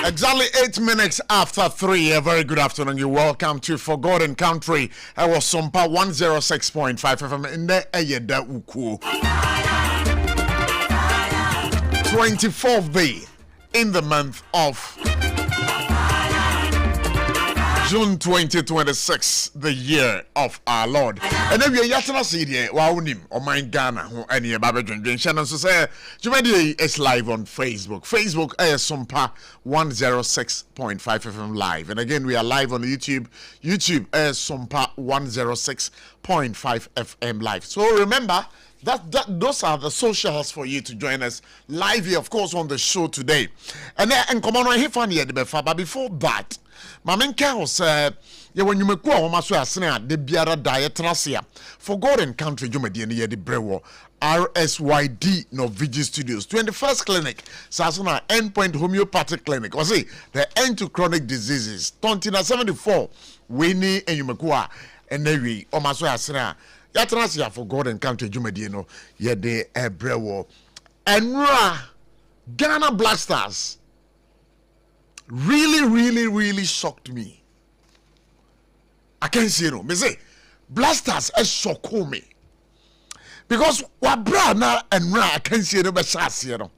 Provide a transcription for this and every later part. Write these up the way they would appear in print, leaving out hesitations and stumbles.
Exactly 8 minutes after 3. A very good afternoon. You're welcome to Forgotten Country. I was SOMPA 106.5 FM in the Ayeda Uku. 24th day in the month of June 2026, the year of our Lord. And then we are yatana CD, Waunim, or Mind Ghana, who any Babajun Shannon. So say, Jumedi is live on Facebook. Facebook is SOMPA 106.5 FM live. And again, we are live on YouTube. YouTube is SOMPA 106.5 FM live. So remember, those are the socials for you to join us live here, of course, on the show today. And then, come on, but before that, my main cows, when you make one, so as the Biara diet tracia Forgotten Country, you made the Brewo RSYD Norwegian Studios 21st Clinic, Sasuna Endpoint Homeopathic Clinic, or say the end to chronic diseases, 2074, Winnie and Yumekwa, and Navy, or Maso Asana. Yatrasia Forgotten Country, Jumedino, Yede Ebrewo, and Ghana Black Stars really shocked me. I can't say no. Me say Black Stars is shock me because what brana and I can't say no be chance you know.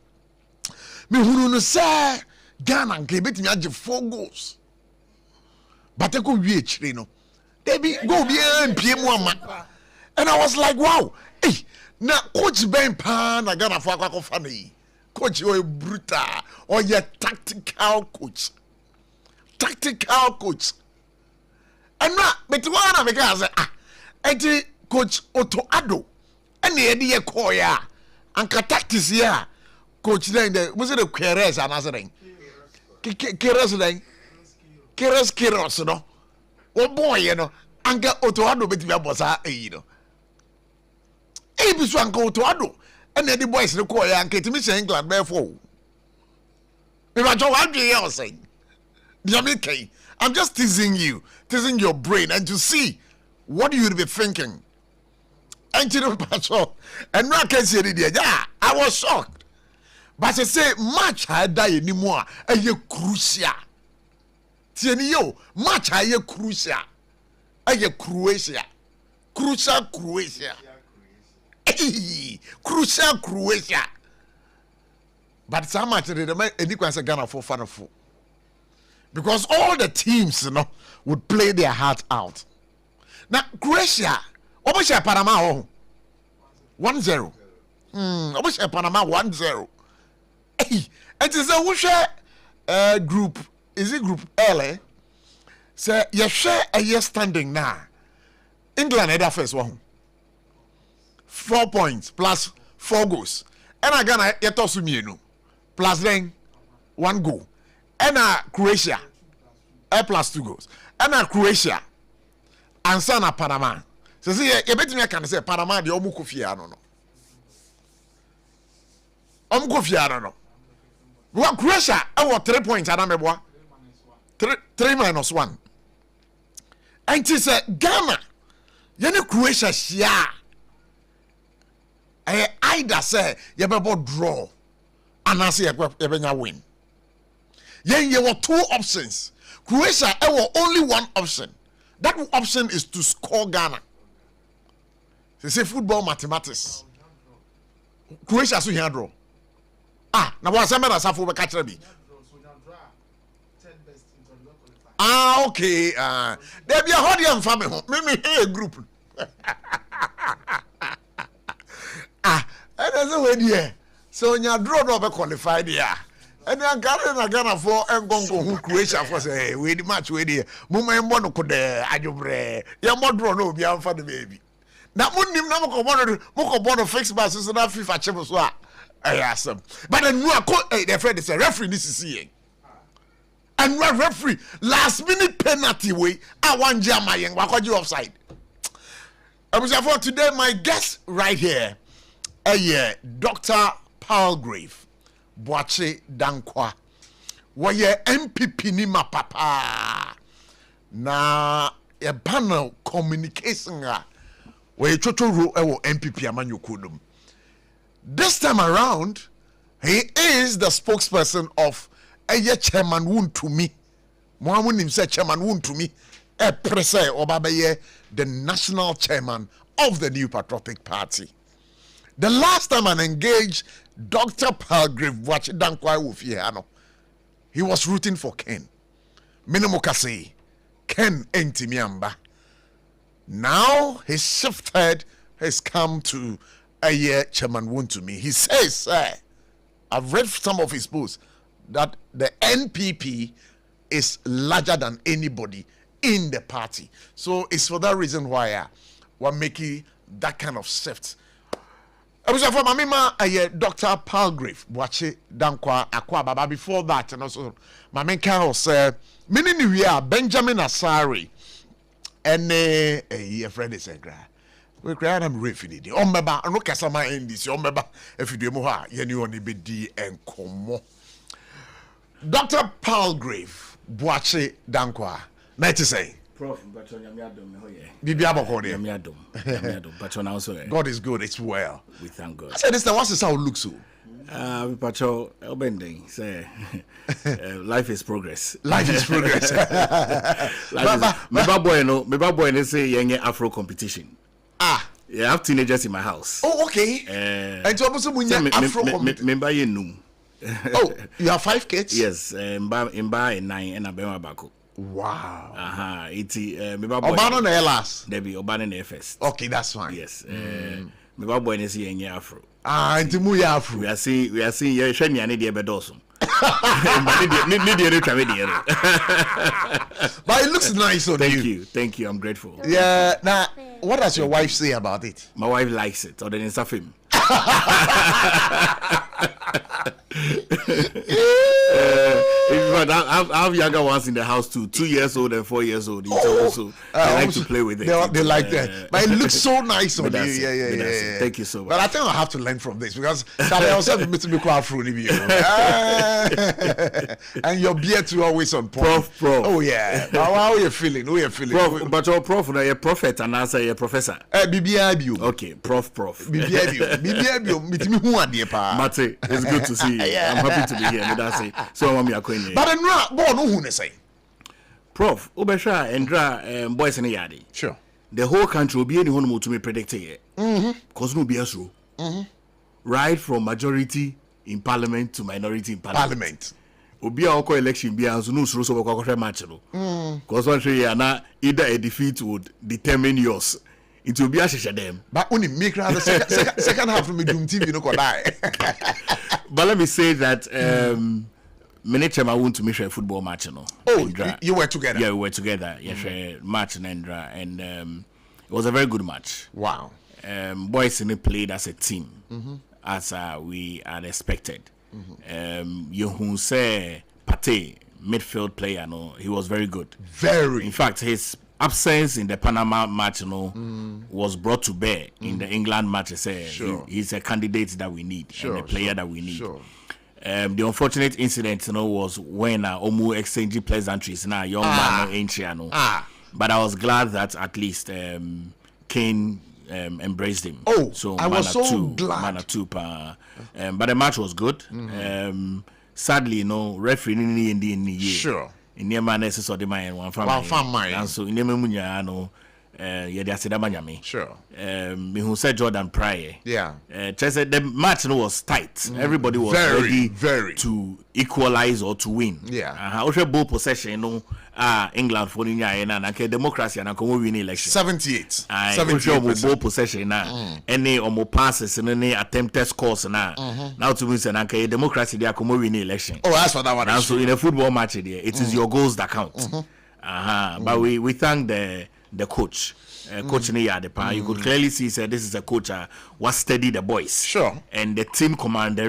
Me who no say Ghana can bet me aje 4 goals, but I go we chire no. They be go be PM one. And I was like, wow, hey, now Coach Ben Pan, I got a fuck funny. Coach, you're brutal, or you're tactical coach. Tactical coach. And now, but one because I Coach Otto Ado, and the idea Koya, and tactics here. Coach, then was it a Keres and answering? Keres, then Keres, no? Oh boy, you know, and get Otto Ado, but you was you know. Ebi go to ado and the boys the call and get me saying England therefore. If I don't want you saying, I'm just teasing your brain and to see what you would be thinking. And you know, and I can say it, yeah, I was shocked. But I say match I die anymore, and you crucial. Tienio, match I crucial. I Croatia. Crucial Croatia. Crucial Croatia. But some much the Ghana for fun of because all the teams, you know, would play their heart out. Now Croatia, what was your Panama 1-0? What was your Panama 1-0? Hey, it is a wish group. Is it group L? Say you share a year standing now. England had first one. 4 points plus 4 goals. And I gonna get us plus then 1 goal. And Croatia plus 2 goals. And Croatia and Sana Panama. So see, you bet me I can say Panama the Omukofia no. Omukofia no. Well, Croatia I want 3 points. I don't 3 minus 1. And she said Ghana. You know Croatia share. I either say you better draw and I say you better win. You were 2 options. Croatia have only 1 option. That option is to score Ghana. They say football mathematics. Croatia so here draw. Now what's the matter? SARFO be catch me. Okay. There be a hard family. Me a group. And that's the way there. So you draw no be qualified there. And then Ghana for and go who Croatia for say we the match we there. Muma mbo no kode ajobre. Ya mo draw no be am for the baby. Na munnim na mo ko fix bass so na FIFA chemo so a. Awesome. But then we are the friend is a referee this is here. And referee last minute penalty way I want jama yen wakoji offside. For today my guest right here Dr. Palgrave Boache Dankwa Waye MPP ni mapapa na a panel communication we chocho ro ewo MPP amanyo kodum. This time around he is the spokesperson of eye chairman won to me Mohamed nim say chairman won to me e prese obabaye the national chairman of the New Patriotic Party. The last time I engaged Dr. Palgrave Watch Dankwai Wufiano, he was rooting for Ken. Minimokasi, Ken Entimiamba. Now his shifted has come to a year chairman won to me. He says, I've read some of his posts that the NPP is larger than anybody in the party. So it's for that reason why we're making that kind of shift. I was from Mamima, Dr. Palgrave, Wache Dankwa Akwa Baba. Before that, and also my main car was many we are Benjamin Asari and a friend is a guy. We create them refugee. Oh, meba, no kasama in this. Oh, meba, if you do more, you only be D and Como. Dr. Palgrave, Wache Dankwa. Night to say. Prof, but God is good, it's well. We thank God. I said this time, what's this how it looks so? Pacho Elbending say life is progress. Life is progress. My boy say young Afro competition. Ah. Yeah, I have teenagers in my house. Oh, okay. And so also when you Afro competition. Oh, you have 5 kids? Yes, Mba 9 and Abema Bako. Wow. It's Obano na last. Debbie Obano na first. Okay, that's fine. Yes. My boy is young Afro. Ah, into mu Afro. We are seeing you shani ani de bedosum. But it looks nice on you. Thank you. I'm grateful. Yeah. Now, what does your wife say about it? My wife likes it. Or then him. I have younger ones in the house too, 2 years old and 4 years old. So I like to play with it. They like that. But it looks so nice on you. Yeah. Thank you so much. But I think I have to learn from this because I also have to be quite fruity. And your beard too always on point. Prof. Oh yeah. How are you feeling? Prof, but your prof, you're a prophet and I say a professor. BBIBU. Okay, prof. BBIBU. Mate, it's good to see you. Yeah. I'm happy to be here. That's it. So I'm acquainted. But I'm not born who say. Prof, Ubesha and boys in the yard. Sure. The whole country will be any home to me predicted it. Because no BSO. Right from majority in parliament to minority in parliament. Obi a election be as no so ko match no. Because one say na either a defeat would determine yours. It will be a them. But only make rather second half of me doom TV no could die. But let me say that many times I want to make a football match, Oh, you were together? Yeah, we were together. Yes, match and it was a very good match. Wow. Boys in it played as a team, as we had expected. You say Pate, midfield player, he was very good. Very. In fact, his absence in the Panama match, was brought to bear in the England match. He's a candidate that we need, and a player that we need. Sure. The unfortunate incident, was when Omu exchanging pleasantries. Now, young man, no. But I was glad that at least Kane embraced him. Oh, so I was so glad. But the match was good. Sadly, referee in the year. Sure. In the man is so the man one family. And so in the munya Sure. Me who said Jordan Pryor. Yeah. The match was tight. Everybody was ready to equalize or to win. Yeah. Ball possession, England for the democracy and win election. 78. Ball possession any or more passes and any attempted scores now. Now to win and democracy they are win election. Oh, that's what that one. And so in a football match it is your goals that count. But we thank the coach. Coach you could clearly see this is a coach was steady the boys. Sure. And the team commander,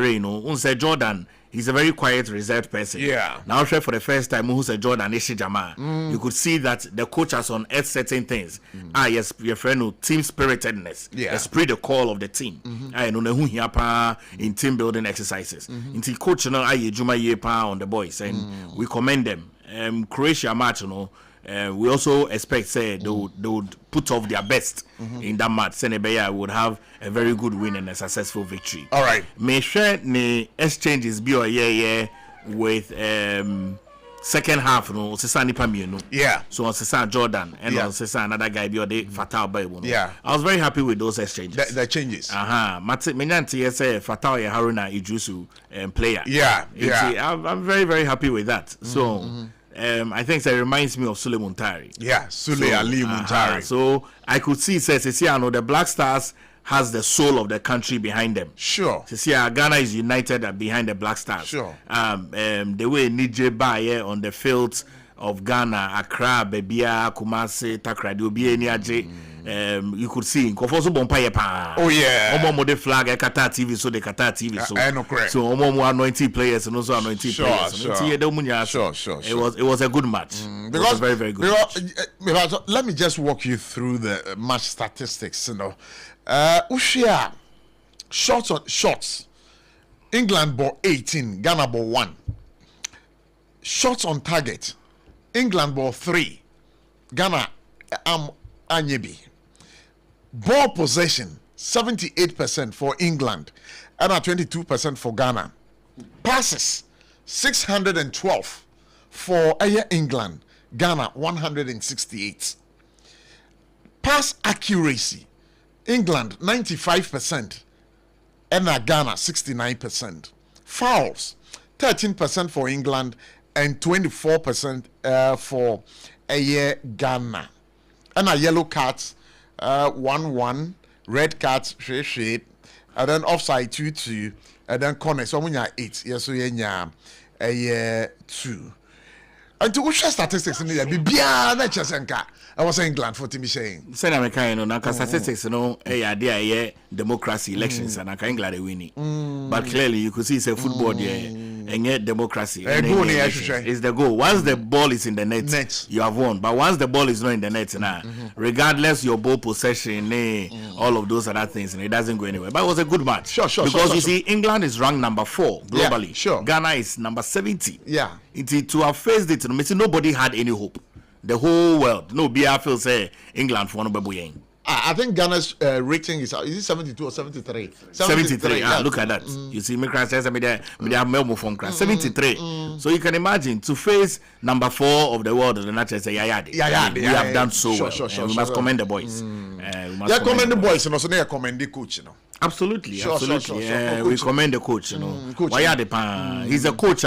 Jordan, he's a very quiet, reserved person. Yeah. Now for the first time, who's a Jordan Ishijama, you could see that the coach has on earth certain things. Yes, your friend, team spiritedness. Yeah. Esprit the call of the team. I know who he in team building exercises. Until coach Juma on the boys, and we commend them. Croatia match, we also expect they would put off their best in that match. Senegal would have a very good win and a successful victory. All right. May share the exchanges be with second half no Sesa nipa mienu. Yeah. So on Sesa Jordan and on Sesa another guy be the Fatal Bible. Yeah. I was very happy with those exchanges. The changes. Menyanti say Fatal Haruna Idrisu player. Yeah. I'm very, very happy with that. So I think that reminds me of Sule Muntari. Yeah, Ali Muntari. So I could see says the Black Stars has the soul of the country behind them. Sure. Ghana is united behind the Black Stars. Sure. The way Nije Baye on the fields of Ghana, Accra, Bebia, Kumasi, Takrady, Obi Eniaje, you could see Kofoso Bompaye pa. Oh yeah. Omo the flag Qatar TV, so the Qatar TV. So correct. So Omo anointed players and also anointed players. Sure. It was a good match. Because it was a very, very good match. Let me just walk you through the match statistics, Ushia shots. England ball 18, Ghana ball 1. Shots on target. England ball 3, Ghana Anyebi. Ball possession 78% for England and 22% for Ghana. Passes 612 for England, Ghana 168. Pass accuracy, England 95% and Ghana 69%. Fouls 13% for England and 24% for Ghana. And yellow cards 1-1, red cards 3-3, and then offside 2-2, and then corner so we 8. Yes, so yeah 2. And to share statistics in there, bibia na chesenka. I was England for Timmy saying. Say America, na statistics, there democracy elections and England winning. But clearly, you could see it's a football there and yet democracy. It's the goal. Once the ball is in the net, you have won. But once the ball is not in the net, regardless your ball possession, all of those other things, and it doesn't go anywhere. But it was a good match. Sure. Because you see, England is ranked number 4 globally. Yeah, sure. Ghana is number 70. Yeah. To have faced it, nobody had any hope. The whole world, no BR feels say England for one babuing. I think Ghana's rating is it 72 or 73? 73. Look at that. You see, me crash says me there have Melmo from crash 73. So you can imagine to face number 4 of the world, the natural say we have done so well. We must commend the boys. Commend the boys and also they commend the coach, Absolutely. We commend the coach, Why he's a coach.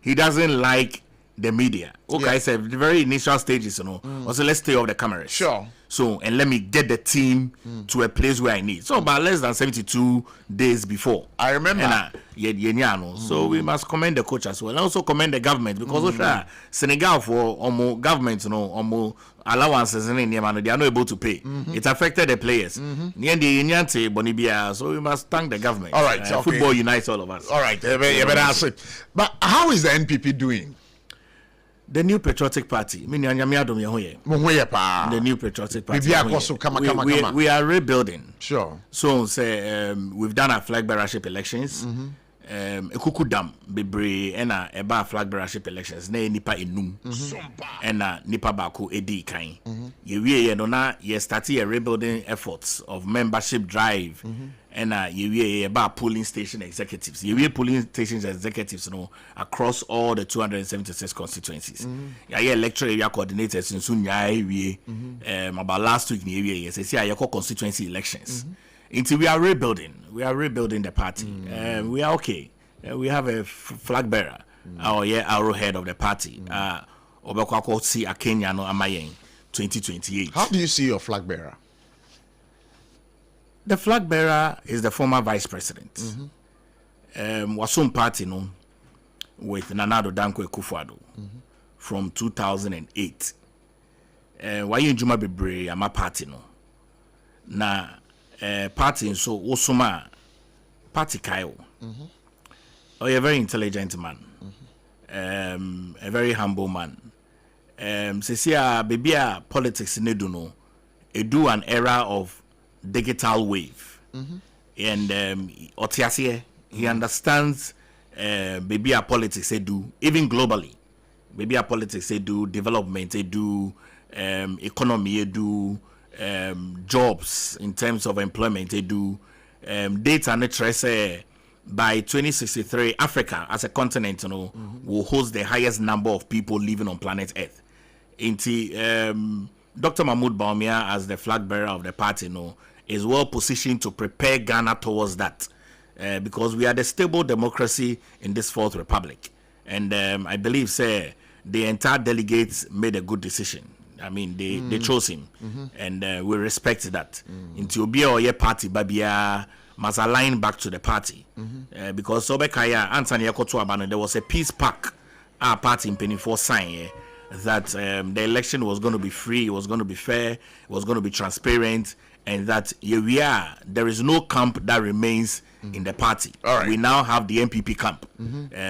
He doesn't like the media. Okay, I said the very initial stages, also let's stay off the cameras. Sure. So and let me get the team to a place where I need. So about less than 72 days before. I remember. So we must commend the coach as well. And also commend the government because Senegal for government, allowances and they are not able to pay. It affected the players. So we must thank the government. All right. Okay. Football unites all of us. All right. But how is the NPP doing? The New Patriotic Party. The New Patriotic Party. We are rebuilding. Sure. So we've done our flag bearership elections. Ekukudam bebre ena eba flag bearership elections na nipa enum ena nipa bako edi kan ye no na ye start a rebuilding efforts of membership drive ena ye eba polling station executives ye polling station executives across all the 276 constituencies ye electoral area coordinators in sunya about last week ye say ye constituency elections. Until we are rebuilding the party. We are okay. We have a flag bearer, our arrowhead of the party. Obekwako si Akenya no Amayeng 2028. How do you see your flag bearer? The flag bearer is the former vice president. Wasum party no with Nanado Danko Akufo-Addo from 2008. Wayin Juma Bebre ama party no. Na party so Osuma party Kayo. A very intelligent man. A very humble man. Sesia bebia politics neduno. Do an era of digital wave. And Otiasie, he understands bebia politics they do, even globally. Bebia politics they do, development they do, economy they do, jobs in terms of employment they do, data and trace by 2063, Africa as a continent, will host the highest number of people living on planet Earth. Dr. Mahmoud Bawumia, as the flag bearer of the party, is well positioned to prepare Ghana towards that, because we are the stable democracy in this fourth republic, and I believe, the entire delegates made a good decision. I mean, they chose him, and we respect that. Into Obia or your party, Babia must align back to the party, because Sobekaya Anthony Akoto, there was a peace pact our party in Penny for sign that the election was going to be free, it was going to be fair, it was going to be transparent, and that here we are. There is no camp that remains in the party. We now have the MPP camp,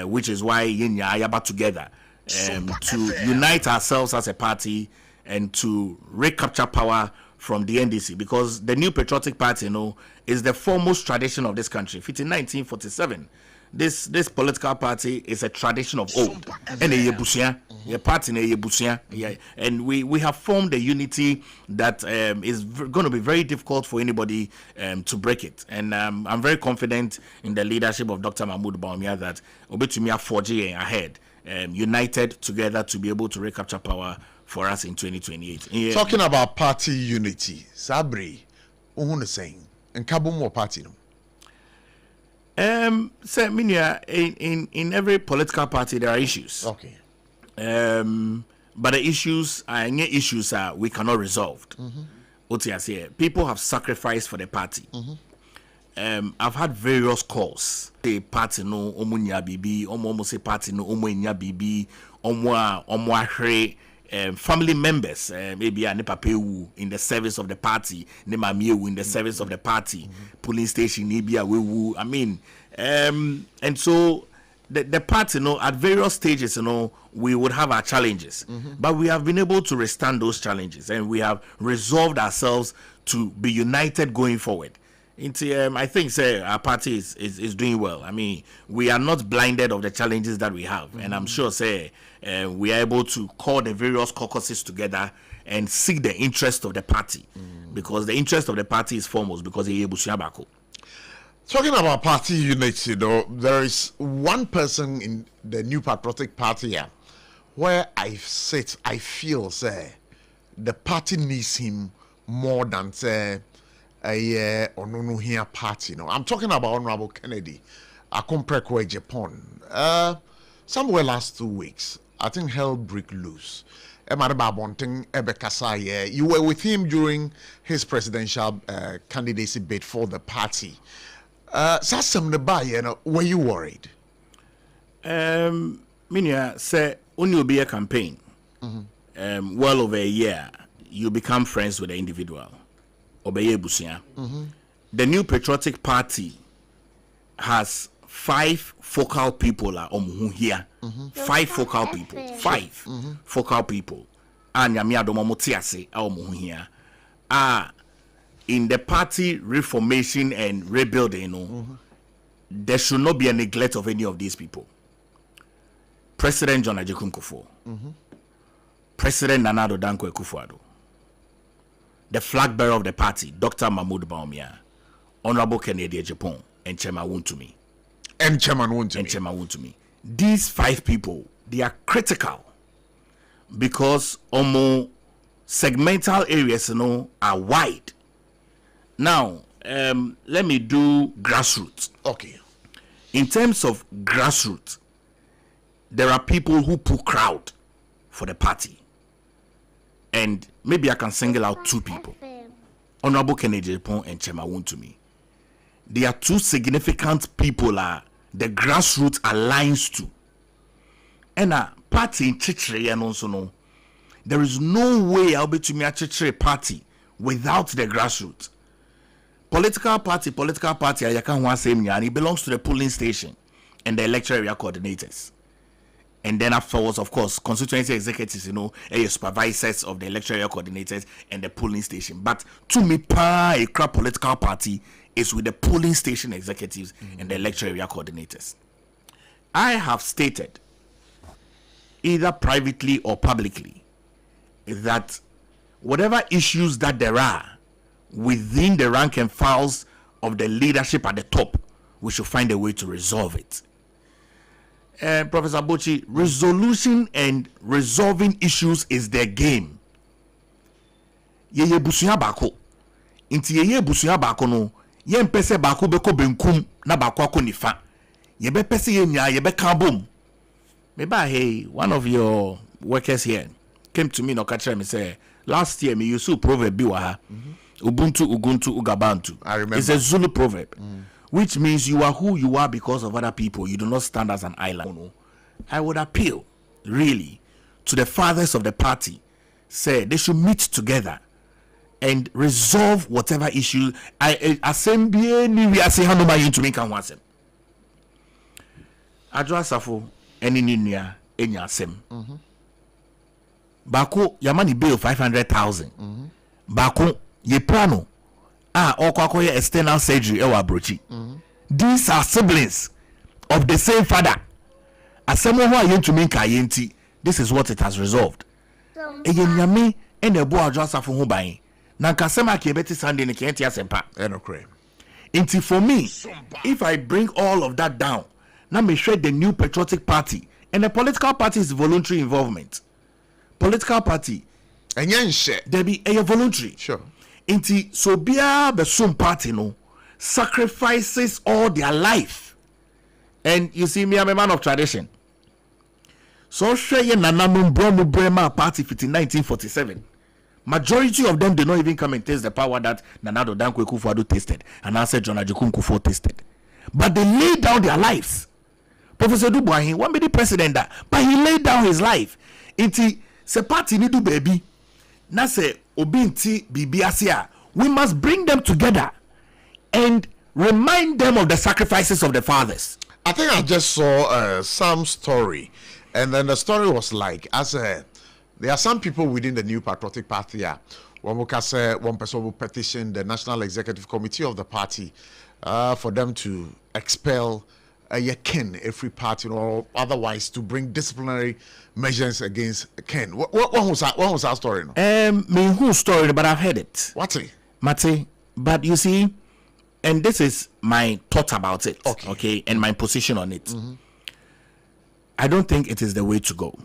which is why Yenya Ayaba together to unite ourselves as a party and to recapture power from the NDC, because the New Patriotic Party, is the foremost tradition of this country. In 1947, this political party is a tradition of old. And a party, and we have formed a unity that is going to be very difficult for anybody to break it. And I'm very confident in the leadership of Dr. Mahmoud Bawumia that Obetumia 4G ahead, united together to be able to recapture power for us in 2028. Talking about party unity, Sabri, who's saying, and Kabumo party, so in every political party there are issues. Okay. But the issues are we cannot resolve. People have sacrificed for the party. I've had various calls. The party no omunya bibi, say party no omunya bibi, family members, maybe a nepapewu in the service of the party, nemamiewu in the service of the party, police station, maybe a wewu. I mean, and so the party, at various stages, we would have our challenges, but we have been able to withstand those challenges, and we have resolved ourselves to be united going forward. I think our party is doing well. I mean, we are not blinded of the challenges that we have, and I'm sure we are able to call the various caucuses together and seek the interest of the party, because the interest of the party is foremost, because talking about party unity, there is one person in the New Patriotic Party here where I feel the party needs him more than a Ononuhia party. I'm talking about Honorable Kennedy Akomprekwe Japan. Somewhere last 2 weeks, I think hell break loose. You were with him during his presidential candidacy bid for the party. Were you worried? Minya say only will be a campaign. Well over a year, you become friends with the individual. The New Patriotic Party has 5 focal people here. 5 focal people. 5 focal people. And here in the party reformation and rebuilding, there should not be a neglect of any of these people. President John Ajikun Kufuor, President Nana Addo Dankwa Akufo-Addo, the flag bearer of the party, Dr. Mahmoud Bawumia, Honorable Kennedy Japan, and Chairman Wontumi. These 5 people, they are critical because segmental areas are wide. Now, let me do grassroots. Okay. In terms of grassroots, there are people who pull crowd for the party. And maybe I can single out 2 people. Honorable Kennedy Japan and Chairman Wontumi. They are 2 significant people the grassroots aligns to. And a party in Chichiri and also there is no way I'll be to me a Chichiri party without the grassroots. Political party, I can't want to say it belongs to the polling station and the electoral area coordinators. And then afterwards, of course, constituency executives, supervisors of the electoral area coordinators and the polling station. But to me, a crap political party is with the polling station executives and the electoral area coordinators. I have stated, either privately or publicly, that whatever issues that there are within the rank and files of the leadership at the top, we should find a way to resolve it. Professor ABOTCHIE, resolution and resolving issues is their game. Yeye busuya bako. Inti yeye busuya bako no, ye mpese bako beko benkum na bako ako nifa. Yebe pese ye nya, yebe kabum. Meba, hey, one of your workers here came to me no catch me say, last year me used to proverb biwa Ubuntu, Uguntu, Ugabantu. I remember. It's a Zulu proverb. Which means you are who you are because of other people. You do not stand as an island. I would appeal, really, to the fathers of the party. Say they should meet together and resolve whatever issue. Assembly ni say hanoma yin to make an wasem. Adwa SARFO eni ninia enya asem. Bako yamani bail 500,000. Bako ye plano. Okwakoye external surgery ewa abrochi. These are siblings of the same father. Asemo ho ayen to me ka yenti. This is what it has resolved. Eyen nyame ene bo adwa SARFO ho ban. Na kasema ke beti Sunday ne ke enti asempa. Enokre. Inti for me, if I bring all of that down, now me shred the new patriotic party, and the political party is voluntary involvement. Political party. And yen share. There be a voluntary. Sure. Inti Sobia the Sum party no sacrifices all their life. And you see me, I'm a man of tradition. So share ye nananum bromu brema party in 1947. Majority of them did not even come and taste the power that Nanado Dankwa Kufuor tasted and I said John Ajikun Kufuor tasted. But they laid down their lives. Professor Dubois, he won't be the president that, but he laid down his life. Inti se party ni do baby. Na se obinti bibiasia. We must bring them together and remind them of the sacrifices of the fathers. I think I just saw some story, and then the story was like, there are some people within the new patriotic party. One person will petition the National Executive Committee of the party for them to expel a Ken every party or otherwise to bring disciplinary measures against Ken. What was that story? Me whose story, but I've heard it. What's it? Mate, but you see, and this is my thought about it. Okay, and my position on it. I don't think it is the way to go.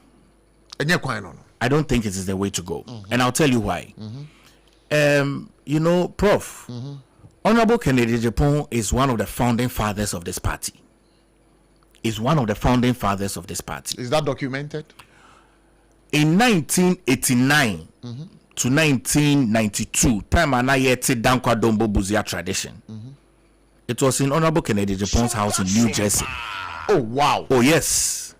And you're quite on. I don't think it is the way to go. And I'll tell you why. You know, Prof. Honorable Kennedy Japan is one of the founding fathers of this party. Is one of the founding fathers of this party. Is that documented? In 1989 to 1992, time and I yet Dankwa Dombo Buzia tradition. It was in Honorable Kennedy Japan's house in New Jersey. Oh wow. Oh yes.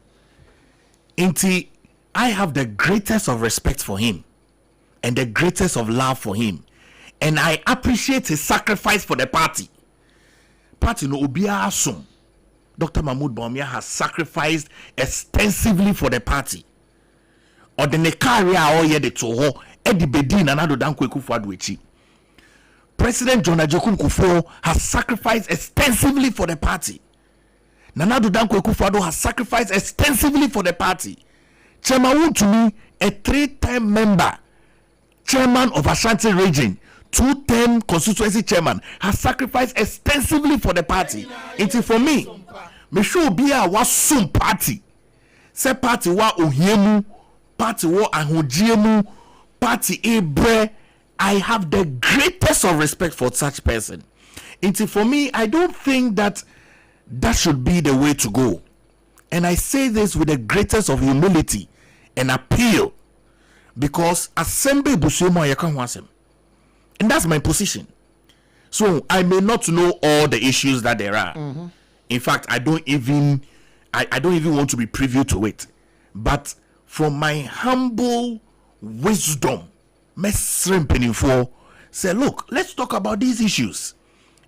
Inti, I have the greatest of respect for him and the greatest of love for him, and I appreciate his sacrifice for the party. Party no Obia Asum. Dr. Mahmoud Bawumia has sacrificed extensively for the party. Or the Nekaria or Yede Toho, Eddie Bedin and Ado Dankwa Kufuor Adwechi. President John Ajikun Kufuor has sacrificed extensively for the party. Nanado Dankwa Kufuor has sacrificed extensively for the party. Chairman to me, a 3-term member, chairman of Ashanti region, 2-term constituency chairman, has sacrificed extensively for the party. It is for me. Me should be a wasum party. Say party wa ohiemu, party wa ahojiemu, party ebre. I have the greatest of respect for such person. It is for me. I don't think that should be the way to go. And I say this with the greatest of humility and appeal, because assembly busuemo yakan wasem, and that's my position. So I may not know all the issues that there are. In fact, I don't even want to be privy to it. But from my humble wisdom, say, look, let's talk about these issues.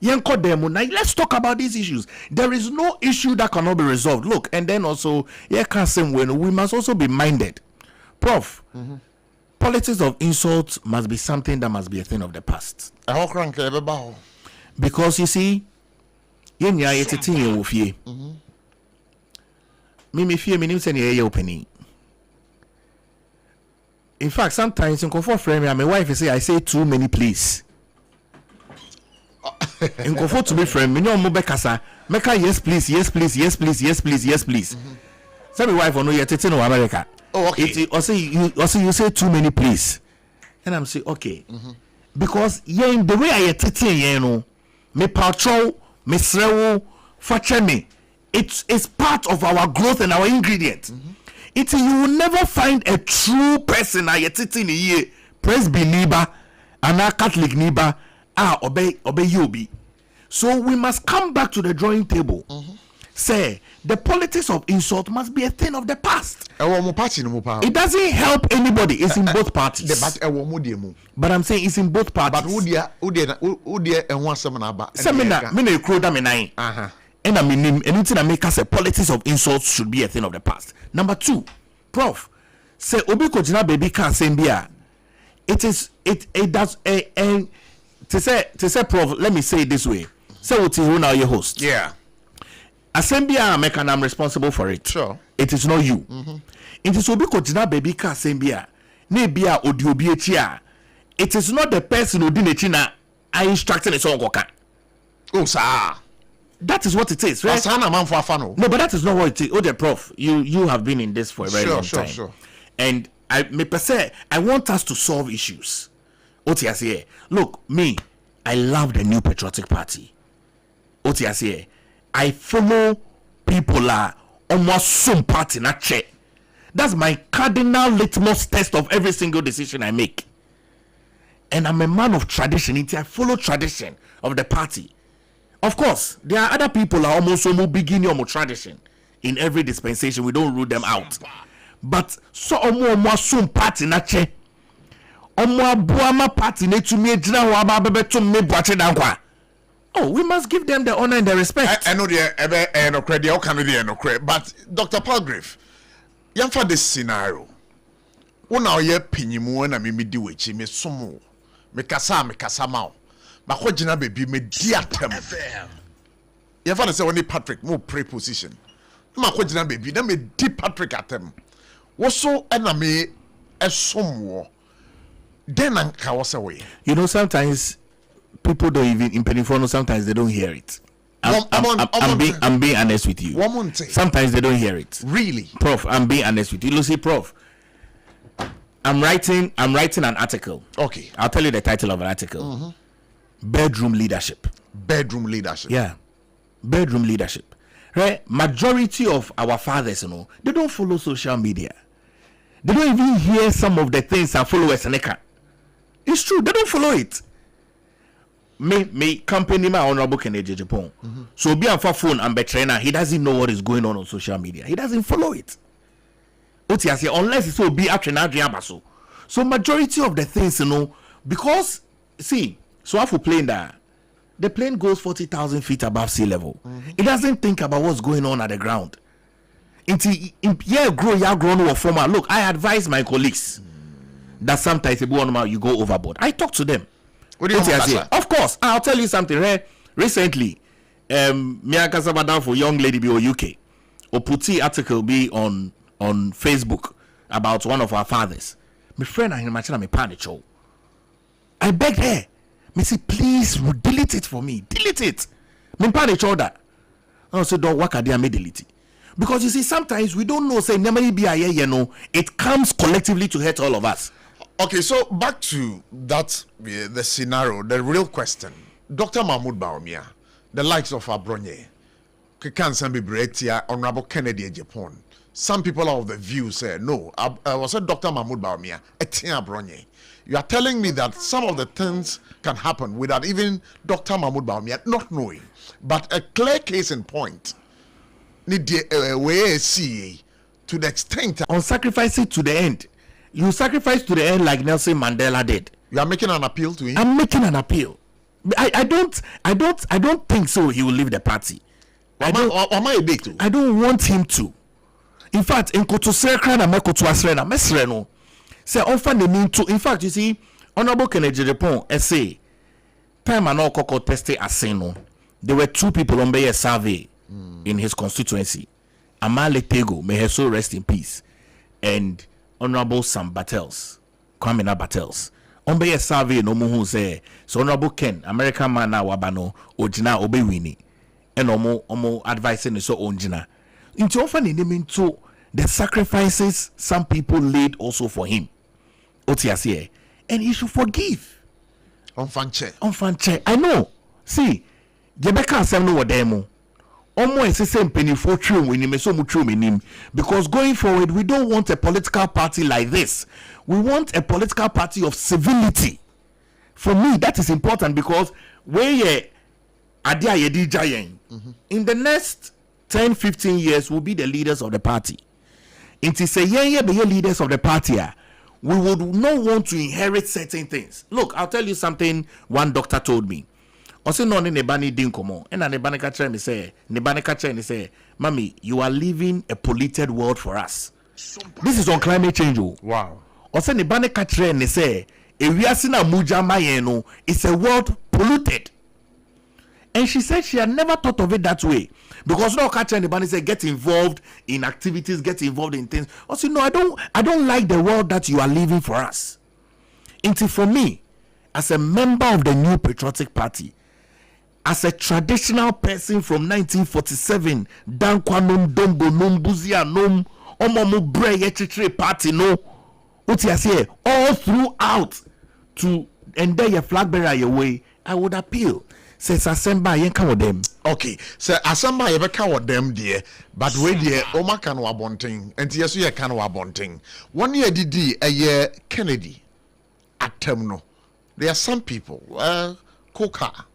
Let's talk about these issues. There is no issue that cannot be resolved. Look, and then also, we must also be minded. Prof, politics of insult must be something that must be a thing of the past. Because you see, me opening. In fact, sometimes in comfort frame, my wife say I say too many please. and go for to be friend. Me no mo be kasa. Meka yes please, yes please, yes please, yes please, yes please. Say my wife no yet in America. Oh, okay. You say too many please. And I'm saying okay. Because in the way I tete no me patrol, me srewo, fache me. It's part of our growth and our ingredient. You will never find a true person I tete in a year. Presby neighbor and a Catholic neighbor obey you be. So we must come back to the drawing table. Say the politics of insult must be a thing of the past. It doesn't help anybody. It's in both parties. But I'm saying it's in both parties. And I mean, anything that makes us a politics of insults should be a thing of the past. Number 2, Prof. Say Obi Kojina baby can say it does to say Prof, let me say it this way. Say what is now your host. Yeah. Assembly and I'm responsible for it. Sure. It is not you. It is Obi Kojina baby can say nebia odiobi. It is not the person who didn't china I instructed his own worker. Oh sir. That is what it is, right? No, but that is not what it is. Oh, the Prof, you have been in this for a very long time. Sure. And I want us to solve issues. OTSA. Look, me, I love the New Patriotic Party. OTSA. I follow people almost some party not check. That's my cardinal litmus test of every single decision I make. And I'm a man of tradition. I follow tradition of the party. Of course, there are other people are almost beginning of tradition in every dispensation. We don't rule them out. But so some party na che. Party oh, we must give them the honor and the respect. I know no credit, but Dr. Palgrave, for this scenario. When I hear pinyimu na me di wechi me somo. Me kasa mao. Makojina baby me diatem. You find say when Patrick more preposition. Makojina baby na me di Patrick atem. Woso na me esomo. Then anka was away. You know sometimes people don't even in Penifrono, sometimes they don't hear it. I'm being honest with you. Sometimes they don't hear it. Really? Prof, I'm being honest with you. Lucy, Prof. I'm writing an article. Okay. I'll tell you the title of an article. Bedroom leadership. Bedroom leadership. Yeah. Bedroom leadership. Right? Majority of our fathers, they don't follow social media. They don't even hear some of the things our followers Seneca. It's true, they don't follow it. Me company my honorable Kennedy Japan. So be on phone and be trainer, he doesn't know what is going on social media. He doesn't follow it. Unless it's so be actually Adrian. So majority of the things, because see, so after plane that the plane goes 40,000 feet above sea level. It doesn't think about what's going on at the ground. Look, I advise my colleagues that sometimes you go overboard. I talk to them. What do you say? Of course, I'll tell you something. Recently, Mia Kasabada for young lady be UK. Oputi article be on Facebook about one of our fathers. My friend and him me panic. I begged her. Me say, please delete it for me. Delete it. Me panic that. I said, don't work at the delete it. Because you see, sometimes we don't know, say, it comes collectively to hurt all of us. Okay, so back to that, the scenario, the real question. Dr. Mahmoud Bawumia, the likes of Abronye, Kikan Bretia, Honorable Kennedy Japan. Some people are of the view say, no, I was a Dr. Mahmoud Bawumia, Etienne Abronye. You are telling me that some of the things can happen without even Dr. Mahmoud Bawumia not knowing. But a clear case in point. Need the see to the extent on sacrificing to the end. You sacrifice to the end like Nelson Mandela did. You are making an appeal to him. I'm making an appeal. I don't think so. He will leave the party. I don't want him to. In fact, in Koto Sekra na Mekoto Asrena Mesreno say often the mean to. In fact, you see, Honorable Kennedy Japan essay time and all Koko tested Aseno. There were 2 people on a survey in his constituency. Amale Tego, may her soul rest in peace, and Honorable Sam Battles, Kwamina Battles. On be a survey no who say so Honorable Ken, American man now wabano, ojina obe winnie. And omo advising so onjina. Into often in him into the sacrifices some people laid also for him. Otiasie. And he should forgive. On fanche. I know. See, Jebeka Sam no demo. Almost the same penny for true when you so much in him. Because going forward, we don't want a political party like this. We want a political party of civility. For me, that is important because in the next 10-15 years, we'll be the leaders of the party. It is a year be leaders of the party. We would not want to inherit certain things. Look, I'll tell you something one doctor told me. Also, no, nebani dinkomo. And nebani kacha me say, Mami, you are living a polluted world for us. This is on climate change. Wow. Also, nebani kacha me say, Ewiasina muja mayeno is a world polluted. And she said she had never thought of it that way. Because no catch anybody say get involved in activities, get involved in things. Also, no, I don't like the world that you are living for us. Until for me, as a member of the New Patriotic Party, as a traditional person from 1947, Dankwanum Dombo Numbuzia Num Omomu Bre Yechitre Party no what you say all throughout to ender your flag bearer your way, I would appeal. Says Asemba yenka with them. Okay, so Asemba yebeka with them dear, but we dear Oma can wabonting, and yes we can wabonting. 1 year didi a year Kennedy at Terminal. There are some people, Coca,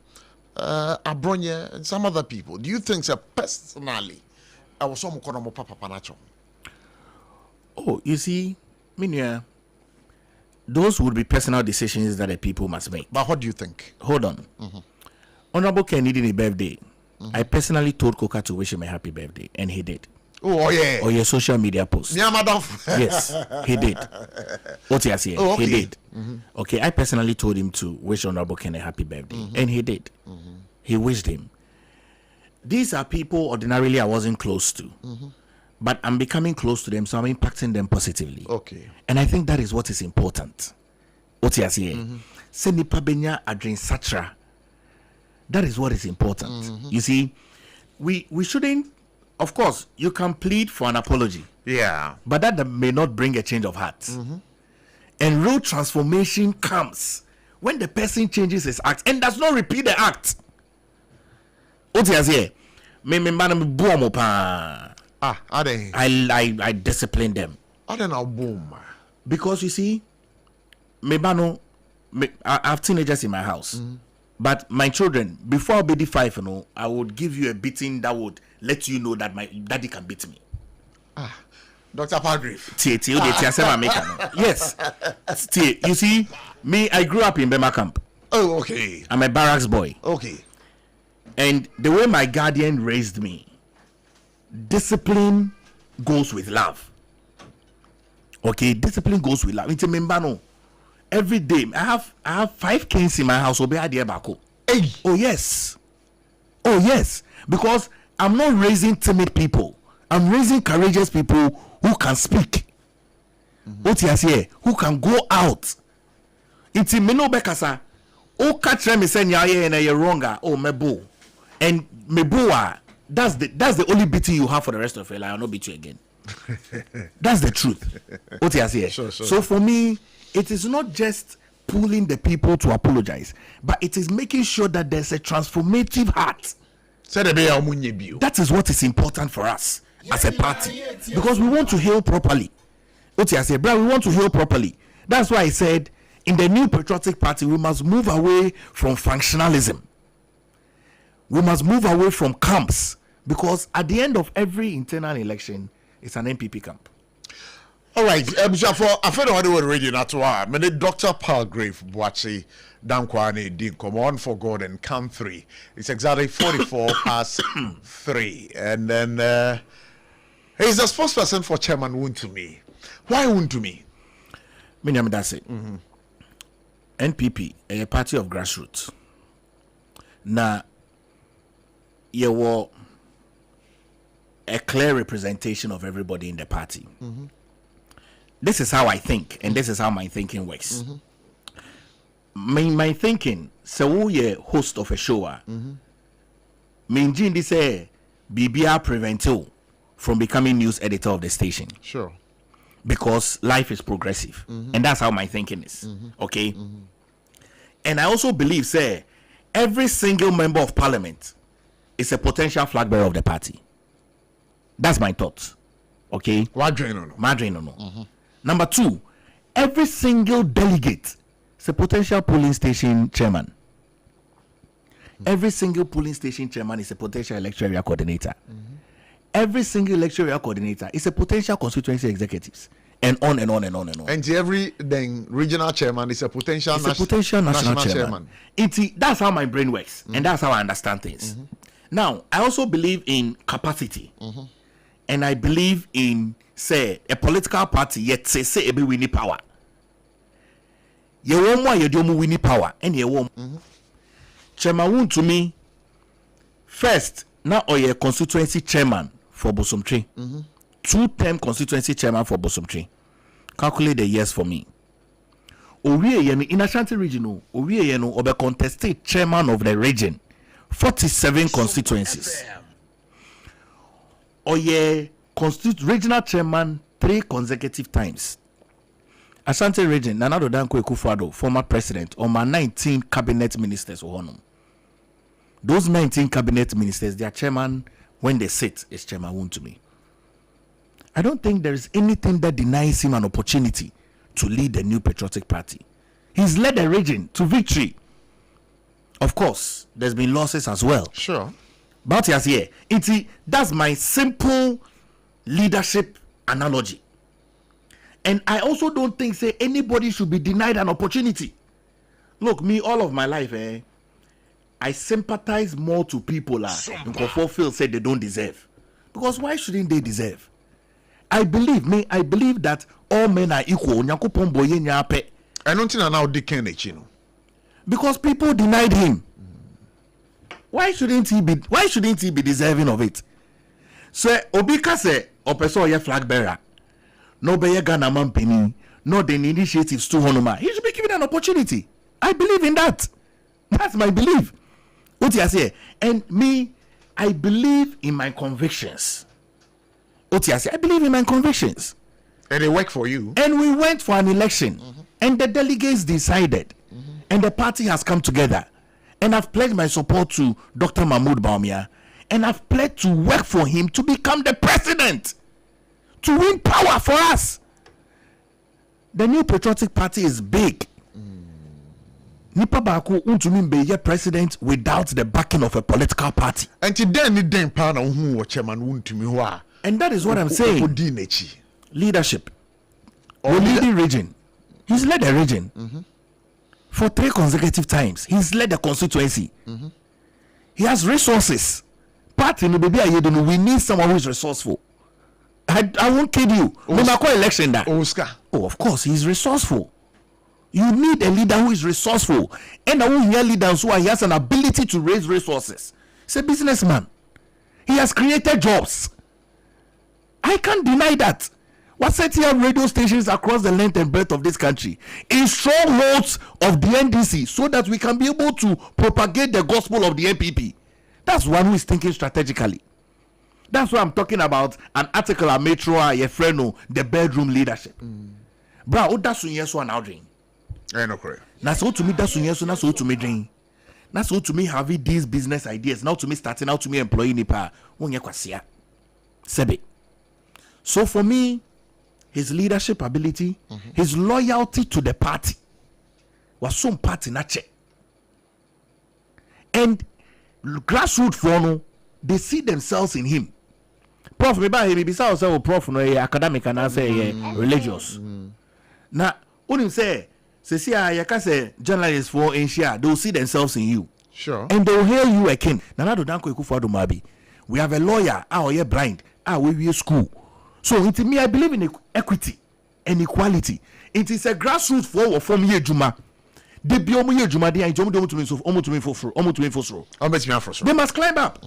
Abronya, and some other people. Do you think so personally? I was some konomo papa panacho. Oh, you see, Minya, those would be personal decisions that the people must make. But what do you think? Hold on. Honorable Kennedy birthday. I personally told Coca to wish him a happy birthday, and he did. Oh yeah. Or your social media post. Yeah, madam. Yes, he did. Okay. He did. Okay, I personally told him to wish Honorable Ken a happy birthday, and he did. He wished him. These are people ordinarily I wasn't close to, but I'm becoming close to them, so I'm impacting them positively. Okay. And I think that is what is important. Senipa benya adrin satra. That is what is important. You see, we shouldn't. Of course, you can plead for an apology. Yeah. But that may not bring a change of heart. And real transformation comes when the person changes his act and does not repeat the act. I discipline them. Because you see, I have teenagers in my house. But my children, before baby 5, I would give you a beating that would let you know that my daddy can beat me. Dr. Palgrave. Yes. You see, me, I grew up in Bema Camp. Oh, okay. I'm a barracks boy. Okay. And the way my guardian raised me, discipline goes with love. Okay, discipline goes with love. It's a membano. Every day, I have 5 kings in my house. Hey. Oh yes, because I'm not raising timid people. I'm raising courageous people who can speak. What you say? Who can go out? It's me no bekasa. Oh, catch me saying you're wrong. Oh, mebo, and meboa. That's the only beating you have for the rest of your life. I'll not beat you again. That's the truth. What you say? Sure. So for me, it is not just pulling the people to apologize, but it is making sure that there's a transformative heart. That is what is important for us as a party, because we want to heal properly. What you say, bro? We want to heal properly. That's why I said in the New Patriotic Party we must move away from functionalism. We must move away from camps, because at the end of every internal election, it's an MPP camp. All right, for I feel what we're reading at all. Many Dr. Palgrave Boachi Dankwane did come on for God and come 3. It's exactly 44 past 3. And then he's the spokesperson for Chairman Wuntumi. Why Wuntumi? Minyam that's it. NPP, a party of grassroots. Now, you were a clear representation of everybody in the party. This is how I think, and this is how my thinking works. my thinking, so we a host of a show. Maintain this BBR prevent you from becoming news editor of the station. Sure. Because life is progressive. And that's how my thinking is. Okay? And I also believe, say, every single member of parliament is a potential flag bearer of the party. That's my thought. Okay? Madrino. Number 2, every single delegate is a potential polling station chairman. Every single polling station chairman is a potential electoral area coordinator. Every single electoral area coordinator is a potential constituency executives. And on and on and on and on. And every then regional chairman is a potential national chairman. That's how my brain works. And that's how I understand things. Now, I also believe in capacity. And I believe in, say, a political party yet say ebe winning power. Ye won more ye do winning power. And ye won. Chairman to me, first, now or constituency chairman for Bosomtri. 2-term constituency chairman for Bosomtri. Calculate the years for me. In Ashanti region, obe contested chairman of the region. 47 constituencies. Regional chairman 3 consecutive times. Ashanti region, Nanado Danko Ekufuado, former president, or my 19 cabinet ministers. Those 19 cabinet ministers, their chairman, when they sit, is Chairman Wontumi. I don't think there is anything that denies him an opportunity to lead the New Patriotic Party. He's led the region to victory. Of course, there's been losses as well. Sure. But yes, yeah, that's my simple leadership analogy. And I also don't think say anybody should be denied an opportunity. Look, me all of my life, I sympathize more to people who feel say they don't deserve. Because why shouldn't they deserve? I believe that all men are equal. I don't think now they can, because people denied him. Why shouldn't he be deserving of it? So Obika say Opeso ye flag bearer. No be Ghana man penny. No the initiatives to Honoma. He should be given an opportunity. I believe in that. That's my belief. What you say? And me, I believe in my convictions. What you say? I believe in my convictions. And they work for you. And we went for an election. And the delegates decided. And the party has come together. And I've pledged my support to Dr. Mahmoud Bawumia. And I've pledged to work for him to become the president. To win power for us. The New Patriotic Party is big. Nipa Baku untumi be president without the backing of a political party. And that is what I'm saying. Leadership. Or leading region. He's led the region. For 3 consecutive times. He's led the constituency. He has resources. Party no baby we need someone who is resourceful. I won't kid you. Election that. Oh, of course, he's resourceful. You need a leader who is resourceful. And I will hear leaders who he has an ability to raise resources. He's a businessman. He has created jobs. I can't deny that. We're setting up radio stations across the length and breadth of this country in strongholds of the NDC so that we can be able to propagate the gospel of the NPP. That's one who is thinking strategically. That's why I'm talking about an article I made through the bedroom leadership. Bro, that's what I'm doing. No correct. That's what to me. That's what to me doing. That's what to me having these business ideas. Now to me starting out to me employee nipa. Sebe. So for me, his leadership ability, his loyalty to the party was some party nature. And grassroots for they see themselves in him. Prof, maybe say prof no academic and I say religious. Now, when say say journalists for Asia, they will see themselves in you. Sure. And they will hail you again. Nanado Danko Ekufuado Mabi. We have a lawyer, we are blind, we are school. So it me, I believe in equity and equality. It is a grassroots for from here Juma. They be Juma, they must climb up.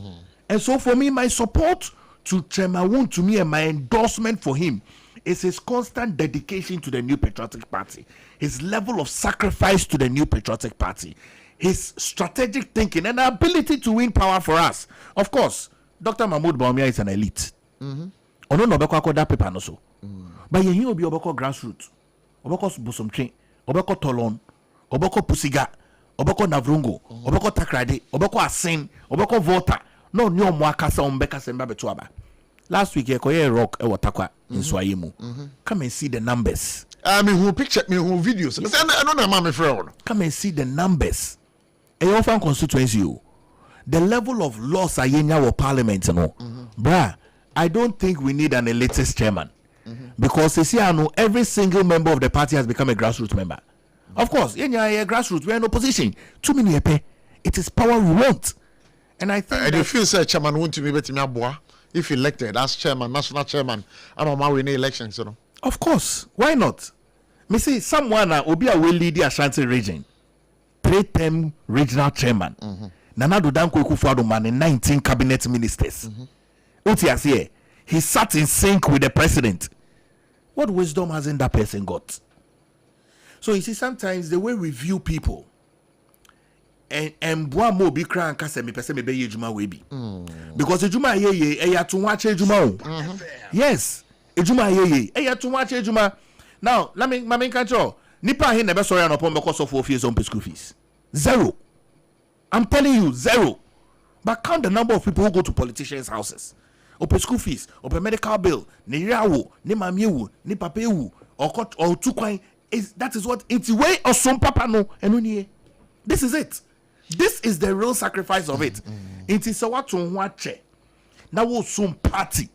And so for me, my support to Chairman Wontumi and my endorsement for him It's his constant dedication to the New Patriotic Party, his level of sacrifice to the New Patriotic Party, his strategic thinking and ability to win power for us. Of course, Dr. Mahmoud Bawumia is an elite. Ono no beko akoda paper no so. But ye obi obeko grassroots, obeko Bosomtwe, obeko Tolon, obeko Pusiga, obeko Navrungo, obeko Takrade, obeko Asin, obeko Volta. No nyo mo akasa ombeka semba beto aba. Last week, I rock a watakwa in Swahili. Come and see the numbers. I mean, who pictured me, who videos. I don't know, my friend. Come and see the numbers. A often constituency, the level of loss in our parliament, bruh. I don't think we need an elitist chairman because you see, I know every single member of the party has become a grassroots member. Of course, in a grassroots, we are in opposition. Too many pay. It is power we want, and I think. I feel say chairman want to be better me aboa. If elected as chairman, national chairman, I'm a winning elections, you know. Of course, why not? Me see someone Obia will lead the Ashanti region, 3-term regional chairman. Nana Danko Kufuor man in 19 cabinet ministers. He sat in sync with the president. What wisdom hasn't that person got? So you see, sometimes the way we view people. And boa mo bi kran kase me pese me be ejuma we bi because ejuma ye eya to watch ejuma yes ejuma ye eya to watch ejuma. Now let me control nipa he never sorry an upon because of 4 years on school fees. Zero. I'm telling you, zero. But count the number of people who go to politicians' houses. Open school fees, open medical bill, ni yawo, ni mamiewu, ni papewu, or two coin. That is what it's way or some papa no and this is it. This is the real sacrifice of it. It is what to watch. Now we'll soon party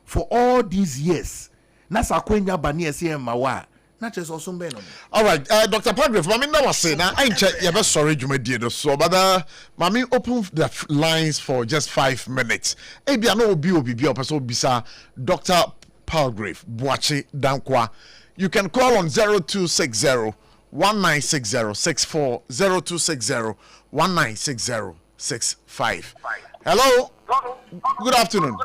for all these years. Nasa kwenya bani SCM mawa. Not just also ben. All right, Dr. Padre, Mami now was saying I ain't check. Yeah, sorry, you made it so. But Mami open the lines for just 5 minutes. Maybe I know be person bisa Dr. Palgrave Boachi Dankwa. You can call on 0260 1960-64 0260-1960-65. Hello. Good afternoon.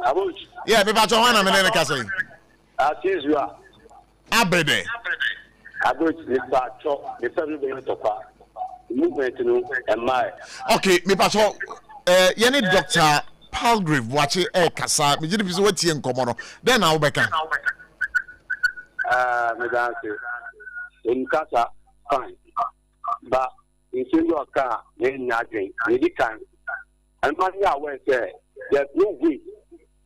Abochi. Yeah, me bacho wana me nene kase. As you are. Abede. Abochi me bacho me pelu be topa. Movement no and my. Okay, me bacho yene Dr. Palgrave wache kasa me jidi biso wetie nkomo no. Then na wo beka. Me dance. In casa fine. But in your car, then nothing. Maybe can. And my way say there's no way.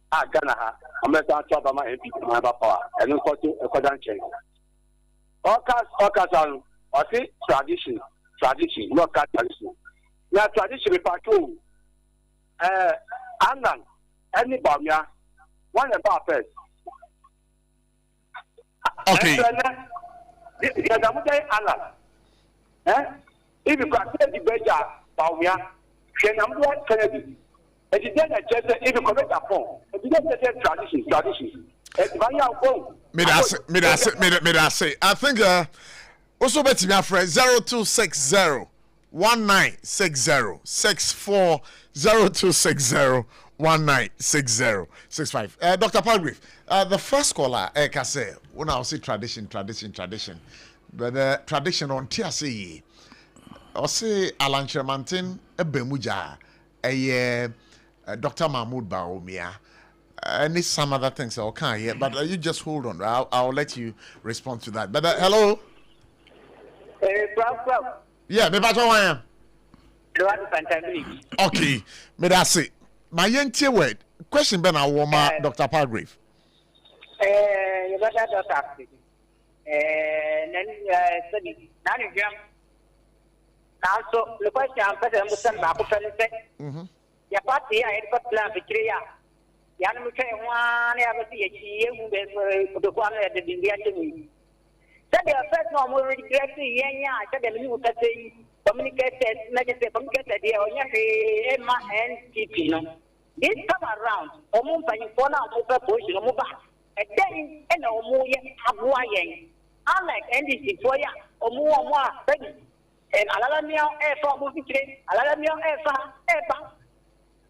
Gonna have. I'm not talking about my MP, my power. And no cost a cordon change. All cars or see tradition, not tradition. Now tradition is part 2. Annan, any Bamia, one about first. Okay. Because I'm saying Annan. If you can say the better Bamia, then I'm not Kennedy. And you then just if you correct that form, and you then say tradition. I think also bet me friend 0260 1960 64 0260 1960 65. Dr. Palgrave, the first caller can say when I say tradition, but the tradition on TSE or say Alan Chermantin Bemuja Dr. Mahmoud Bawumia, and some other things okay here, but you just hold on. I'll let you respond to that. But hello. Prof. Yeah, me back I am. Okay, me that's it. My young word question ben awoma Dr. Palgrave. You got that doctor. Then study. Now so the question I'm person back to ya party ya ediko plan fikiri ya yana mke wane abasi ya chiye mbe kwa na de bindia temi said the first no mo regret yenya said the me ukase communicated na just communicated ya onya ke ma NTP no this come around omo mpanyi for na omo proposition omo ba and then ena omo ye aboa yen unlike NDC for ya omo a ready and alala mi e for mo fikiri alala mi e fa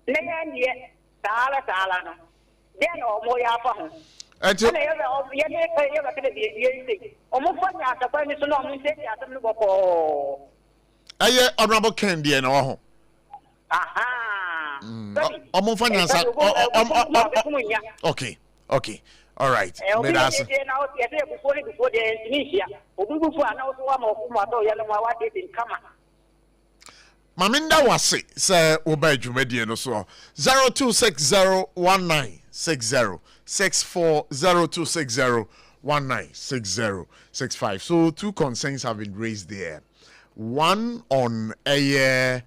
Sala no. Then or more ya And you honorable Candy and all. Okay. Okay. All right. Maminda wase say oba dwumadi no so 02601960640260196065. So two concerns have been raised there. One on the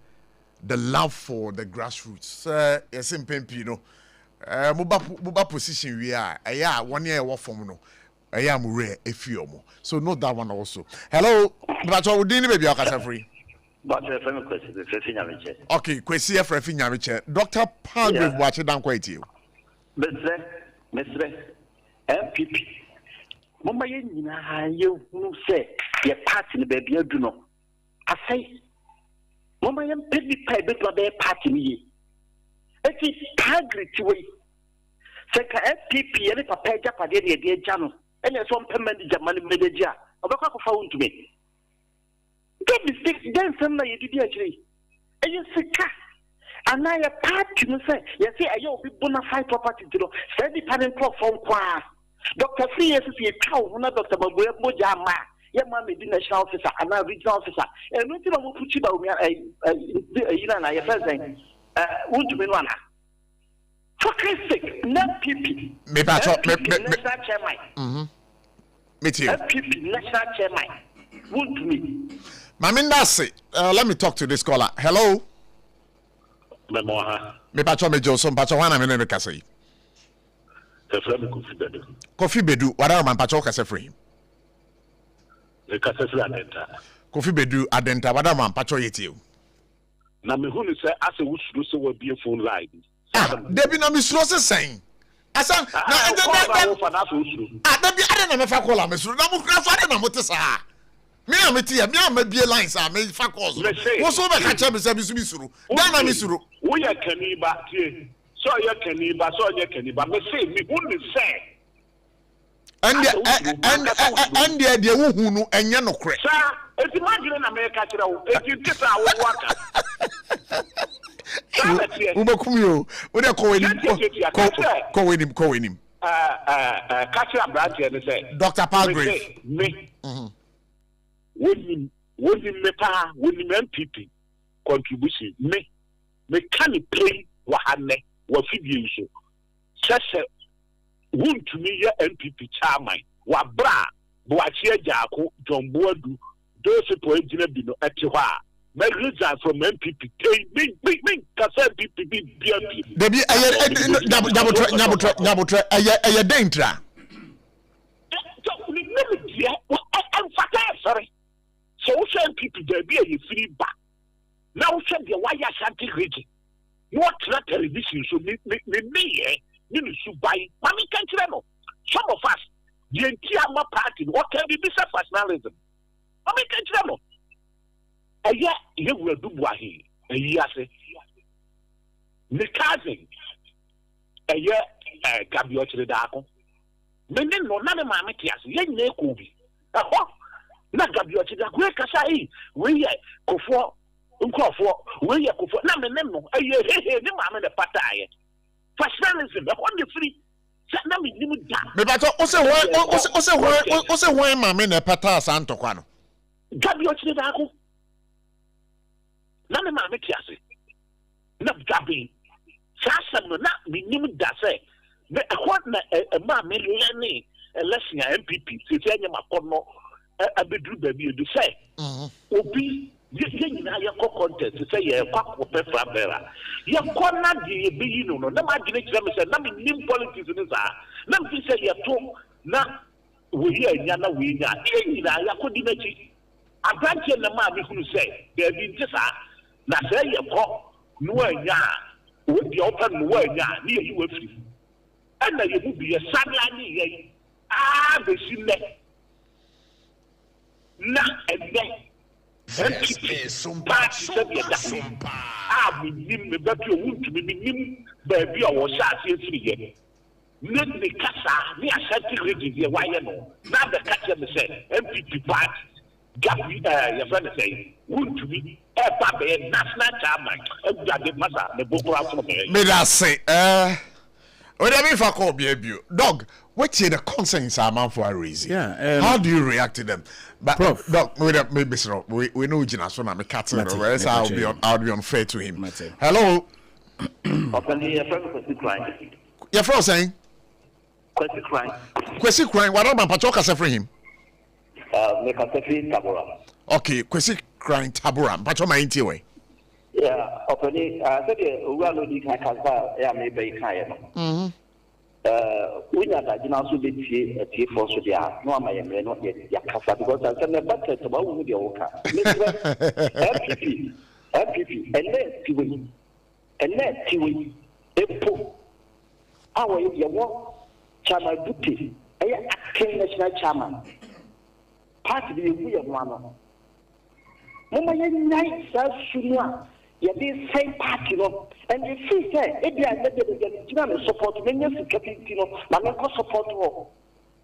love for the grassroots. Yes, in Pempino. Muba position we are. 1 year work from no. I am rare a few more. So note that one also. Hello, but I would baby free. But question, okay, question for Nyamiche. Dr. Palgrave watching down quite you. Mr. MPP. Mama you say your party baby you do not. I say Mama yam baby pay bit of their party me. It is integrity way. Seka MPP and papa japa dear channel. And there's some payment Jamali Media. About found to me. Get mistakes, then some you did actually. And you say, and now your party, you say, you say, I will be bona fide property to know. Say the panel clock from Qua. Dr. Free is a cow, not Dr. Mojama, your mammy, the national officer, and now regional officer. And we will put you down, and I first saying, won't you be one? For Christ's sake, not PP. National chairman. Me too. PP, national chairman. Won't me. Maminda say, let me talk to this caller. Hello. Me pacho me Johnson pacho wana me no kase. Kofi Bedu, wada man pacho kase free. Kofi Bedu adenta wada man pacho yeti. Na me hu ni say ase wusuru so we be phone line. Debi na me suro se sen. Asa na debi ade na me fa call am suro na mo kra so ade na mo te sa. Me am tie me am be lines am me fa calls. Wo so be ka che me say me suro. Dan na me suro. Wo ya kaniba tie. So ya kaniba me say me hu ni say. And the who no enye no kre. Sir, eti imagine na me ka kire wo. Eti tisa wo waka. Umakumio, what are calling him? Catch up, Dr. Palgrave. Me. Wouldn't MPP contribution. Me can pay Wahane, what you so. Such a wound to me, your MPP chairman, Wabra, Boachia Jaco, John Boadu, those people in at Tiwa. My results from MPP, big, Kasa MPP, BNP. Debbie, Nabutra, a danger. I'm sorry. So, MPP, there be a free back. Now, send the wire shanty region. What television should me, you should buy. Mammy can't know. Some of us, the entire party, what can be this personalism? Mammy can't know. You will do Wahi, a year say. The cousin, a year, Gabio to the Daco. Men no none of my Matthias, young Nakobi. Not Gabio to the Great Kasai, we are Kofo, we are Kofo, Nameno, a year, the mamma the Pataya. Personalism, the one free. But also, why my men a Pata Santoquano? Gabio to the Daco. None of my Matthias. Not Gabi. Sasa no na minimum da say. But what a man may a lesson MPP, Sitania Macono, a bedroom baby, you say. Obi, you know, your contest to say a pack of Pefra. Your corner, the being no, no, imagine them, nothing new politics in this. Nothing say your talk, now we hear Yana, we are in Yakodimachi. A branch in the man who say, there be just na say you call no nya with the open no nya near you with free and you will be a sanani be seen na and then SOMPA we nim me back you want to be nim baby or was free ne kasa ne Ashanti region here why no now the catch me say MPP party gap your friend say want to be a national chairman and the massa the boko haram me that say what I mean for call be dog what's the concerns are man for a reason how do you react to them but Prof. dog maybe so we know Gina so na me cat I'll be unfair to him. Hello your friend saying Kwesi crying what about Pachoka say for him me ka sefi tabora okay Kwesi crying tabora Pacho my inti way yeah opani said owura no di kan kasa ya me be kan no unya da jina so be tie for so dia no ama ye me no ya kasa because I said but to ba wu dia wo ka FPP and then tiwi epo awo ye wo chama duty aya acting national chairman party the we have one mama ye nice sunwa ye be same party no and you see say e dia the jina me support me nyesi captain no ma me ko support wo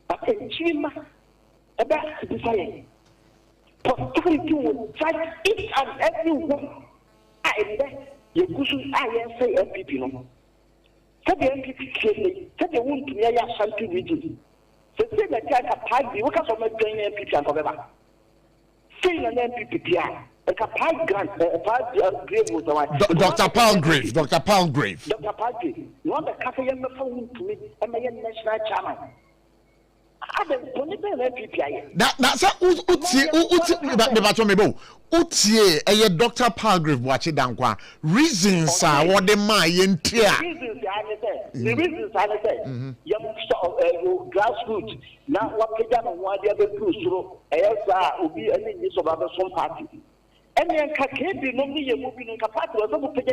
but chima e ba be say prosperity will fight each and every one I bet you could say MPP no the MPP came said they want to hear Ashanti region. So say that I party, what kind of MPP and whatever. Say an MPP, like a party grant, a party grave was the Dr. Palgrave. Dr. Palgrave, you want the cafe and the phone to me, and my national chairman. That's a utie a Dr. Palgrave watch it down. Reasons are what the Mayan tear. The reasons I say, young grassroots, now what they done on one the other through, ASR will be an English of other some party. And then Kakedi, no me moving in Capati was over to the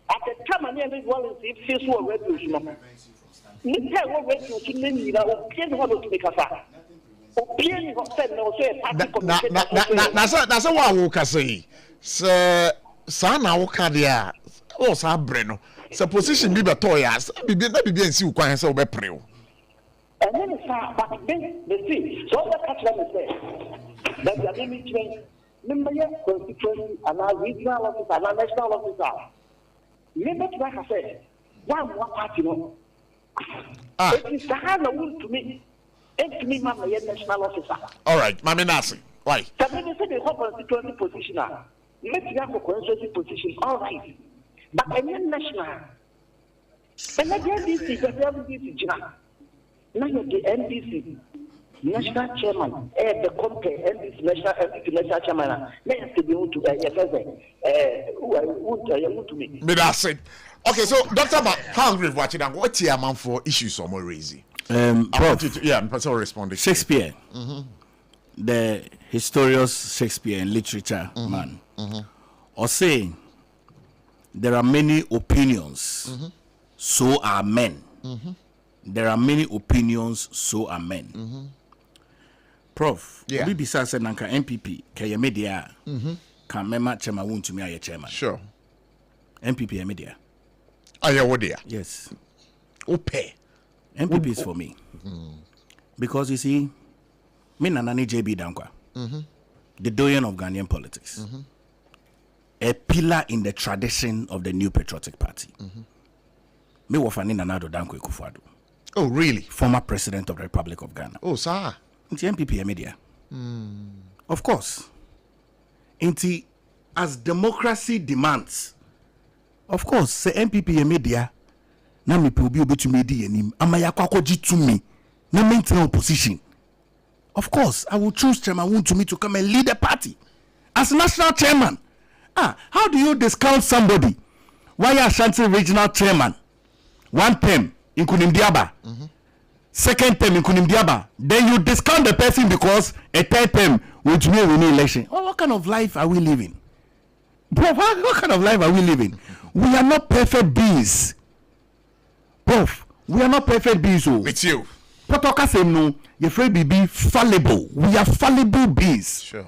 at the time, I never was if this were revolution. Nita wo wetu tuni nira opien ho do tumi kasa opien ho se no so party commission na so wa wo kasa yi se sa na wo ka dia o sa bre no se position bi beto ya bibi na bibi ansi kwan se wo be pre wo and then sa but then the see so that catch them say that the limit train member constituency and regional officer and national officer member try ka say one party no it is the hand of to me. And to me, my national officer. All right, Mammy Nasi. Why? But when you say the whole constituency position, let's have a constituency position. All right. But any national. And again, this is a very now the NDC, national chairman, the company, NDC national chairman, let's be able to who to me. But that's it. Okay, so Dr. Palgrave watching and what's your man for issues or more easy? Prof, I'm responding. Shakespeare, the historious Shakespeare and literature man, or saying there are many opinions, so are men. There are many opinions, so are men. Prof, we besides Nanka MPP, Kaya Media, can mema chairman won't to me a chairman. Sure. MPP media. Yes. Okay. MPP is for me. Because you see, me nanani JB Dankwa, the doyen of Ghanaian politics, a pillar in the tradition of the New Patriotic Party. Me wafani nanado Dankwa Kufuado. Oh, really? Former president of the Republic of Ghana. Oh, sir. It's MPP media. Of course. Inti, as democracy demands, of course, say MPP media, na me will be able to media nim, amaya kwakoji to me, na maintain opposition. Of course, I will choose Chairman Wontumi to come and lead the party as national chairman. How do you discount somebody? Why Ashanti regional chairman? One term in Kunimdiaba, second term in Kunimdiaba. Then you discount the person because a third term will be win election. Oh, what kind of life are we living? Bro, what kind of life are we living? We are not perfect beings. Prof, we are not perfect beings. It's you. Potoka say no, you're afraid to be fallible. We are fallible beings. Sure.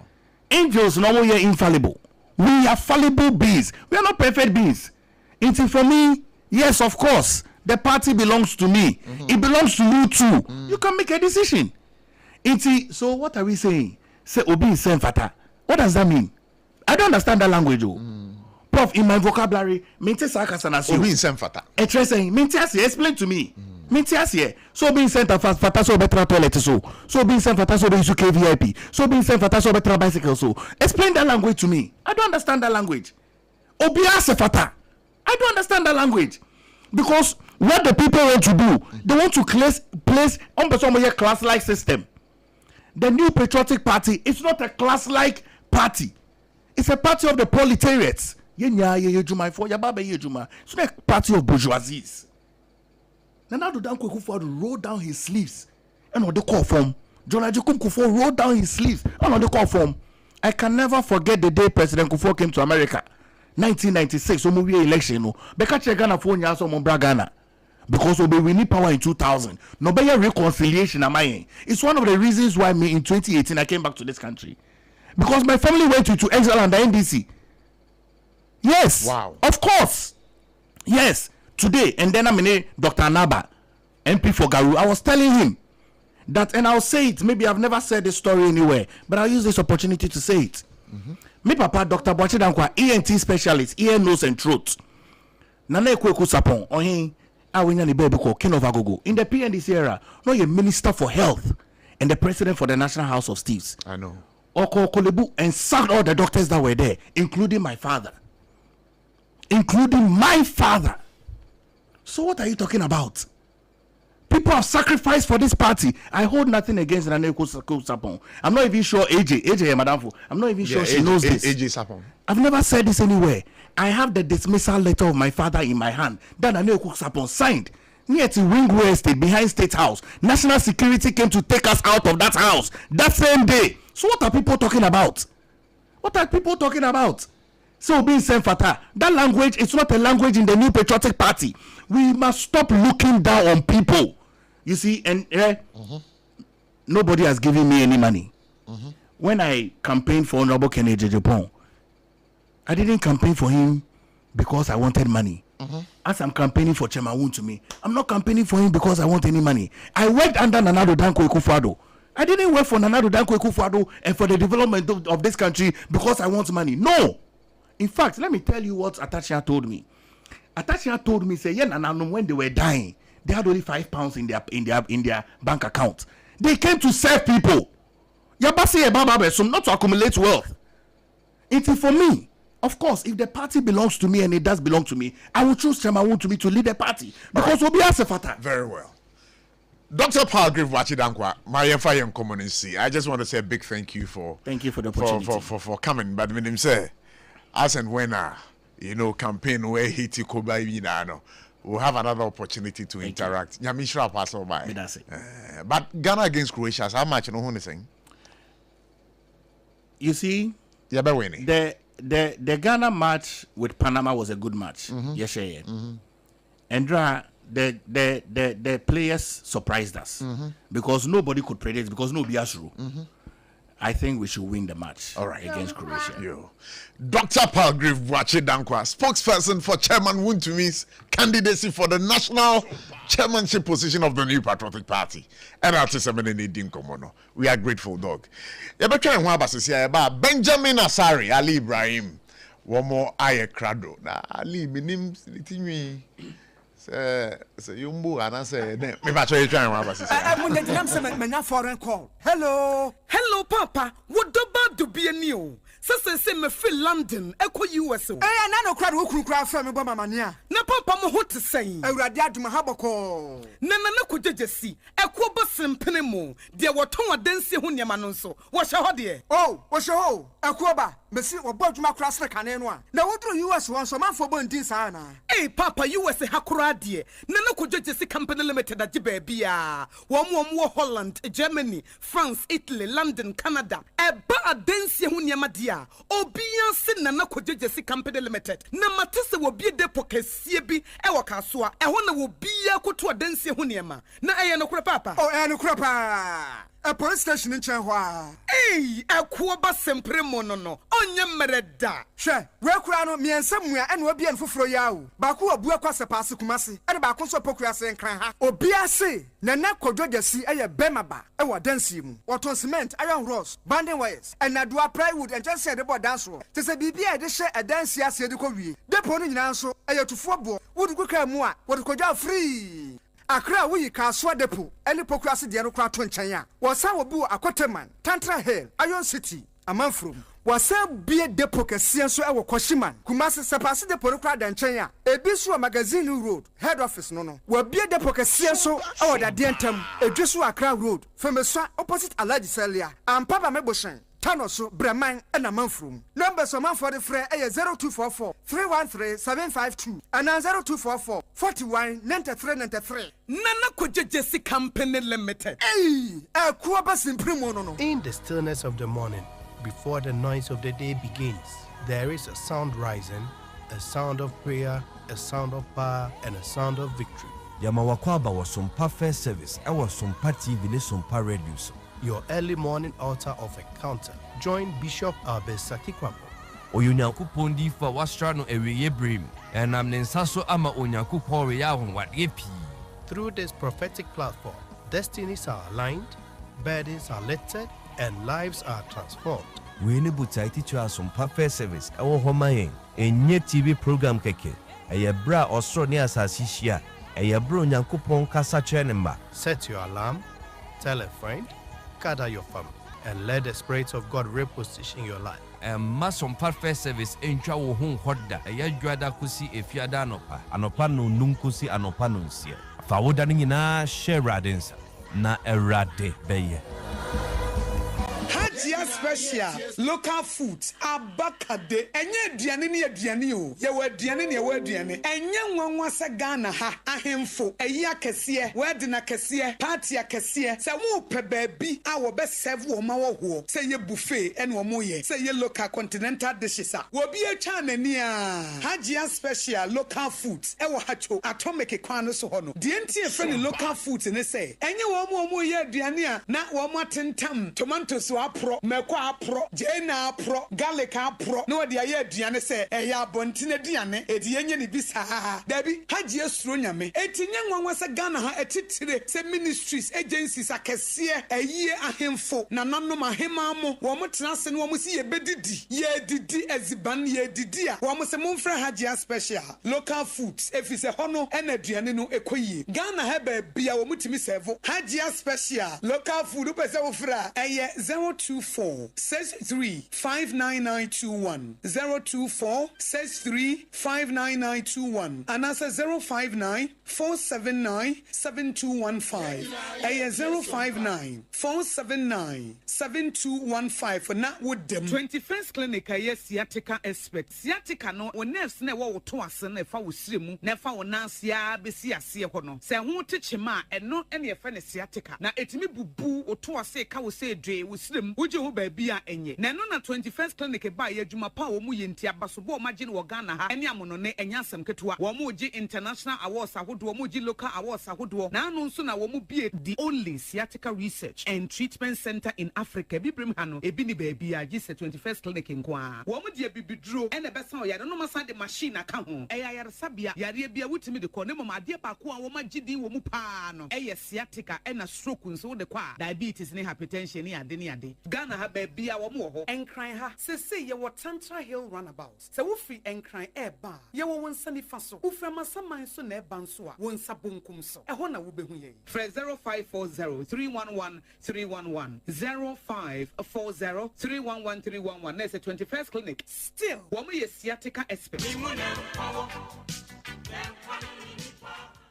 Angels no more infallible. We are fallible beings. We are not perfect beings. It's for me, yes, of course. The party belongs to me. It belongs to you too. You can make a decision. So what are we saying? Say Obi is Fata. What does that mean? I don't understand that language. Prof, in my vocabulary, Obi is Fata. Explain to me. So being sent Fata so better toilet so being sent Fata so being KVIP. So being sent Fata so better bicycle so. Explain that language to me. I don't understand that language. Obi is Fata. I don't understand that language. Because what the people want to do, they want to place on the class-like system. The New Patriotic Party is not a class-like party. It's a party of the proletariats. It's not a party of bourgeoisies. Nana do Danko Kufuor roll down his sleeves and on the call form. John Ajikun Kufuor rolled down his sleeves and on the call form. I can never forget the day President Kufuor came to America. 1996, so movie election no. Beka che Ghana for nya so mo bra Ghana. Because we need power in 2000. No be reconciliation am I. It's one of the reasons why me in 2018 I came back to this country. Because my family went into exile under NDC. Yes. Wow. Of course. Yes. Today, and then I'm in Dr. Anaba, MP for Garu. I was telling him that, and I'll say it. Maybe I've never said this story anywhere, but I'll use this opportunity to say it. Me papa, Dr. Boachi Dankwa, ENT specialist, ear, nose, and throat. Nana Ekweku Sapon, Ohin, Awinyani Bebeko, King of Agogo. In the PNDC era, no, you're Minister for Health and the President for the National House of Steves. I know. Oko Kolebu, and sacked all the doctors that were there, including my father. Including my father. So what are you talking about? People have sacrificed for this party. I hold nothing against Nana Ekweku Sapon. I'm not even sure AJ Madamfo. I'm not even sure she knows this. AJ Sapon. I've never said this anywhere. I have the dismissal letter of my father in my hand that Nana Ekweku Sapon signed near to Wingway Estate behind State House. National Security came to take us out of that house that same day. So what are people talking about? What are people talking about? So being Fata, that language is not a language in the New Patriotic Party. We must stop looking down on people. You see, and nobody has given me any money. When I campaigned for Honorable Kennedy Japan, I didn't campaign for him because I wanted money. As I'm campaigning for Chairman Wontumi, I'm not campaigning for him because I want any money. I worked under Nana Danko Akufo-Addo. I didn't work for Nana Danko Akufo-Addo and for the development of this country because I want money. No. In fact, let me tell you what Atachia told me. Atachia told me, say, when they were dying, they had only £5 in their bank account. They came to serve people. Not to accumulate wealth. It is for me. Of course, if the party belongs to me and it does belong to me, I will choose Chairman Wontumi to lead the party because we'll be a Fata. Very well. Dr. Palgrave Wachidankwa, my fire and community. I just want to say a big thank you for the opportunity for coming. But when him say, as and when campaign where Haiti Koba we'll have another opportunity to interact. Nyamishra pass by. But Ghana against Croatia, how much no one saying? You see, the Ghana match with Panama was a good match. Yes, yeah. And the players surprised us because nobody could predict because nobody has rule. I think we should win the match against Croatia. Dr. Palgrave Wachidankwa, spokesperson for Chairman Wontumi's candidacy for the national chairmanship position of the New Patriotic Party. And we are grateful, dog. Benjamin Asari, Ali Ibrahim, one more Aye Crado. Ali, minim say Yumbu and I say, me batch you trying to foreign call. Hello, Papa. What about to be a new? Say me feel London, echo US. I no crowd who cry from me, Mamania. Na Papa mo what to say. I read that to my habako. Nana could just see. Echo Bassin Penemo. There were Tonga Densi Hunyamanonso. What's your dear? Oh, what's your hole? Aquaba, Messi or Bodma Cross the Canenoa. Now what do US want some man for Bontisana? Hey, Papa, US a Hakuradi. Nana could just see Company Limited at Jibebia. One more Holland, Germany, France, Italy, London, Canada. A bad Densi Hunyamadia. Obian sin Nana could just see Company Limited. Namatisa will be a depo Kesiebi, Ewakasua, a one will be a kutua Densi Hunyama. Na Ayano Papa. Oh, Ayano Crapa. A police station in Chanhua. Hey, akuoba sempre monono. Onye mereda. Hwe, we kura no miensa mua ene obi en foforo yawo. Ba ko obu akwase paase kumase. Ene ba ko so pokura se nkran ha. Obi ase, na kodwodasi eye bemaba e wo dansi mu. Woton cement, iron rods, banding wires, and adua plywood and just say the board dance roll. Te se bibia de hye e dansi ase de ko wie. Depo no nyina nso eye tufo bo. Wodu kuka mu a, wodu kodwa free. Akra wuyi kaswa depo ene pokura se de no kra to nchen a. Wosan obi akoteman, Tantra Hill, Iron City, Amanfrom. Wasa bie depo kese so e wo Koshiman. Kumase sepase depo no kra da nchen a. Ebi so magazine road, head office no. Wa bie depo kese so e wo da de ntam. Edweso Akra road, Femeso opposite Alaji Celia. Ampaba Meboshen. Tanoso Breman and Amanfrom. Numbers of man for the free 0244 313 752 and 0244 41 9393. Nana Kujesi Company Limited. Hey, a Kuabas in Primono. In the stillness of the morning, before the noise of the day begins, there is a sound rising, a sound of prayer, a sound of power, and a sound of victory. Yamawakwaba was SOMPA First Service. I was SOMPA TV, SOMPA Radio. Your early morning altar of encounter. Join Bishop Albesaki Kwambo. Oyunyankupon di fa wastrano eweye brim. And I'm Nensaso ama onyankupon reyahon wat yepi. Through this prophetic platform, destinies are aligned, burdens are lifted, and lives are transformed. We need to teach us SOMPA First Service. Our home enye TV program keke. Eye bra osro ni asasi hia. Eye bro onyankupon kasa chenemba. Set your alarm, tell a friend, gather your family, and let the Spirit of God reposition your life. SOMPA First Service encha wo hu hoda eya dwada kusi efiada anopa no nunkusi anopa no nsia fa woda no nyina share radensa na erade beye Hajia special local foods abakade enye aduane ne aduane o ye wa aduane ne ye wa aduane enye nwanwa se Ghana ha ahemfo eyi akese wedding akese party akese se wo pe baabi a wo be serve wo ma wo ho se ye buffet ene wo mo ye se ye local continental dishes a wo bi atwa nani a Hajia special local foods e wo hacho atomic kwan no so ho no de enti e fe ne local foods ne se enye wo mo ye aduane a na wo mo atentam tomatoes apro meko apro jena apro garlic apro no de aye aduane se eya bontine aduane edi enye ne bisa dabi Hajia suro nyame etinye nwanwa se Ghana ha etitire se ministries agencies akese aye ahemfo na nanom ahema mo wo mo tenase no wo mo si ye bedidi ye didi eziban ye didi a wo mo se momfra Hajia special local foods efise hono ena aduane no ekoyi Ghana ha ba bia wo mutimi serve Hajia special local food pese wo fra eye 024 63 59921 024 63 59921 and as 059 479 7215 059 479 7215 for not with them 21st clinic sciatica expert sciatica no when nerves na wo to ase na fa wo siremu na fa wo nansia besi ase ho no se ho techema eno ene ye fa ne sciatica na etimi bubu wo to ase ka wo se dwe wo sirem wo je ho ba bia enye na no na 21st clinic ba ye adwuma pa wo mu ye ntia baso bo ma je ne wo Ghana ha ene amono ne enya asem ketewa wo mu je international awards ahodo wo mu je local awards ahodo na anu nso na wo mu bie the only sciatica research and treatment center in Africa bibrim ha no ebi ni ba bia je 21st clinic nkoa wo mu de bibiduro ene besa o yare no masa de machine aka ho yare sabia yare bia wutimi de ko ne mama ade pa ko a wo ma gidi wo mu pa no sciatica ena stroke nso de kwa diabetes ne hypertension ne ade Ghana ha ba bia wo mu ho enkran ha se ye wo Tantra Hill runabout se wo free enkran eba ye wo wonsa ni fa so wo fra masaman so na eba nso a wonsa bonkum so e ho na wo behu ye 0540 311 311 0540 311 311 na se 21st clinic still wo mu ye sciatica expert.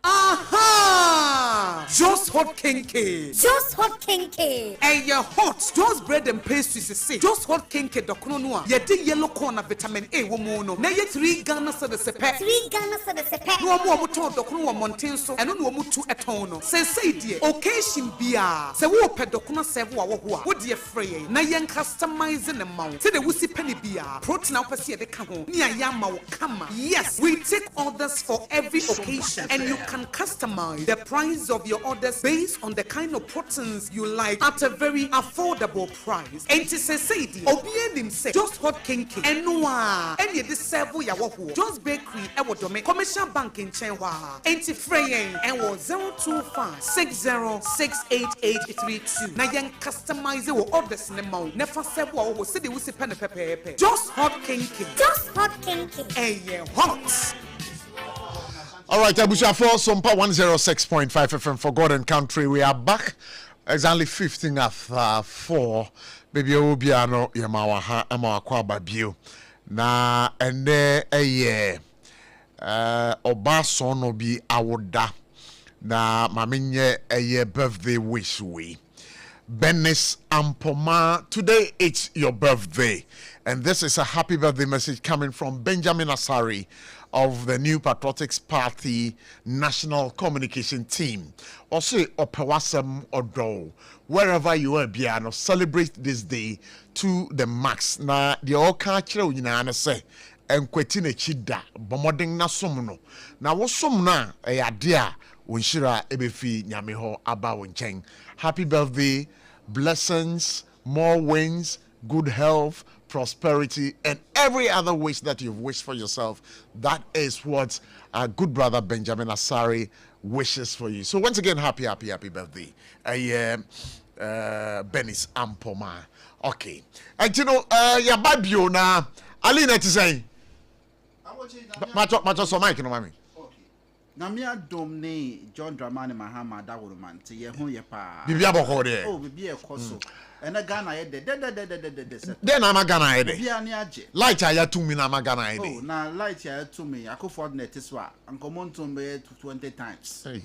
Aha! Just hot kinky. Just hot kinky. And your hot. Just bread and pastries is say. Just hot kinky dokono noa. Ye di yellow corn vitamin A womono. Na ye 3 Ghana so the sepe. 3 Ghana so the sepe. No mo ton dokono wo monten so. Eno no mo tu eton no. Say die. Occasion bia. Se wo pe dokono serve wo ho a. Wo die free. Na ye customize na mawo. Se de wusi penny bia. Protein na opese ye de ka ho. Ni aya ma wo kama. Yes, we take orders for every occasion and you can can customize the price of your orders based on the kind of proteins you like at a very affordable price. And to say, Obie say just hot kinky and noa and you serve ya wahu just bakery ewodome commercial bank in Chenwa and to fraying and was 02560688832 na yen customize your orders in the mount never serve what was city we pen pepe just hot kinky and yeah hot. All right, Abusha for SOMPA 106.5 FM for God and Country. We are back. Exactly 15 after 4. Baby Obiano Yamaha Amawa Babio. Na ene eye Obason obi awoda. Na maminye eye birthday wish we. Benis Ampoma. Today it's your birthday. And this is a happy birthday message coming from Benjamin Asari of the New Patriotics Party National Communication Team. Also, Opewasem Odo, wherever you are, Biano, celebrate this day to the max. Na the Okachiro Yinana say, and Quetine Chida, Bomoding Nasumuno. Now, what's some na a idea when Shira Ebefi Nyamiho Aba Wincheng. Happy birthday, blessings, more wins, good health, prosperity, and every other wish that you've wished for yourself. That is what our good brother Benjamin Asari wishes for you. So once again, happy birthday. Benis Ampoma. Okay. And you know, ya babio na Alina to say. Macho so Mike no mami. Na me adom ne John Dramani Mahama da woman te ye ho ye pa. Bibia boko de. Oh bibia ekoso. Ena Ghana ye de. Den na Ghana ye de. Bibia ni age. Light ya to me na Ghana ye de. Oh na light ya to me akofo net so a ankomon to me 20 times. Hey.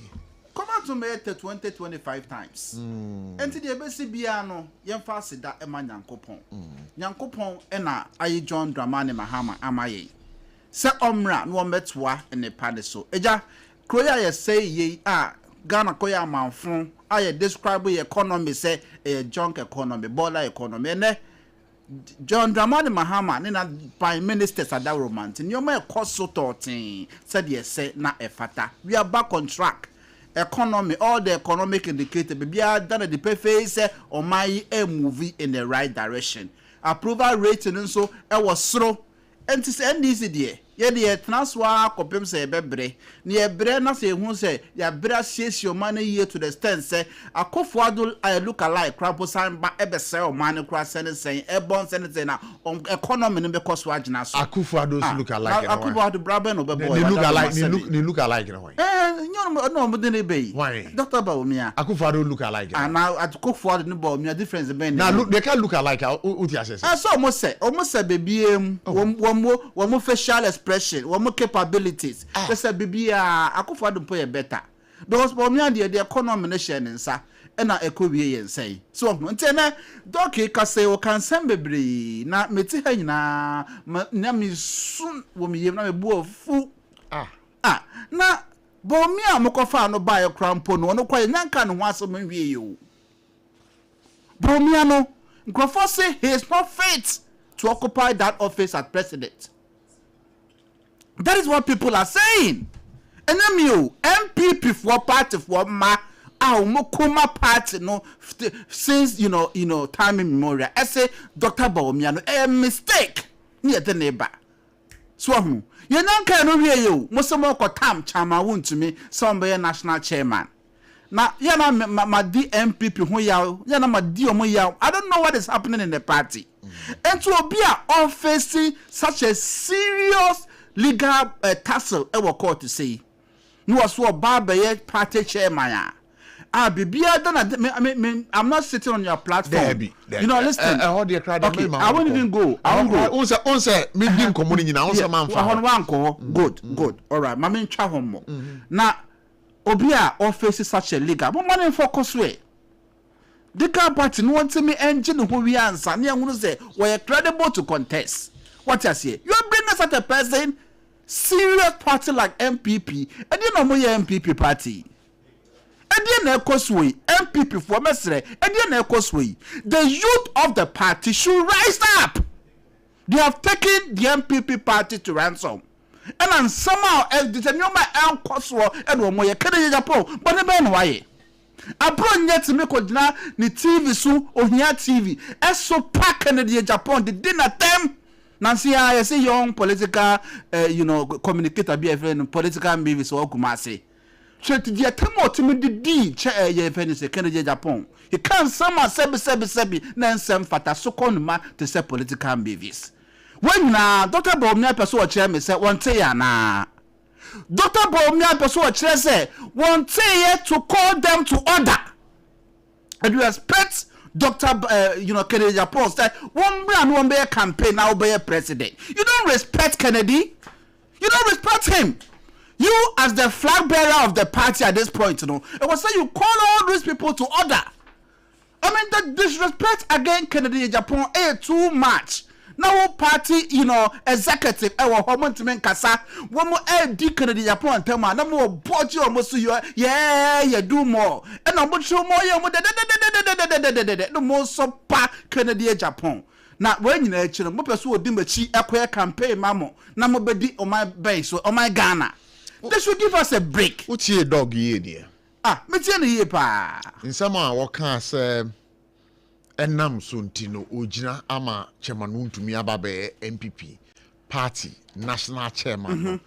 Come out to me 20-25 times. Enti de ebesi bia no ye mfa aseda ema Nyankopon. Nyankopon ena ayi John Dramani Mahama amaye. Se omra no metwa ene pade so. Eja kroya ye say ye Ghana koya manfun aye describe the economy say a junk economy, baller economy. And John Dramani Mahama, na prime minister sada romantic. You may cost so thoughting, said yes, say na e fata. We are back on track. Economy, all the economic indicators, be done at the face or my movie in the right direction. Approval rating and so it was slow. And to say NDC ye de transwa kopem say bebre ne ebre na say hu say ya bra share money here to the stand say Akufo-Addo I look alike crapo san ba ebe say o man kra send say e bon send say na economy no be cost wa gina so Akufo-Addo look alike Akufo-Addo brabe no be boy they look alike no why no mo dey be why Dr. Baumia Akufo-Addo look alike and now Akufo-Addo no Baumia difference be now look they can look alike uti assess so almost say baby wo facial expression, what more capabilities. They say, "Baby, Akufo-Addo play better." Because for me, the economy nation and sa, and I echo we and say. So, until now, Doki can say, "O can send baby na meti na mi soon wo mi yem na me bo fu." Na bo mi amokofa no buy a crampo no no kwa nyanka no waso me wie yo. Bo mi ano, Nkofo say he is not fit to occupy that office as president. That is what people are saying. And then you MPP for party for ma Mokuma party no since you know time immemorial. I say Dr. Baumia a mistake near the neighbor. So you nan can no hear you. Mosomo ko tam chama won to me somebody national chairman. Now yana my DMPP who yaw yana my D omo yaw. I don't know what is happening in the party. And to be all facing such a serious legal tussle ever court to say no was so barber party chairman I'm not sitting on your platform. You know, listen. I won't even go. I won't go. Good. All right. Mami ncha homo. Now, Obia all faces such a legal. But money focus way. The car party no want to me engine who we answer. Near who say we're credible to contest. What I say? You bring us at a person serious party like MPP, and you know my MPP party. And then Ekoswe, MPP for Mesre, and then Ekoswe. The youth of the party should rise up. They have taken the MPP party to ransom. And somehow the nyoma enkoso and omo ye kede Japan but ne ben waye abro nyet me kodina ni TV so ohia TV eso pack na the Japan the dinner time nansi I say young political communicator be a friend political movies or kumase chete the time otimi di che ye friend say kede Japan he can somehow sebi na nsem fata so konuma to say political movies when na Dr. Bomia person o chere me say won te ya na Dr. Bomia person o chere say won te ye to call them to order and you expect Dr. Kennedy Japan say one brand one be campaign now be president. You don't respect Kennedy, you don't respect him. You as the flag bearer of the party at this point, it was say you call all these people to order. I mean the disrespect against Kennedy Japan too much. Now party executive homo kasa womo Kennedy Japan tema na mo boji almost you do more and no show more no more SOMPA Kennedy Japan na when you actually mo person odi machi ekwe campaign mamo na mo bedi on my base so on my Ghana they should give us a break. Uchi dog ye dear me tie na ye pa in some what can say enam sontino ojina ama chairman untumi ababe MPP party national chairman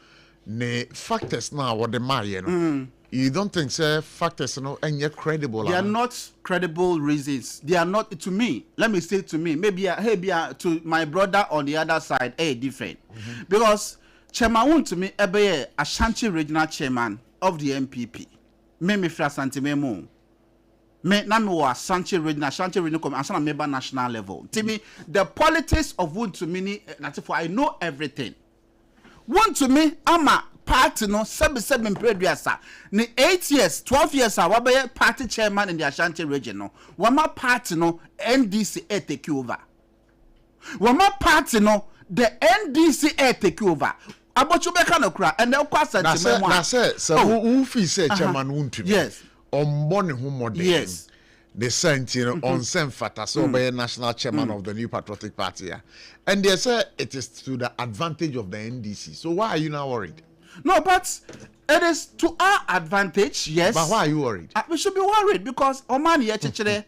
ne factors na what the maye no you don't think say factors no enye credible they are not credible reasons they are not to me let me say to me maybe to my brother on the other side different because chairman untumi ebe Ashanti regional chairman of the MPP me fra santimemo me na me wa Ashanti regional come asana member national level timi the politics of Wontumi I know everything Wontumi ama party no 7 preduasa ni 8 years 12 years wa party chairman in the Ashanti region no wama party no NDC take over wama party no the NDC take over abochu beka no kra and the kwasa timemo na say who feel say chairman Wontumi yes on who model yes the sent on sem fata so by national chairman of the New Patriotic Party and they say it is to the advantage of the NDC so why are you now worried? No, but it is to our advantage, yes. But why are you worried? We should be worried because Oman yechire.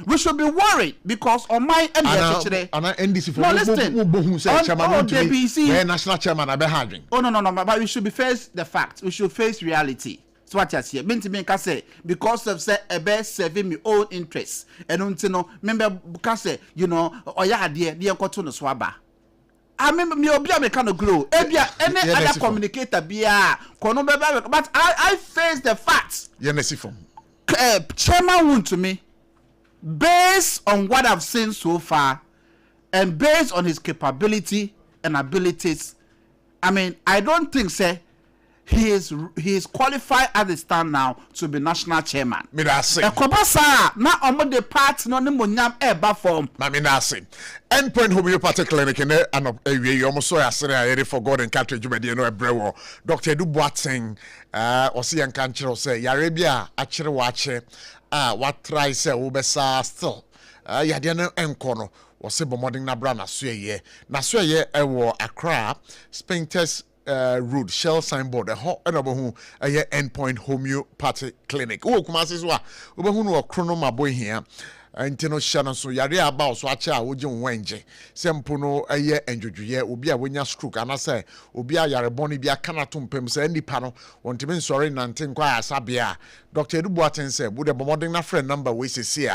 We should be worried because Oman and yechire. And NDC for no, listen. National chairman abe having. Oh no, but we should be face the facts. We should face reality. So what I say, say because of say ebe serving me own interests. And untino member because oya de koto no swaba. I mean, me obia me kind of glow. Ebia any other communicator bia kono beba but I face the facts. Chairman Wontumi, based on what I've seen so far and based on his capability and abilities, I mean, I don't think say he is qualified as it stand now to be national chairman. Me da say. Ekobasa na omo the part no ne monyam eba form. Ma me na say. Endpoint homeopathic clinic in there and you almost saw yesterday for God and country you know ebrewo. Dr. Edu Boateng osi yan kanchiro say Arabia achire wache what try say obesa still. Ya de no enko no se bomoding na bra na so ye. Na so ye ewo Accra Spintex road shell signboard a hot and who a endpoint homeopathic clinic. Oh, come on, this one. Who no chronoma boy here. Intino Shannon so yare about so acha wojin wenje sempono eye enjojuye obi a wonya stroke ana say obi a yare boni bia kana to mpem say nipa no wontimi nsori nante nkwa asabia Dr. Edu Boateng say bude bomoding na friend number we say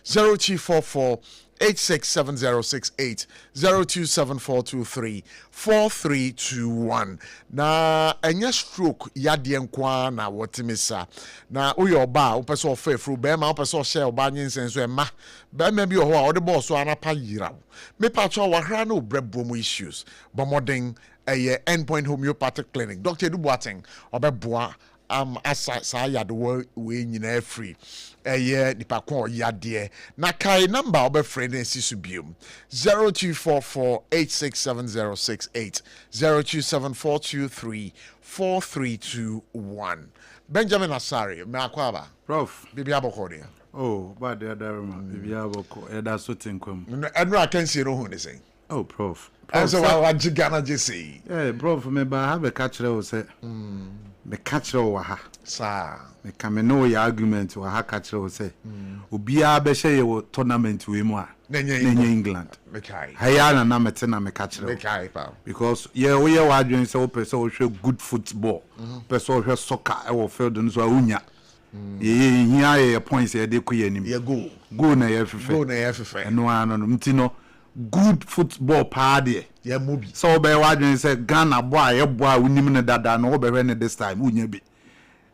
0244 867068 0274234321 na enya stroke yade nkwa na wotimisa na uyo ba opeso ofefru be ma opeso share oba nyinsenso ema be ma bi ho a ode boss so anapa yira me pa cho wahra na obrebomu issues bomoding endpoint homeopathic clinic Dr. Edu Boateng obeboa asa sa yado we nyina free nipa kon yade na kai number obe friend nsi biom 0244867068 0274234321 Benjamin Asari me akwaba Prof bibi abokode oh but the other bibi aboko e da so tinkwam enra kan si no hu ne sen Oh, Prof. And so I want Ghana JC. Yeah, Prof, me ba have a catcher or say. Me catcher or ha. Sir. Me come know your argument or ha catcher or say. Ubia be share your tournament with moi. Nenye England. Mekai. Hayana na metena me catcher. Mekai pa. Because we are wondering so person show good football. Person show soccer e wo field no so unya. Here points here dey koye nim. Ye go. Go na ye fefe. Go na ye fefe. Eno ano mtino good football party. Yeah, movie. So be wadwen say Ghana boy ye boy unim ne dada no wo be hwe ne this time unya bi.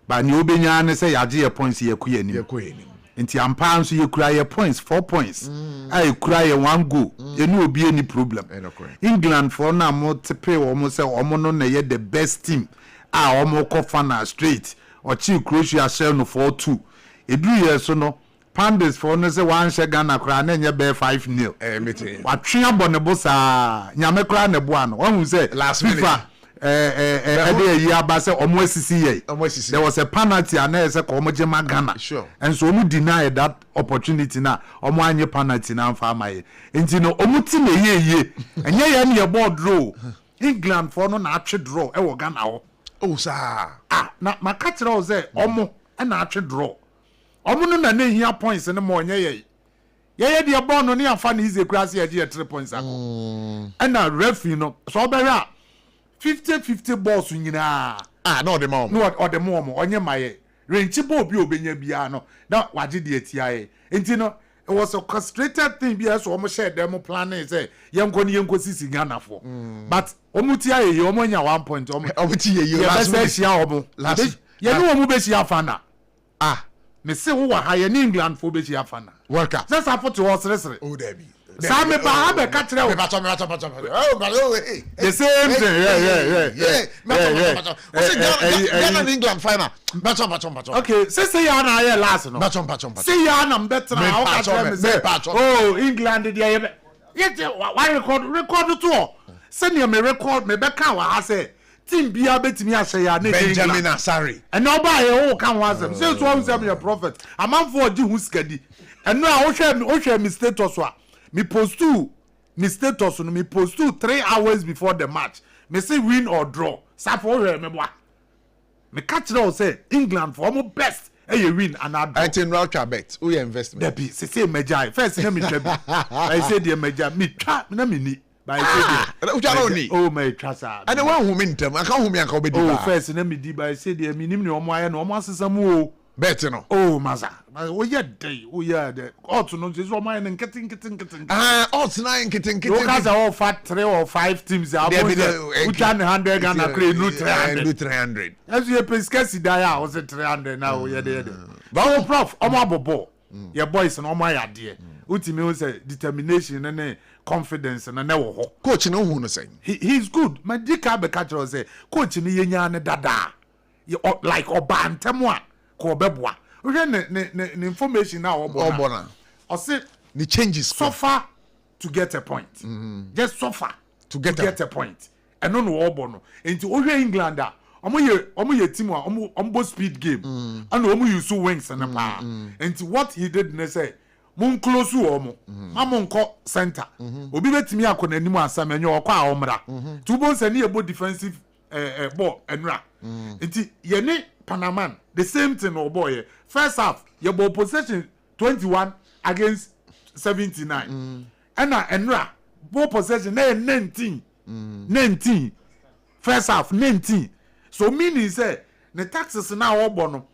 Ba ni obenya ne say yaje ye points ye koye nim. Ye koye nim. Nti ampa nso ye kura ye points 4 points. Ai kura ye 1 goal. Ye no obi any problem. England for na mo tepe wo mo say omo no na ye the best team. Omo ko fana straight. Ochi Croatia share no 4-2. Edu ye so no Pandas for no say one share Ghana kura na nye be 5-0. Meeting. Watwe abonebo sa nyame kura na bo ano. One who say last minute. Ye aba say omo asisi ye. There was a penalty and say ko omo jema Ghana. Sure. And so omo deny that opportunity na omo anye penalty na mfa amaye. Enti no omo ti na ye. Enye ye na board draw. England for no na atwe draw e wo Ghana ho. Oh sir. Na makatira o say omo e na atwe draw. Omo no na hia points ne mo onye ye. Ye de ball no ne afa na ize kurase ye de 3 points ako. And na referee no so obere 50-50 balls nyina. No the mom. No or the mom onye maye. Renchi ball bi obenya bia no. Na waje de atia ye. Enti no it was a frustrated thing bia so omo share dem plan say yenko sisi Ghana for. But omo tia ye omo nya 1 point omo ti ye last week. Last ye no omo be shia fana. Me say wo wa ha ye ni England for be shia fana. World Cup. Say support to us resre. Oh there be. Sa me ba ha be ka kire wo. Me oh but oh hey. The same thing. Yeah. What's Ghana and England final? Bacho. Okay, say ya na ye last no. Bacho. Say ya na better na. Oh, England dey ye why record to. Send me record me be kan wa ha say team bia betimi ahye ya na Benjamin Asari. And no buy e kan wa say so am say me prophet. Amanfo oji hu skadi. Eno a wo hwe me status wa. Me post to me status no me post to 3 hours before the match. Me say win or draw. Safo here me boa. Me catch it all say England for almost best. Hey win and I draw. I think Rocha bet. Who your investment? Debi say major. First na me twa. I say the major me twa na me ni. But I say the oh my trasa. And the one who mean them I can't who me anka obedi. Oh first na me di by say the me nim ne omo aye na omo asesa mu o. Bet no. Oh maza. Oh yeah day. Oh yeah day. Ought no say omo aye nketin. Ought na nketin. You guys are all fat 3 or 5 teams. Which 100 Ghana create no 300. As you pay scarce dia was 300 now yeah there. But prof omo abobo. Your boys and omo ya there. Ultimate was determination and confidence and na wo ho. Coach no hu no say. He's good. My dika be catch us say coach ni yenya ne dada. Like obantemwa ko beboa. We ne information now obona. I say the changes suffer to get a point. Just suffer to get a point. And no obono. Into o England omo ye team omo speed game. And omo use wings and power. Into what he did ne say mon close omo. Mamon ko center. Obi betimi akọ nanim asam enye okọ a omra. Tubo se ne ebo defensive ball enra. Into ye ne Panaman the same thing oh boy. First half your ball possession 21 against 79. Enra ball possession 19. First half 19. So meaning say the taxes now obo no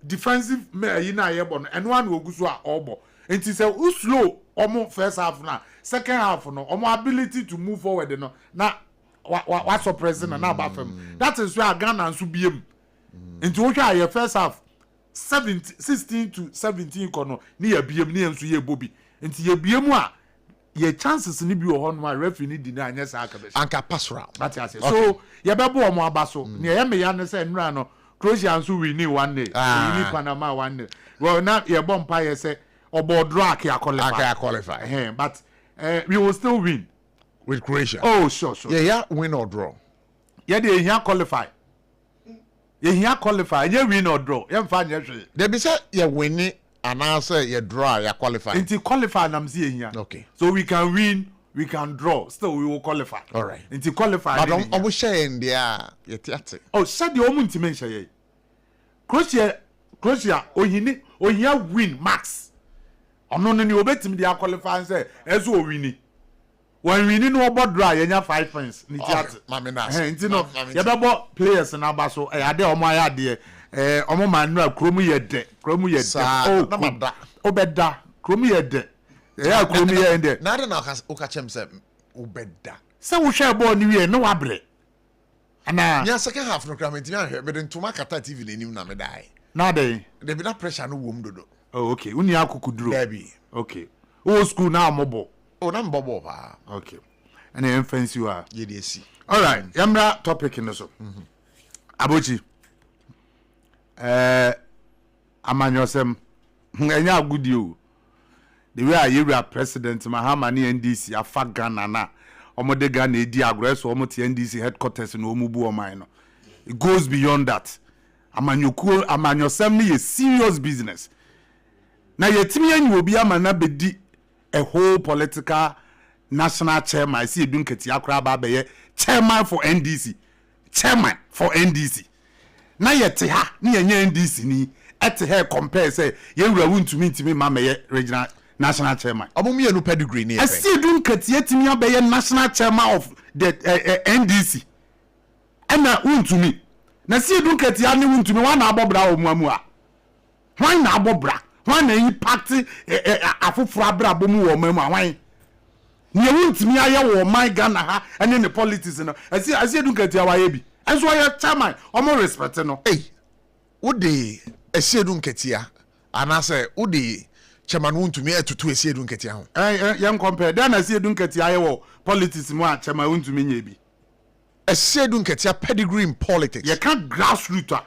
defensive me na ye bo no and one wo guso a obo. Enti say who slow omo first half na second half no omo ability to move forward no na what suppressing na about them. That is where Ghana and Subiem. Into what your first half 16 to 17 kono ni ya biem ni enso ye bobi. Into ye biem a ye chances ni bi o no referee ni deny anya sa aka be. Anka pass round. That is so ye bebo omo abaso. Ne ye me ya ne say nra no Croatia nso win 1-0. We ni Panama 1-0. Well now ye bompa ye say obo draw aka qualify. But we will still win with Croatia. Oh sure. Yeah, win or draw. Yeah, they here qualify. You here qualify, you win or draw. You find your shit. They be say you win and answer you draw, you qualify. Until qualify, I'm seeing here. Okay. So we can win, we can draw. Still, we will qualify. All right. Until qualify. But I'm share in there. Oh, said the woman to mention. Croatia, Ohinia win max. I'm not any obey to me. They are qualifying. Say, as we win. When we need no about dry, you have 5 points. Mamma, you know, you have players and Abaso. I had on my idea. Omo Manuel, Chromu yede. Obeda, Chromu yede. Yeah, Chromu yede. Nada na okachem se obeda. So we share ball new year, no abre. Ana. Yeah, second half no cramment. Me ahwe, but ntoma kata TV n'enim na me die. Nada. There be na pressure no wom dodo. Oh, okay. Uni akukudru. Baby. Okay. Oh, school now mobo. Oh, na mbobo pa. Okay. And then fence you are. Ye dey see. All right. Yamra topic in so. Abochi. Amanyosem. Enya good you. The way I hear President Mahama ni NDC afa Ghana na. Omode Ghana edi agreso omoti NDC headquarters no omubu omai no. It goes beyond that. Amanyosem ni a serious business. Na yetimi enyi obi amana bedi a whole political national chairman. I see you doing Ketia Kraba be chairman for NDC. Chairman for NDC. Na yete ha ni yenye NDC ni ete he compare say ye wura wuntumi ntimi mama ye regional national chairman. Omomi enu pedigree ni. I see you doing Ketia timi abeye national chairman of the NDC. Ena wuntumi. Na see you doing Ketia ni wuntumi wa na abobra omuamu a. Hwan na abobra? Hwan na yi party afoforo abra bomu wo mamu a hwan? Ni wuntumi aye wo man Ghana ha ene ne politics no. I see you doing Ketia wa ye bi. And so your chairman, I'm respect no. Hey, Udi Esedun Ketia, and I say Udi chairman want to me to Esedun Ketia. Young compare. Then I see Edun Ketia politics more chairman want to me maybe. Esedun Ketia pedigree in politics. You can't grassroots.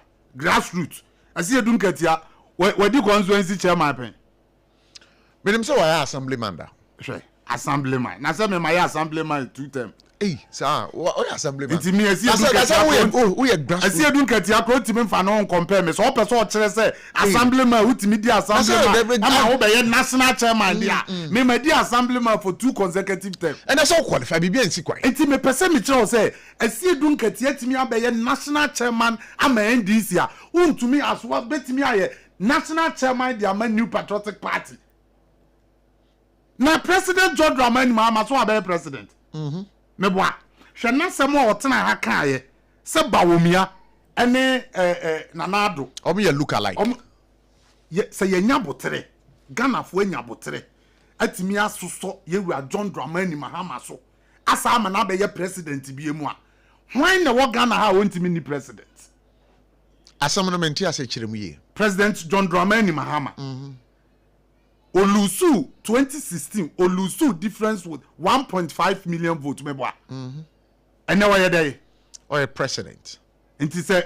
I see Edun Ketia. Where do you constituency chairman pen? But him so I assemblyman da. Sure, assemblyman. Na say me my assemblyman 2 term. Hey, sir, what assemblyman? It's me. I see Edun Ketia ko timi fa no compare me. So o person o kire say assemblyman who timi di assemblyman. Ama wo be national chairman dia. Me ma di assemblyman for 2 consecutive terms. And that's all qualified be bien si kwai. Enti me person me kire say I see Edun Ketia timi abeye national chairman ama NDC a. Untumi aswa betimi aye national chairman di ama New Patriotic Party. Na President John Dramani Mahama so abeye president. Meboa hwe na semo otena ha kaaye se bawomia ene nanado omo ye look alike ye se ye nyabotere Ghana fo nyabotere atimi asoso ye wura John Dramani Mahama so asa ama na be ye president biemu a hwan na wo Ghana ha wontimi ni president asam no menti ase kiremu ye President John Dramani Mahama Olusu 2016 Olusu difference with 1.5 million votes meboa. And now why dey? Or a president. It is a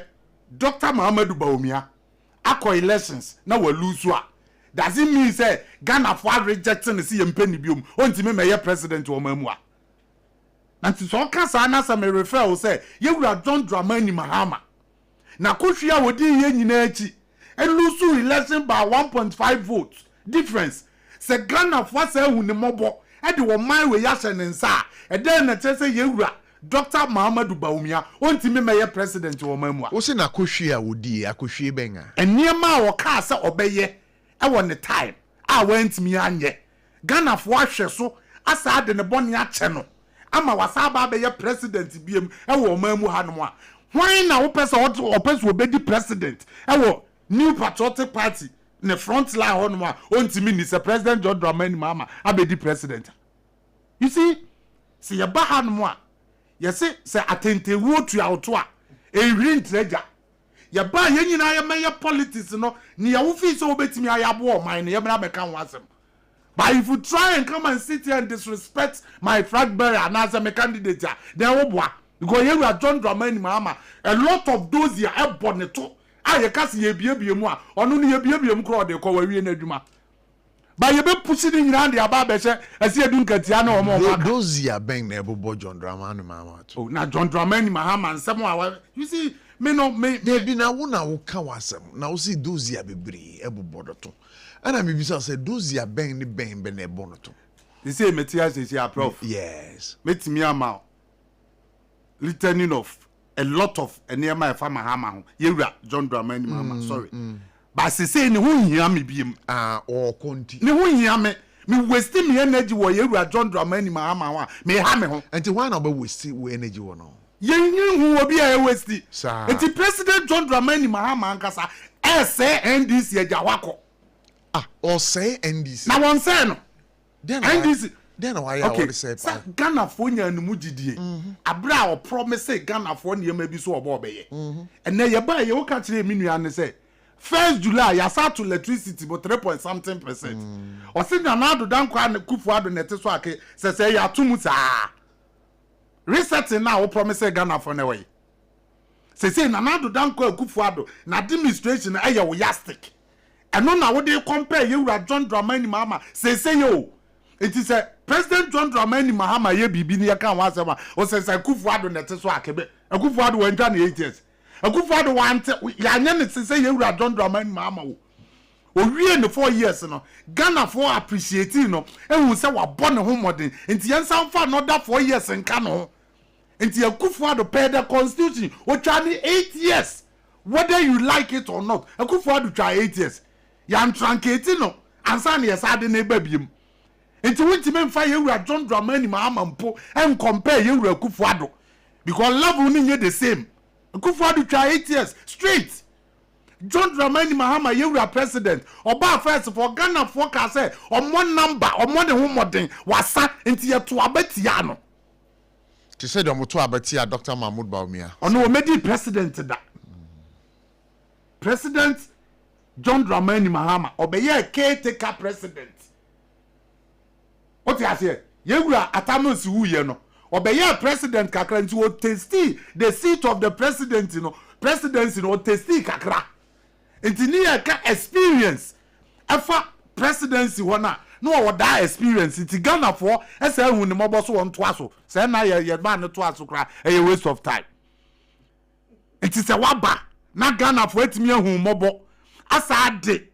Dr. Muhammadu Bawumia akọ elections na Olusu a. Does it mean say Ghana for rejecting the CM penny biom ontimi meye president wo mamu a. Na so kasa na sa me refer o say ye wura John Dramani Mahama. Na kohwia wodi ye nyina achi. Olusu election by 1.5 votes. Difference se Ghana for say hu ne mobo e de wo man we ya hye ne nsa e den na che say yewura Dr. Muhammadu Bawumia ontimi meye president wo mamu a wo se na kohwie a wodi akohwie ben a eniema a wo ka se obeye e wo ne time a wantimi anye Ghana for ahwe so asa de ne bone a che no ama wasa ba beye president biem e wo mamu ha no a hwan na wo pese obedi president e wo New Patriotic Party ne front line on ma ontimi ni se President John Dramani Mahama abedi president. You see ya ba ha no a ye se atente wo tu auto a ehwi ntreja ya ba ye nyina ye meye politics no ni ya wo fi so obetimi ayabo o man ye mra beka ho asem. But if you try and come and sit here and disrespect my flag bearer and as a candidate then wo boa because you are John Dramani Mahama a lot of those here e boneto aye kasi ye biebie mu a onu ne ye biebie mu kro de ko wawie na adwuma ba ye be pushi ni nyina de aba be hye asi Edun Ketia na omo those ya ben na ebobo John Dramani Mahama oh na John Dramani Mahama nsem a you see me there be na wo ka wasem na wo see those ya bebre ebobo do to ana me bisa say those ya ben ni ben na ebono to They say Metias is here, Prof. Yes. Metimi ama returning of a lot of enema farmer hammer. Yewura John Dramani mama, sorry. But say ni hu hia me biem. Or konti. Ni hu hia me waste me energy wo Yewura John Dramani mama wa. Me ha me ho. Enti why na be waste we energy wo no? Yen hu obi a waste. Sir. Enti President John Dramani Mahama ankasa say NDC agawako. Or say NDC. Na won say no. NDC. Then why I want to say Ghana for nya no mugidie. Abra o promise say Ghana for ne ma bi so obo obeye. And na ye ba ye wo ka kire mi nua ne say 1st July ya start to electricity but 3.something%. O say na do dan kwa na Kufuado net so ake say ya tumu saa. Resetting now wo promise say Ghana for ne way. Say na do dan kwa Kufuado na administration e ye wo yastic. Eno na wo dey compare Yewura John Dramani Mahama say yo. It is a President John Dramani Mahama ye bibi ni yaka wa asema o say Kufuado net so akebe. Kufuado we ntwa na 8 years. Kufuado want ya nya ne say Yewura John Dramani Mahama wo. O wie ne 4 years no. Ghana for appreciate no. Ehun say wa bɔ ne ho modern. Nti yensan fa another 4 years nka no. Nti Kufuado pay the constitution o twa ne 8 years. Whether you like it or not. Kufuado twa 8 years. Ya tranketi no. Ansa ne yesade ne babiem. Enti wintime mfa Yewura John Dramani Mahama mpo and compare Yewura Kufuado because level ni the same. Kufuado try 8 years straight. John Dramani Mahama Yewura president oba first for Ghana for ka say omo number omo de ho modern wasa enti ye to abatia no. Ti say dem to abatia Dr. Mahmoud Bawumia. Ono o medi president da. President John Dramani Mahama obeye caretaker president. What you say? Yewura Atamusi wuye no. Obeye president kakra nti o testi the seat of the president presidency no testi kakra. Nti ni ka experience efa presidency wona no o da experience nti Ghana for esa hu ni mobo so won to aso. Say na ye man no to aso kra e waste of time. Nti se waba na Ghana for etimi hu mobo asa ade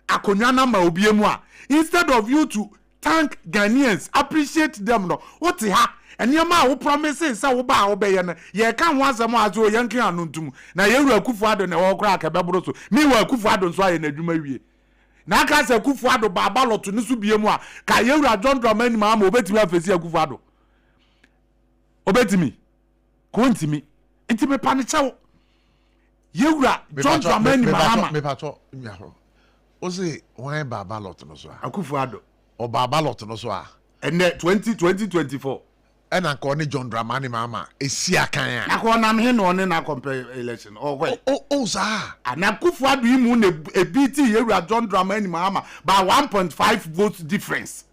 akonya na ma obiemu a instead of you to thank Ghanaians, appreciate them no. What ha? And your ma who promises say wo ba wo be ye no. Ye kan ho asem azo yenkin anuntum. Na Yewura Kufuado na wo kra ka bebro so. Mi wa Kufuado so aye na adwuma wie. Na ka se Kufuado baba loto ni so biemu a ka Yewura John Dramani Mahama obetimi afesi Kufuado. Obetimi. Ko ntimi. Ntimi pa ne chewo. Yewura John Dramani Mahama. Me pato nyaro. O say why baba loto no so a. Kufuado. O baba lot no so a and 2024 and anko ni John Dramani Mahama esi akan na ko na me no ne na compare election oh sir na Kufuado imu ne ebiti Yewura John Dramani Mahama by 1.5 votes difference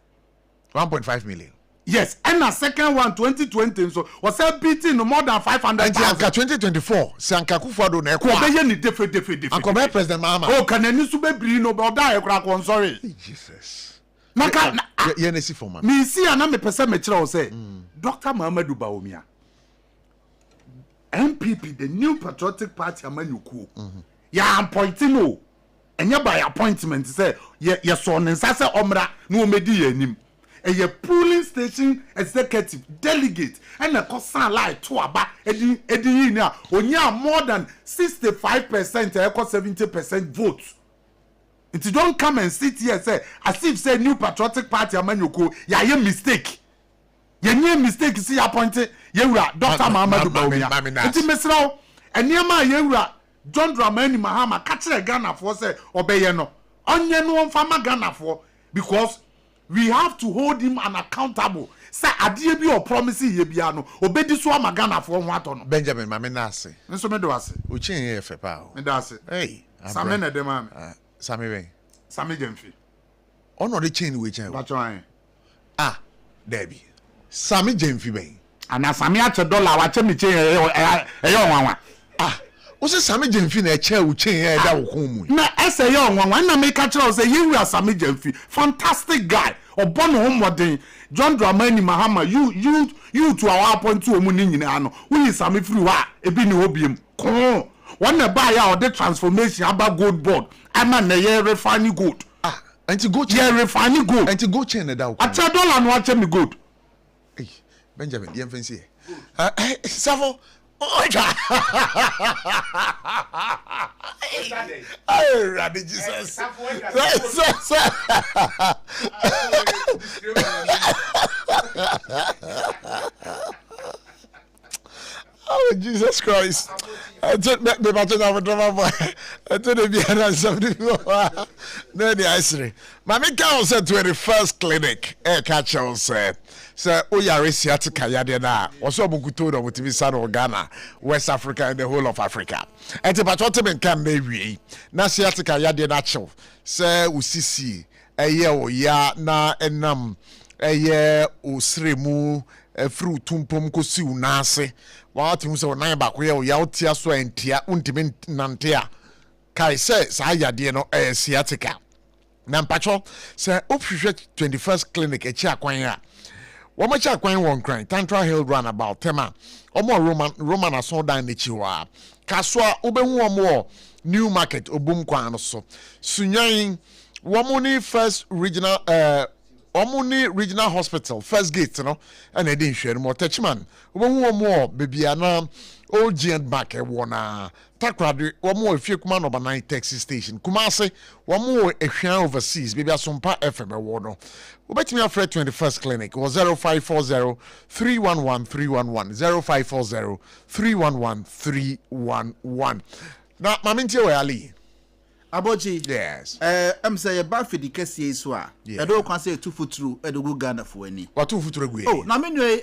1.5 million. Yes, and the second one 2020 so was a beating no more than 500,000. And 2024 Sanka Kufuado na ekwa. Ko be ye ni different. Anko be President Mahama. Oh, can any so be bri no be da ekra ko sorry. Jesus. Naka ye na si for man. Me see ana me pese me kire o say Dr. Muhammadu Bawumia MPP the New Patriotic Party amanyuku. Ya appointing no. Enye by appointment say ye so nsa say omra na o medi ye anim. A polling station executive delegate and a cosan lie to aba edi na onya more than 65% equal 70% votes. It don't come and sit here say as if say New Patriotic Party amanyoko ya ye mistake. Ye nye mistake see appointed Yewura Dr. Muhammadu Bawumia. It mesraw eniema Yewura John Dramani Mahama catch Ghana for say obeye no. Onye no mfama Ghana for because we have to hold him unaccountable. Say adie bi o promise ye bia no obedi so ama Ghana for ho ato no. Benjamin mame na ase. Nso me do ase. O chen ye fe pa o. Me do ase. Hey, Same na dem am. Same ben. Same Jemfi. Ono de chen we chen. Bacho an. Debbie. Same Jemfi ben. Ana same ache dollar wa che mi chen e onwanwa. O se Same Jemfi na eche u chen e da wo kon mu. Na ese ye onwanwa na me ka kire o say Yewura Same Jemfi. Fantastic guy. Obono ho modern John Dramani Mahama you to our point to omu ni nyina no. We Same free wa ebi ni obiem. One na buy ya or the transformation about gold board. I'm na ye refining gold. And to go refine gold. And to go chain it out. I tell dollar no watch me good. Hey, Benjamin, the fancy. Savo. Oh, oh, Rabbi Jesus. Oh, Jesus Christ. I took that the button of a drama boy. I told him, yeah, something. Then the ice cream. Mammy Cow said 21st clinic. Catch us, sir. Oh, yeah, Resiatica Yadena. Also, Bukuto with Tivisano, Ghana, West Africa, and the whole of Africa. And the Patrotman can maybe. Nasiatica Yadena, sir, Usisi, a year or ya, na, and a year, Usremu, a fruit tumpum kosi unase. What you say, na ba kwe ya otia so entia untimi nantia kai say sa ya de no sciatica na mpacho say ophwehwe 21st clinic echi akwan a wo ma chi akwan won kran Tantra Hill run about tema omo Roman asodan nechi wa kaso a obehu omo New Market obum kwan no so sunyan wo mo ni first regional Omuni Regional Hospital, first gate, you know, and I didn't share more touchman. One more, baby, and old giant back a one, Takradi, one more if you come on over 9 Texas station. Kumase, one more if you're overseas, baby, SOMPA FM a warno. Bet me afraid 21st clinic was 0540 311 311 0540 311 311. Now, Maminti Ali. Abochi. Yes. Say about for the case so a. I don't can say 2 foot through e do go Ghana for any. What 2 foot through? Oh, na me no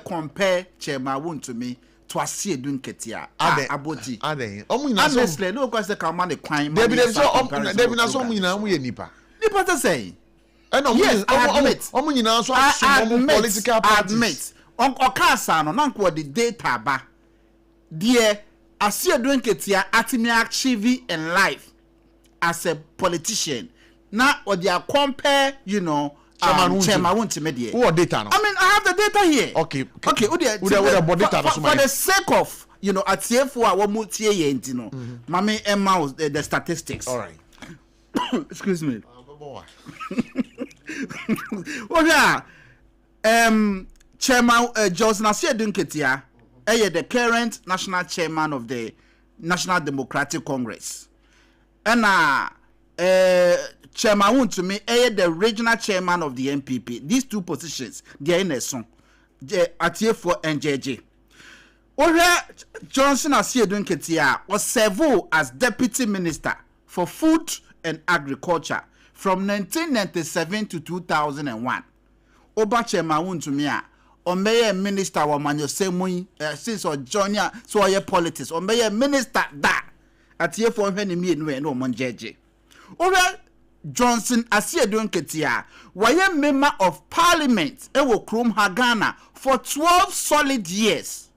compare chairman won to me to ase edun ketia. Abochi. Ade. Omu nyina so. Honestly, no can say can man the crime. Debi na so omu nyina mu ye nipa. Nipa to say. Yes, omu nyina so aso political parties. Admit. Onko kasa no na nko the data ba. Dear ase edun ketia atimi achieve in life. As a politician, now or they are compare, chairman won't media. Who are data now? I mean, I have the data here. Okay. For the sake of, at CF4, what multi Mammy Emma the statistics. All right. Excuse me. Oh, yeah. Chairman Johnson Asia Dunketia, the current national chairman of the National Democratic Congress. And chairman to me, the regional chairman of the MPP. These two positions, they are in a song. ATF4 and JJ. Johnson Asia Dunketia was served as deputy minister for food and agriculture from 1997 to 2001. Oba chairman to me, Mayor minister wa manyo semu since or join so your politics. Mayor minister that. At here for when me no man jeje. Ora Johnson Asia Dunketia, why member of parliament ewo Krum Hagana for 12 solid years.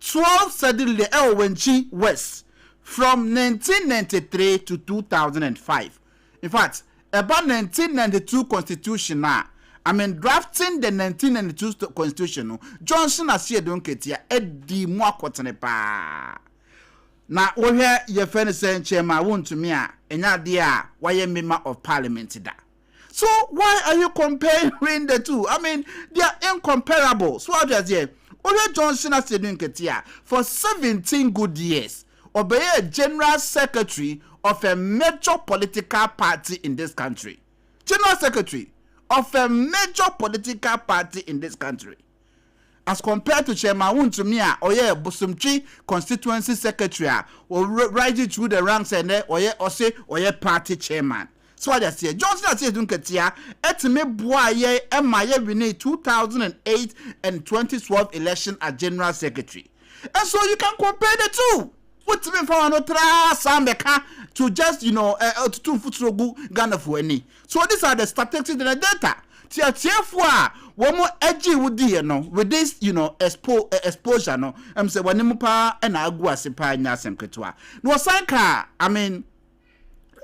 12 suddenly Wenchi West from 1993 to 2005. In fact, about 1992 constitution now. Drafting the 1992 constitution, Johnson Asia Dunketia edi mwakotene pa. Na wohwe ye friend say chairman won to me a enya de a why member of parliament da. So why are you comparing the two? They are incomparable. So what is here? Ole Johnson has been ketia for 17 good years. Obey a general secretary of a major political party in this country. General secretary of a major political party in this country. As compared to Chairman Wuntumia, or Bosumchi constituency secretary, or ride it through the ranks and or party chairman. So what I say, Johnson has said, Dunketia, etime boye emaye winning 2008 and 2012 election as general secretary. And so you can compare the two. What me for no tra sambeka to just to 2 foot rogu Ghana for any. So these are the statistics and the data. Tiafua one more edgy with with this exposure no say when pa and agua sepa nyasem ketwa no sanka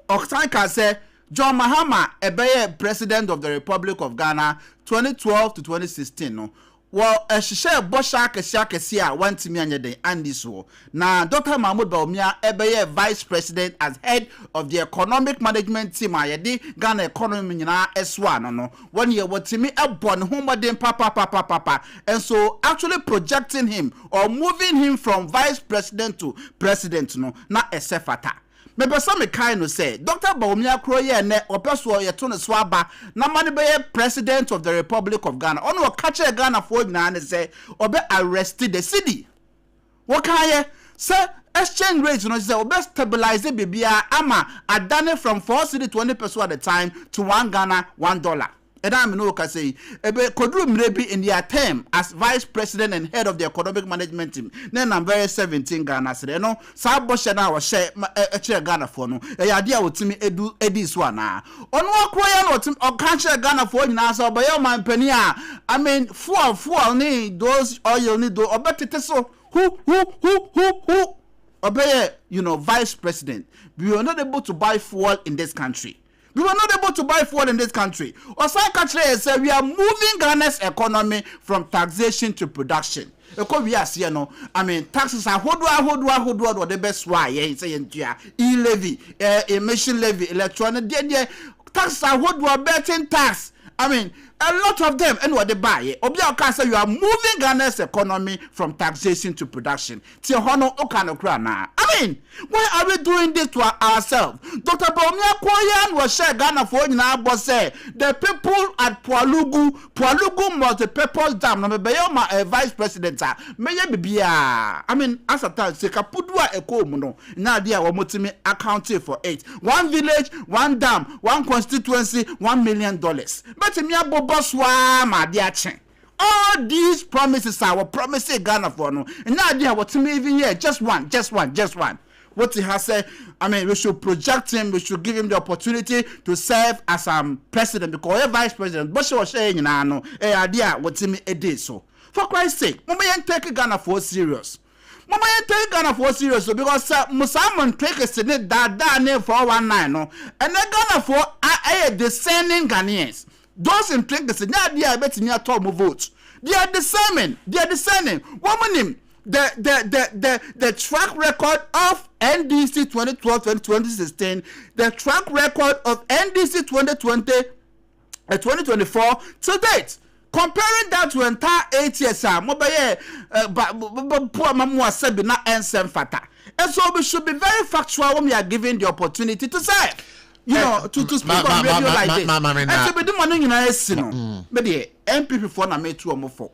Osanka say John Mahama ebeye president of the Republic of Ghana 2012 to 2016 no well share bosha kesia want me anya den andi so na Dr. Mahmoud Bawumia ebeye vice president as head of the economic management team ayede Ghana economy nyina S1 no 1 year watimi ebon homoden papa and so actually projecting him or moving him from vice president to president no na esefata me pesa me kind no say Dr. Bawumia kroye ne opeso ye to ne so aba na mane be president of the Republic of Ghana ono catch Ghana for na ne say obe arrested the city what can say exchange rate no say obe stabilize bibia ama adane from 4 cedi 20 peso at the time to 1 Ghana $1. And I know can say ebe kodru mrebi in their term as vice president and head of the economic management team. Then I'm very 17 Ghana say no sa boshe na wa share Ghana for no. E yade a wotimi edi so ana. Ono akroya no wotimi o kan share Ghana for nyina so obaye man pani a I mean fuel ni those oil ni do obetete so who obey vice president. We were not able to buy fuel in this country. We were not able to buy fuel in this country. Osaka said we are moving Ghana's economy from taxation to production. We are seeing taxes are hold the best way. E-levy, emission levy, electronic taxes are hold betting tax. I mean, a lot of them, and what they buy. Obia say you are moving Ghana's economy from taxation to production. I mean, why are we doing this to ourselves? Dr. Bawumia Koyan was share Ghana for now, but say the people at Pualugu multi-purpose dam. No, my vice president. Maybe I mean, as a time, say Kapudua Eko Muno. Now they are motimi accounting for 8. 1 village, 1 dam, 1 constituency, $1 million. But me Boswa ma diachen. All these promises are promises Ghana for no. And now they are what me even here. Just one. What he has said, I mean, we should project him, we should give him the opportunity to serve as president because vice president. But she was saying, no, idea what me a day so. For Christ's sake, Mama take Ghana for serious. Mama take Ghana for serious because Musamon take a senate that name 419 no. And then Ghana for descending Ghanaians. Those in place the senate they are betting near top votes. They are descending. Woman the track record of NDC 2012-2016, the track record of NDC 2020-2024 to date. Comparing that to entire 8 years, poor Mamua Sebi na ensem fata. And so we should be very factual when we are given the opportunity to say, to speak on radio like this. And so we do money in a but the MPP for na me 2 or 4.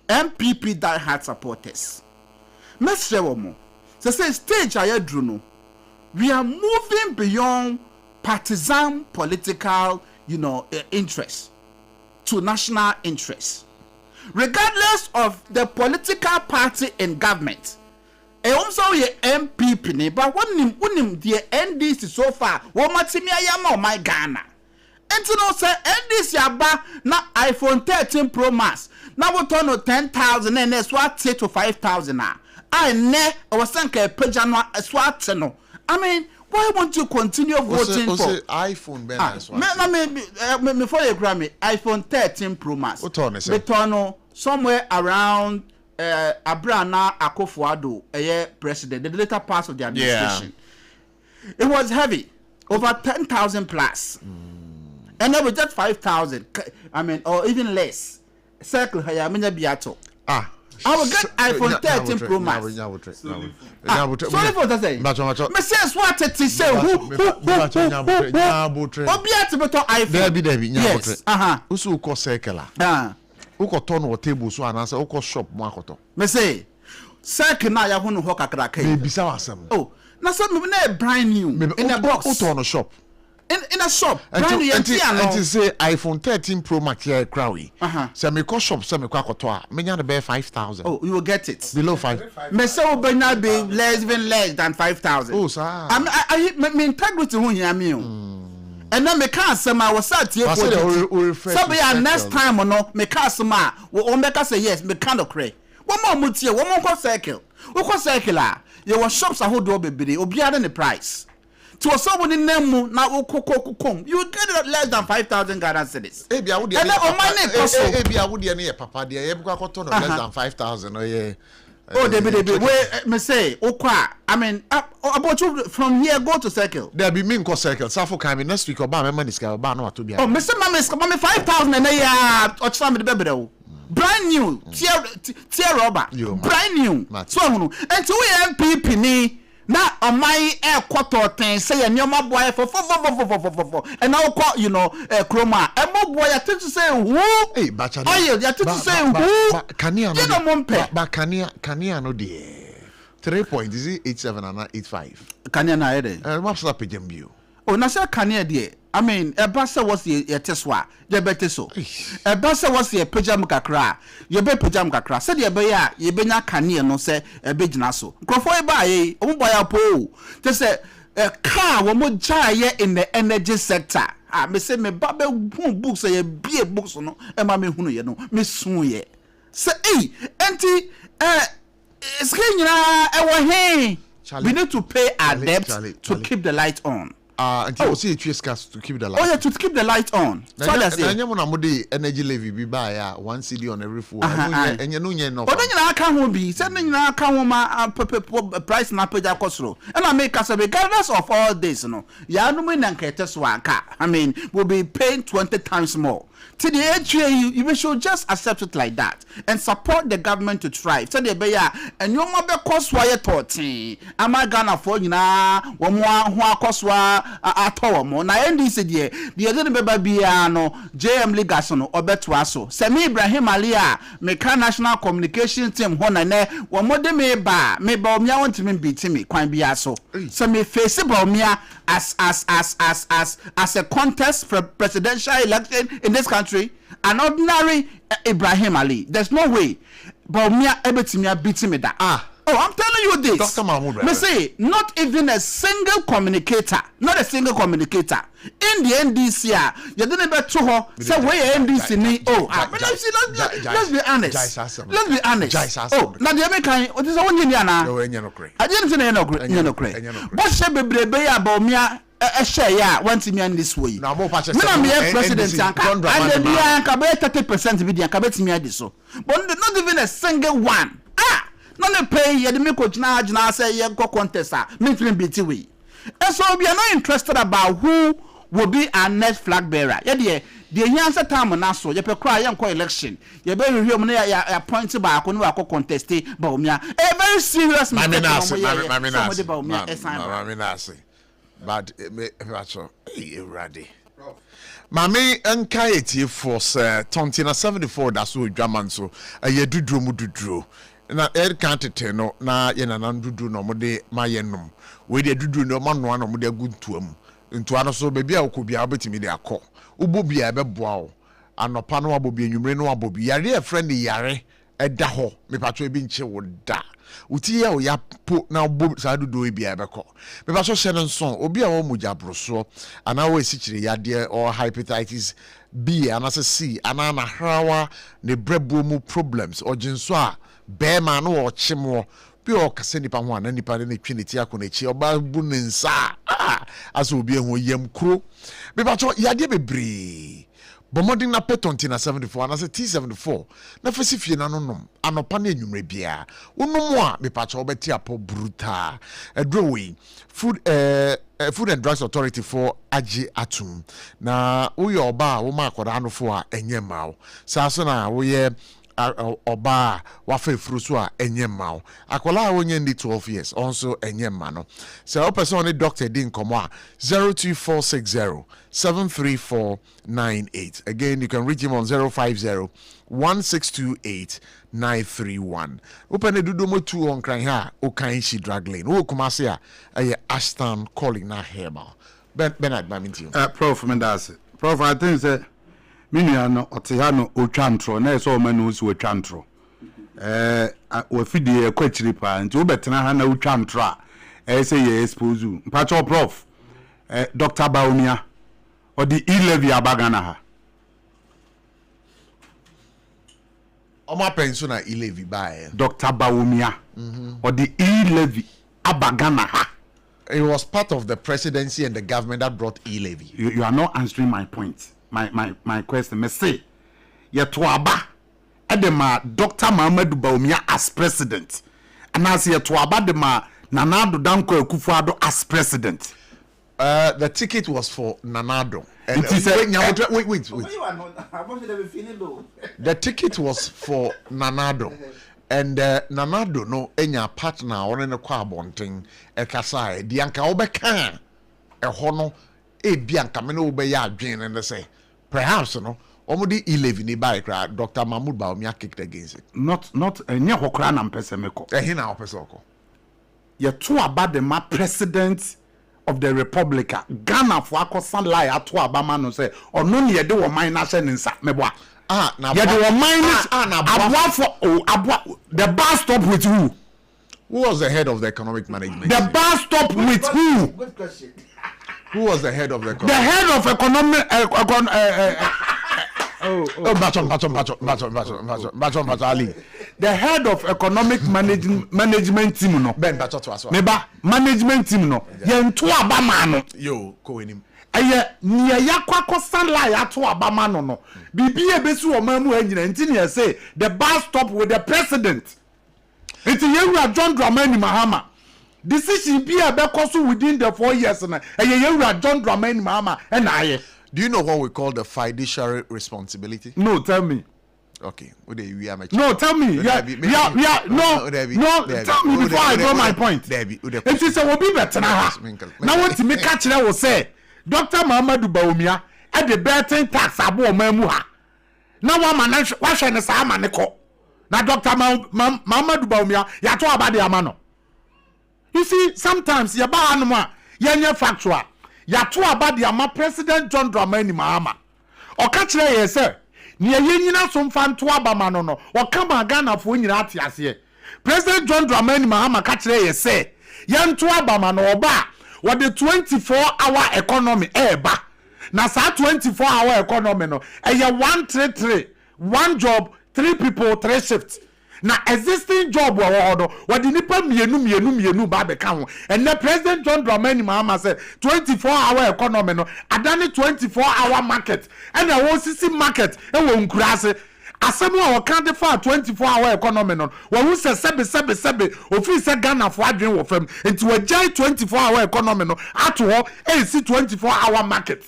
MPP die hard supporters. Mesrewomo. So say stage ayedruno. We are moving beyond partisan political, interests to national interests. Regardless of the political party in government. E also ye MPP ni, but wonim the NDC so far. Womatimi ayama my Ghana. And to know say NDC aba na iPhone 13 Pro Max. Now we turn 10,000 and swat to 5,000 now. I ne was saying pejano swat no. I mean, why won't you continue voting for iPhone? Before you grab me, iPhone 13 Pro Max. What turn is it? Somewhere around Abrana Akufo-Addo, president, the later part of the administration. Yeah. It was heavy, over 10,000 plus, and then with just 5,000. I mean, or even less. Circle here, I mean, Biato. I will get iPhone 13 Pro Max. Sorry for that say. Messieurs, what it is say? Who? Obiati beto iPhone. Debbie. Yes. Usu ko circle. Uko turn or table so anasa uko shop makoto. Messay. Circle na ya hunu ho kakra kai. Me bisa wasem. Oh, na so me na brand new in a box. Uto on a shop. In a shop, brand new and say iPhone 13 Pro Max here crowdy. So me shop, so me kwakotoa. Me nyana be 5,000. Oh, you will get it below 5. Me say be na be even less than 5,000. Oh, sir. I me integrity hu here me. And then me can say I was at here for so be next time no me can say we make say yes me kind of cray. One more mutie, one more circle. We go circle you want shops a hold do bebre obiara the price. to someone in Nemu now you get it at less than 5,000 Ghana cedis. Maybe I would and on my name maybe I would near papa dear you got less than 5,000 oh yeah. Oh, they wait, me say, I mean, about you from here go to Circle. There be mean Circle. SARFO coming next week. Obama money scale. Obama to be. Oh, Mr. Mama 5,000 and a or some of the baby. Brand new, tear rubber. Brand new. So, and to MPP na on my air quarter thing say and your boy for and now call you know chroma and my boy I to say who hey bacha oh yeah to say who kania no but kania no de 3 point is it 87 and 85 kania na ede what's up pejambio oh na say kania de I mean a basa was the teswa ye better so a basa was the pejam kakra ye be pejam kakra said ye be ya ye be nya kania no say e be gina so crofo e ba ye o boy apo te say a car wo mo jaye in the energy sector me say me ba be books ye bie books no e ma me hunu ye no me sun ye say enti skanyina e wo he we need to pay our debt to keep the light on. Until see to keep the light. Oh yeah, to keep the light on. So that's it. Energy levy be buy 1 CD on every phone. And you know no. But then you can't be. Say you can't ma price na page akosro. And I make us regardless of all this, no. Ya no me nankete so aka. I mean, we'll be paying 20 times more. To the HA, you should just accept it like that and support the government to thrive. So the beya and you ma be koswa ye tortin. Ama Ghana for nyina wo mo ho akoswa ato mo na NDC de didn't be bia no JM Legas no obeto aso. Semi Ibrahim Ali a meka national communication team ho na ne wo mo de me ba omia want me beat me kwan bia so. So me face ba omia as a contest for presidential election in this country. An ordinary Ibrahim Ali. There's no way. But me ebetimi beating me that. Oh, I'm telling you this. Dr. Mahmoud. Me say, not even a single communicator. Not a single communicator. In the NDC, you didn't bet to her. Say, where NDC need. Oh, let's be honest. Let's be honest. Oh, now the American, what is one year now? I didn't say no cray. What should be brave about me? Share ya want me on this way. Now more patches. Me president anka and the anka be 30% be the anka bet me this so. But not even a single one. Not pay ye the me coach na say ye go contest me beat we. And so we are not interested about who will be our next flag bearer. Yeah the answer time na so ye pe cry ye election. Ye be review me ya appoint ba ko no akọ contest ba omia. A very serious matter. But hey, ready. Mami enkaeti for Tontina 74 that's so German so ye dudro na kantete no na ye na dudro no mo de mayenum we de dudro no ma no mo de aguntuam ntu ano so be bia okobia obetimi de akọ ubobia e beboa o anopa no abobia nwumre no abobia yare e friend yare eda ho me patro ebi nche wo da uti ya o ya po na obo sa dodo e bia beko me ba so hye no nson obi a wo muja broso ana wo esichire yade or hepatitis B ana C ana na hrawa ne brebo mu problems o jinso a be ma no o chemo bi o kase nipa ho ana nipa ne twi ti akọ na chi oba bu ne nsa aso obi ho yam kro me ba so yade bebre Bomoding na Tontina 74 and as a T74 na fesi fie na nonom anopa na enwumre bia wonom a me pacha obeti apo bruta edrowe food and drugs authority for agi atum na wo ye oba wo ma akoda anofo a enye mawo saso na wo ye oba wafe fruso a enye mawo akola wo nye ndi 12 years also enye ma no so o person ni doctor din komo a 02460 73498. Again, you can reach him on 050-1628-931. Open the Dudomo 2 on Kranya, Okainshi Drag Lane. O Kumasia, a Ashton calling na Hema. Bernard, my minty. Prof. Mendasi. Prof, I think that Miniano, Otiano, Ochantro, and there's all men who's with Chantro. We feed the Quechripa and to Betana Uchantra. Say, yes, Puzu. Pacho Prof. Dr. Baumia. Or the e-levy abagana ha. Oma pensuna e-levy by Dr. Baumia. Or the e-levy abagana ha. It was part of the presidency and the government that brought e-levy. You are not answering my point. My question. Me say, Yetuaba, edema Dr. Mahamudu Bawumia as president, and as Yetuaba dema Nanado Danko Akufo-Addo as president. The ticket was for Nanado. And it is wait. The ticket was for Nanado. And Nanado no enya partner on the kwabonting ekasai dianka obeka ehono bianka me no obeya adwen and say perhaps no omudi 11 ni by Dr. Mahmoud Bawumia kicked against it. Not enya hokra na mpese meko. Ehina opese oko. Ye to about the president of the Republic Ghana for akosan lie ato abama no say ono ne ye de wo man na hye nsa meboa. Now yeah, the minus the bar stop with who? Who was the head of the economic management? The bar stop with who? Good question. Who was the head of the economic? The head of economic Ali. The head of economic management team no. Ben Bacho to us. Neba management team no. Yen to abama no. Yo, ko enim. Eye niya yakwa sunlight ato abama no. Bibi ebesu o mamu anyina nti ne say the bar stop with the president. It yewura John Dramani Mahama. Decision be a bekoso within the 4 years na. Yewura John Dramani Mahama and aye. Do you know what we call the fiduciary responsibility? No, tell me. Okay. No, tell me. No, tell me before I go my point. If you say we be better now what to make catch will say Dr. Mahamudu Bawumia at the betting tax abo mamu ha. Now one man wa hwe ne sa amane ko. Na Dr. Mahamudu Bawumia ya to aba de amano. You see, sometimes ya ba anu a yenye factual. Ya to aba de ama President John Dramani Mahama. O ka kire ye say ne yenyina so mfa nto aba ma no o ka ma Ghana fo nyina ate ase. President John Dramani Mahama ka kire ye say ye nto aba ma no oba what the 24-hour economy eba na sa 24-hour economy no eye 133 one job 3 people 3 shifts na existing job what the nipa mienu ba be kan ho and the President John Dramani Mahama said 24-hour economy no adani 24-hour market and the whole city market e wo nkurase asemu a waka de fa 24-hour economy no wo hu se sebe ofi se Ghana fo adwen wo fam enti wo jai 24-hour economy no ato ho e si 24-hour market.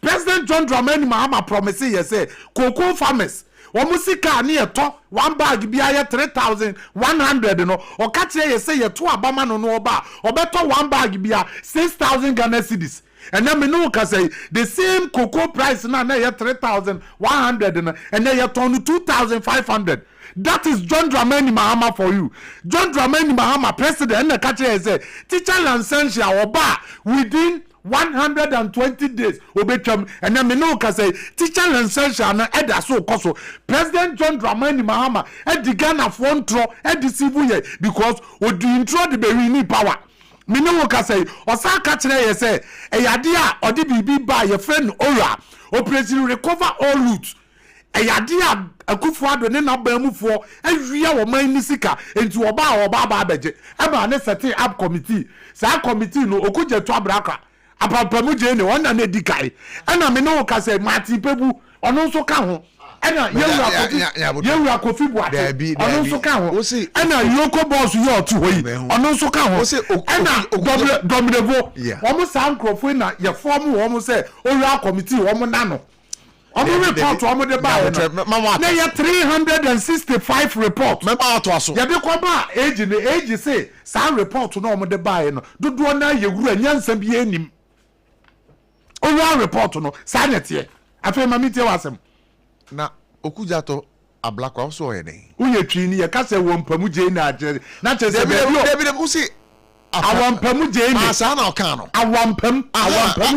President John Dramani Mahama promise yes say cocoa farmers Wamusika ni eto one bag bi aye 3,100 no o ka kire ye say ye to abama no no oba obeto one bag bi 6,000 Ghana cedis and then me no ka say the same cocoa price na ye 3,100 no and then ye turn 2,500. That is John Dramani Mahama for you. John Dramani Mahama president na ka kire say teacher license oba within 120 days obetwam and then me no ka say teacher license na eda so koso President John Dramani Mahama edi Ghana fontro edi civil ye because odi intro the be ni power me no ka say osa ka kire ye say eyade a odi bibi ba ye friend ora operation recover all route eyade a Akufo-Addo ne na bamufo awia wo man ni sika enti oba ba abeje e ba ne set up committee sa committee no okuje to abraka apapamu je ne wona na dikai ana me no ka say Martin Pebu ono nso ka ho ana yewura Kofi Boate ono nso ka ho ana Yoko boss yo otu hoyi ono nso ka ho ana Domrevo omo san crofo na ye form wo mo say owura committee wo mo na no omo report wo mo de ba na ye 365 report me ba to aso ye de ko ba age say san report no omo de ba no dodo na ye wura nyansa bi enim owura report no sanete afi ma mitie wasem na okujato ablakwa so ye ne uye twi ni ye ka se wo mpamu je na agere na che se David usi awampamu je ni ma sa na oka no awampamu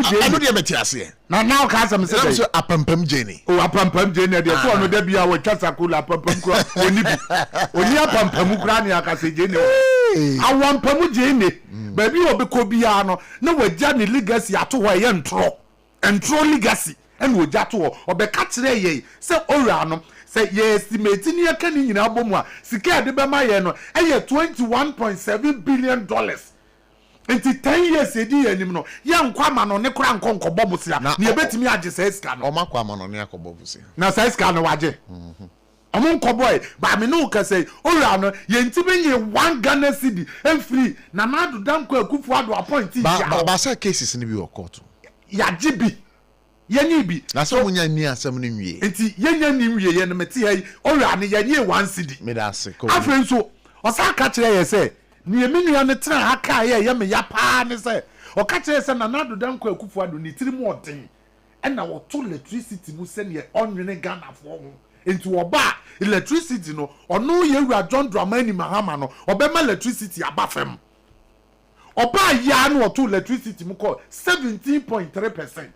je ni anu de metiase na now ka se me se so apampam je ni o apampam je ni de so no da bia wo twasa kula apampam kura oni bi oni apampamu kura ni aka se je ni awampamu je ni ba bi obi ko bia no na wagya ni legacy ato ho ye ntro legacy and wo jato obeka kire ye se owura no se ye estimate ni aka ni nyina abomu a sika de be ma ye no eye $21.7 billion Enti 10 years edi anim no ye nkwa ma no ne kura nkonko bobusia na ye betimi age saiska no omakwa ma no ne akobobusia na saiska no waje omo nkoboy ba me no ka say owura no ye ntimi ye 1 Ghana cedi free na madu danko akufu ado appoint ya ba say cases ni bi wo court ya jibi ye ni bi na so munya ni asem ni nwie enti ye nya ni nwie ye no meti hai owura no ye ni 1 cedi me da se ko afren so osaka kire ye say ni eminua ne tra aka ye me ya pa ne say o ka kire say na nadu danko akufu ado ni tiri mu oden e na wo to electricity mu se ne onwene Ghana fo ho enti oba electricity no ono ye wura John Dramani Mahama no obema electricity abafem oba ya no to electricity mu call 17.3%,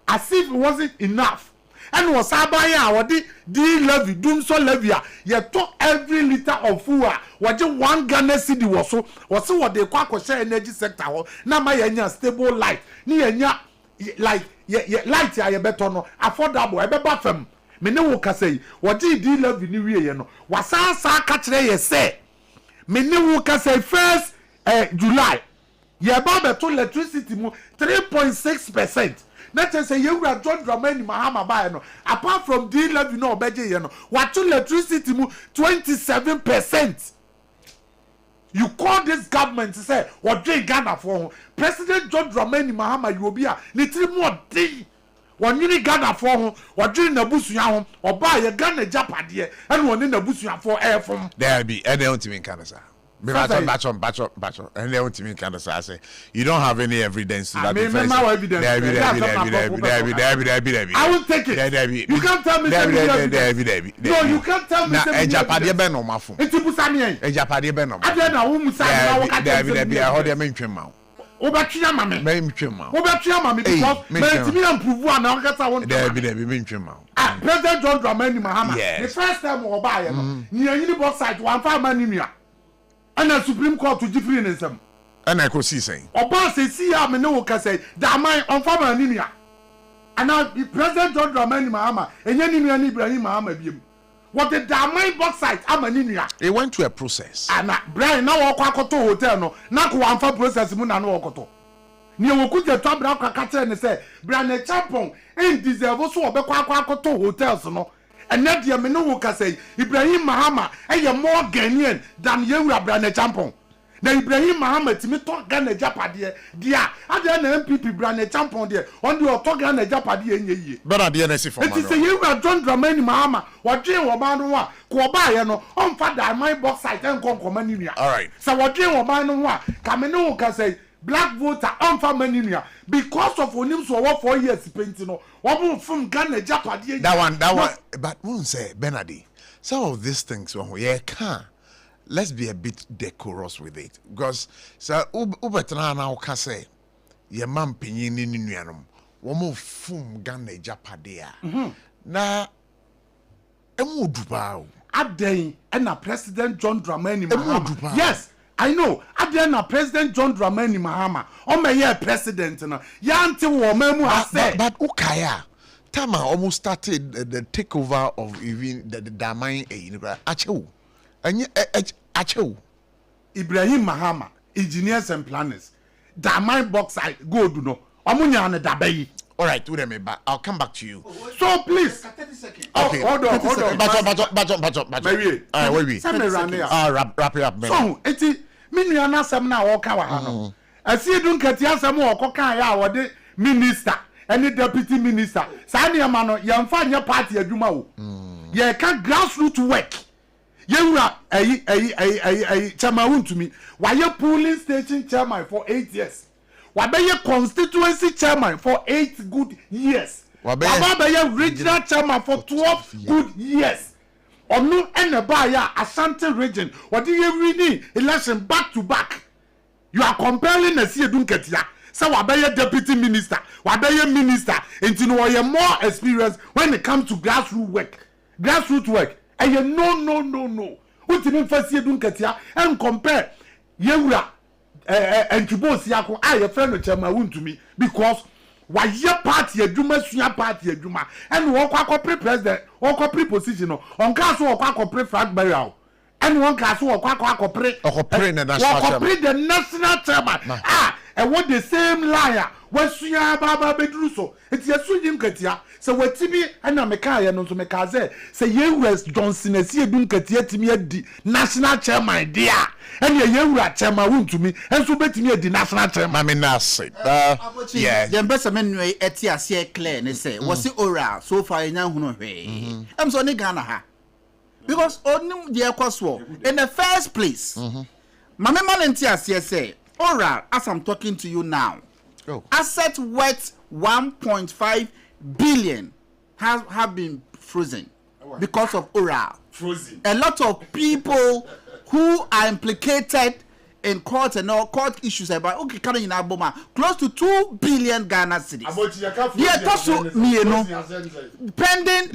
as if it wasn't enough. And was abaya wadi di levy dum so levy ye to every liter of fuel waje 1 Ghana cedi was what they kwa share energy sector ho na ma yenya stable light ni yenya like ye light ya ye beto no affordable e be ba fam me ne wo kasai waje di levy ni wie ye no wasasa ka kire ye say me ne wo kasai first July ye ba beto electricity mu 3.6%. Let us say you are John Dramani Mahama by no. Apart from the levy no obeje ye no. What electricity mu 27%. You call this government to say what they Ghana for President John Dramani Mahama you be a ni three more day. One you Ghana for what during the busuya or buy a Ghana japade and one in the busuya for air from there be any ultimate cancer. Batch on. And they want me kind of say you don't have any evidence to that defense. I will take it. You can't tell me. No, you can't tell me. Ejapade be no mafo. Ntibusani. Ejapade be no. Ade na wo musa na wo ka David I hold them mentwema. Obetwia mame. Mentwema. Obetwia mame because mentimi improve an na kata won. David mentwema. President John Dramani Mahama. The first time we buy no. Ni anyini both side one fa mani nua. And the Supreme Court to different in them. And I could see saying, Oba say, see, I mean, no can say, that my on farmer anemia. And now the President John Dramani Mahama, and Yanni Ibrahim Mahama, what the Damai box site, I'm anemia. It went to a process. And Brian now walk out to hotel, no, not one for process, Muna no Okoto. Near Wokuja Top Braka and say, Brian a champon, ain't deserve also a Bekwa to hotels, no. And that the Menu can say Ibrahim Mahama and you're more Ghanaian than you are Brane Champon. Now Ibrahim Mahama to me talk Ghana Japadi, dear, I don't MPP Brane Champon there on the talk Ghana Japadi in ye. But at the NSC for it is a you are John Dramani Mahama, what Jay Wabanoa, Kwabaya, on father, my box site and Concomania. All right. So what Jay Wabanoa, Kameno can say. Black voter on family because of onim so what 4 years painting no one from Ghana Japadi that one but won't say Benadi some of these things yeah can let's be a bit decorous with it because so ubetra na o ka say ye man pinyin ni nuanom wo mo from Ghana Japadi na emu duba o aden na President John Dramani Mahama yes I know. Adriana President John Dramani Mahama. O me ye president no. Yanti wo memu ase. But Ukaya. Tama almost started the takeover of even the Damai Achew. And Achew. Ibrahim Mahama, engineers and planners. Damai box side go do no. Omunya na dabai. All right, do them back. I'll come back to you. So please. 30 seconds. Okay. Hold on. Baton. Maybe. All right, wait. Wrap it up, man. So, eti minua na asem na wo ka wa ha no. Asi dun kati asem wo kokan ya wo de minister, any deputy minister. Sa ne ma no ye mfa nya party adwuma wo. Ye ka grassroots work. Ye wura chairman wuntumi. Wa ye polling station chairman for 8 years. Wabeye constituency chairman for 8 good years. Wabeye regional chairman for 12 good years. Onu eneba ya Ashanti region. Wadi ye winning election back to back. You are comparing a Siedun Ketia. So wabeye deputy minister, wabeye minister. And you know you more experience when it comes to grassroots work. Grassroots work. And you no. What you mean for Siedun Ketia and compare Yewura and Chibos Yako, I a friend of Chama Wuntumi because why your party a Juma Suya party a Juma and walk up pre president or pre position on Castle or pre flag burial. and one class or Okopre the national chairman. The national chairman. And what the same liar was Suya Baba Bedruso. It's a swinging Katia. So what Tibi and Namekaya no to Mekaze. Say you West Johnson as you do Katia to me the national chairman, dear. And you are chairman wound to me, and so bet me the national chairman. Nasi. Yeah. The ambassador Etia say clear and say, was it oral so far in Yahuno? I'm so Ghana. Because only the Aquaswo in the first place. Mamma Malentia say, oral, as I'm talking to you now, asset worth 1.5 billion have been frozen because of oral. Frozen. A lot of people who are implicated in court and all court issues about close to 2 billion Ghana cedis. Pending,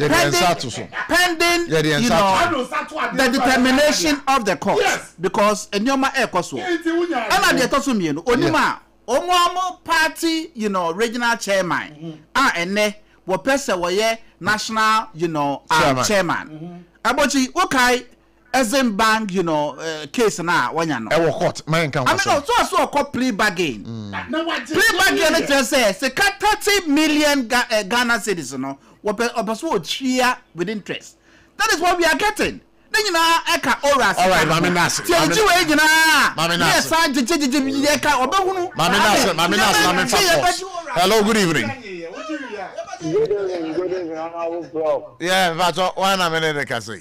you know, the determination of the court. Yes. Because Enyoma Ekoso. And the tosu me no onima omo party, you know, regional chairman. Ene wo pese wo ye national, you know, chairman. Abotchie okay. As in bank, you know, case na wanya no. Ewo court, man can. I mean, so called plea bargain. Plea bargain, let's just say, 30 million Ghana cedis, no. What cheer with interest. That is what we are getting. Then you know, eka oras. All right, Mami Nasi. Hello, good evening. Good evening, Honorable Prof. Yeah, that's one minute can say.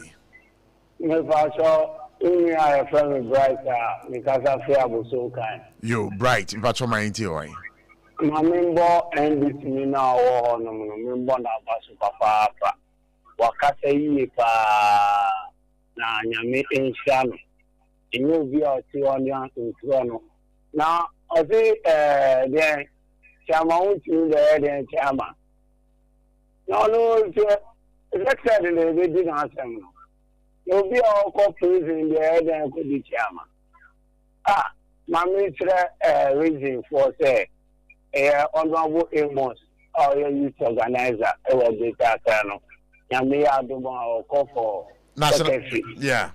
Me facho uni a friend brighter because I feel so kind. You bright, facho my inti My member and this me now no member na basu papa wakase yi pa na nyame enshano. Enyo bi o ti oni an no. Na o say the chama unti the chama. No except the did not say no. You'll be all corporate in the head and could be chairman. My minister reason for say, honorable Amos, or your youth organizer, or the Tatano, and me are the one or call for secretary. Yeah.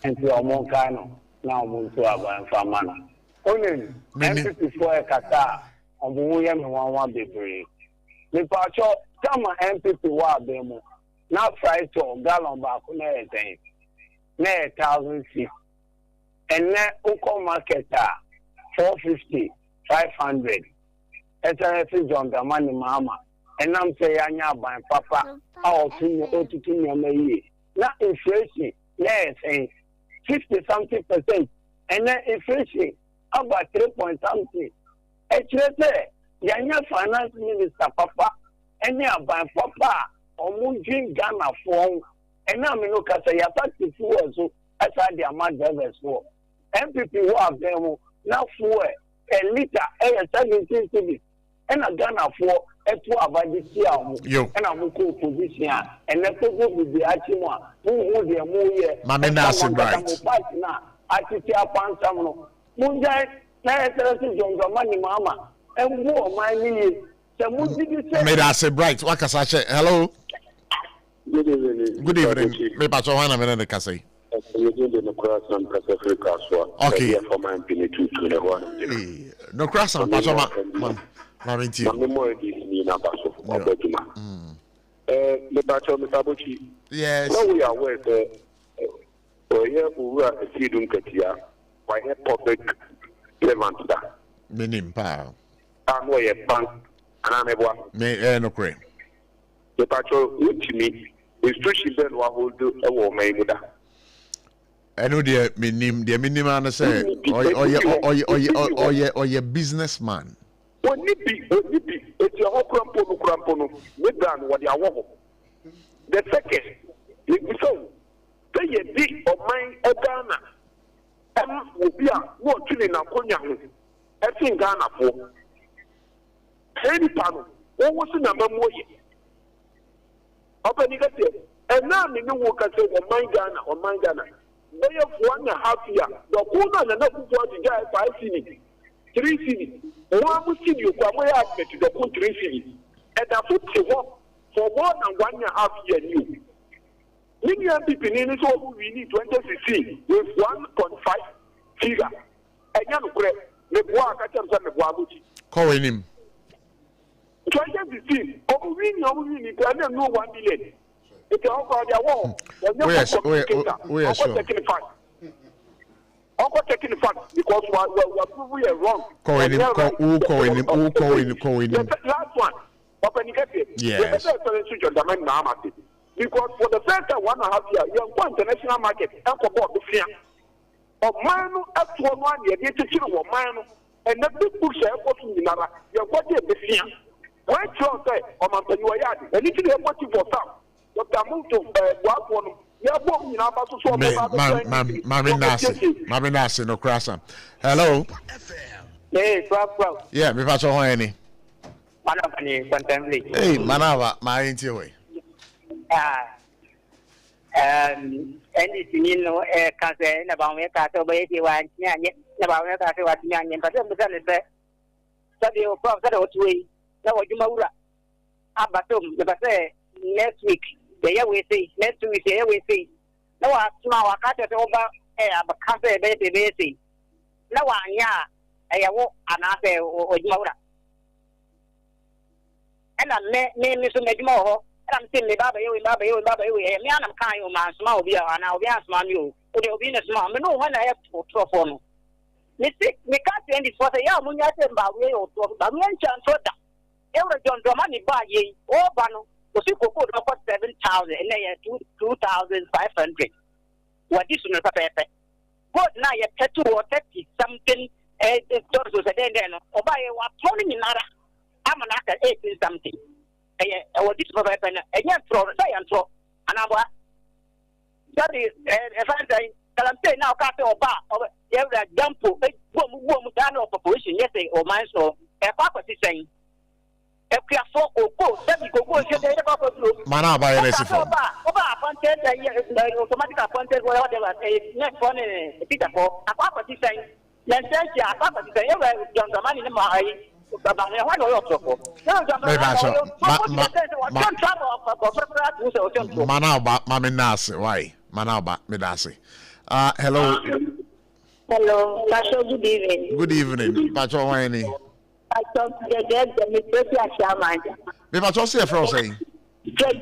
And to Moncano, now Muntuaba and Famana. Only MP4 a Qatar, on William and one be brave. The patrol, come on, MPP wa demo. Now price to gallon back on everything. 1,006. And now Uko market 450, 500. SRF John the money mama. And I'm saying I buy papa. I'll see you now inflation, yes, 50-something%. And then inflation about 3 point something. Actually, Yanya finance minister papa. And you buy papa. Omunjin Ghana form, and now me look at the party for so as I the amount drivers for MPP who have them now for a liter 17 cities and a Ghana for a 2 about this year and I'm cool position and let's go with the Achima who the more Mamina bright now I see upon some Munjai John money mama and more my million. Made us a bright. What can I say? Hello. Good evening. Good evening. Me pacho wana mena de kasi. Okay. No cross on pacho ma minti. Yes. Now we are aware that we are a feeding katia by a public relevant. Minim pa. I'm way a bank. Me no crane. The patrol with me instruction then what will do a woman with that. I know the minimum say or your businessman. What nippy, it's your whole crampono, with done what you are. The second, if so, pay a big of mine or Ghana. Will be a more chilling a cognac. I think Ghana for. Any panel, what was the number more? Open it, and now we know what I say on my Ghana. They have 1.5 years. The woman and not to get 5 cities, 3 cities. One city you come away after to the country city. And I put to work for more than 1.5 years new. Many people in this whole we need 2016 with 1.5 figure. And you know, the boy catch them ABOTCHIE. Calling him. 2016, we need to know 1 million. It's all about their wall. We are sure. Uncle taking the fund because we are wrong. Calling him. Last one. Yes. Because for the first 1.5 years, you have international market and for the fear. Of mine up to 1 year, they take you of mine, and the big books are working in another. You have got the fear. When you say, or my penny, and if you have watching for some, Dr. Muto, one, you have walking about to solve Mammy Nasi, no crasser. Hello. Hey, Prof. Yeah, me pass on any. Hey, Manava, my interview. Anything you know, concern about me, Cato, baby, one, about me, Cato, what young, but I'm the same. Study of Prof. Way. Now, you know, Abatum, the say next week, the year we see, next week, the year we see. No, I smell a cat over a cafe, baby. No, I walk another or Mora. And I name Mr. Medmore. I'm saying, Baba, you, and I'm kind of my small beer, and I'll be asked my you. But you'll be in a small, but no one I have to throw for me. We can't send it for the young when I said about way or but we ain't for that. Every John Domani buy ye, or Bano, was you could put up 7,000 and they are 2,500. What is not a paper? What now you pet 2 or 30 something, was a day then, or buy a 20 in another. I'm an actor 18 something. Or this for weapon, and yet throw a science for an hour. That is a fine thing. I'm saying now, Cato or bar, or every jump to a woman down of population yesterday or mine, so a papa is saying, if we are 4 or 4, then we go and get a Mana by an SFO. Automatic appointed, whatever, next one, Peter for a papa is saying, let's say, a papa is saying, John the man in the Mahi. Manauba, Mammy Nasi, why? Manauba, Medasi. Hello. Hello, Pastor, good evening. Good evening, Pastor Wayne. I talk to the Mr. Shaman. If I just say from saying, you judge,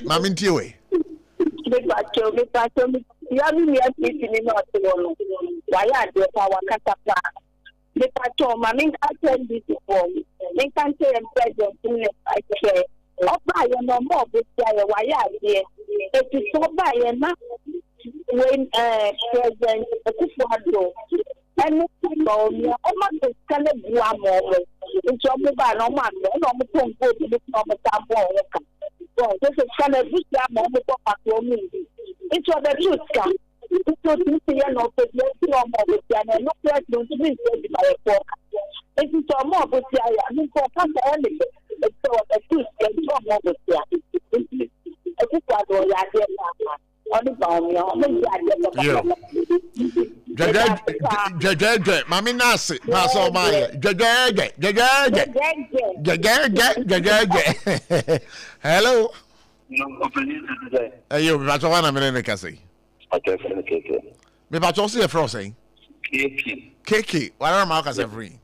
Mammy Tiwe. Why are you our catapult? The patrol, Mammy, I tell this before. They can't say and present I care. Oh, buy no more this guy, why are you? It is so by and not when present a good and almost kind of one more. It's all about no man, no one go to this moment. This is kind of this moment of me. It's all the truth. It's not no and no person to be said by a pork. It is all more with the I mean, for early. It's all the truth and more with the I just got all that on the bomb. Judge, Mammy Nasi, pass on my hello. You, that's one I'm in the cassie. Me about to see a frosting. Kiki, what are Marcus every?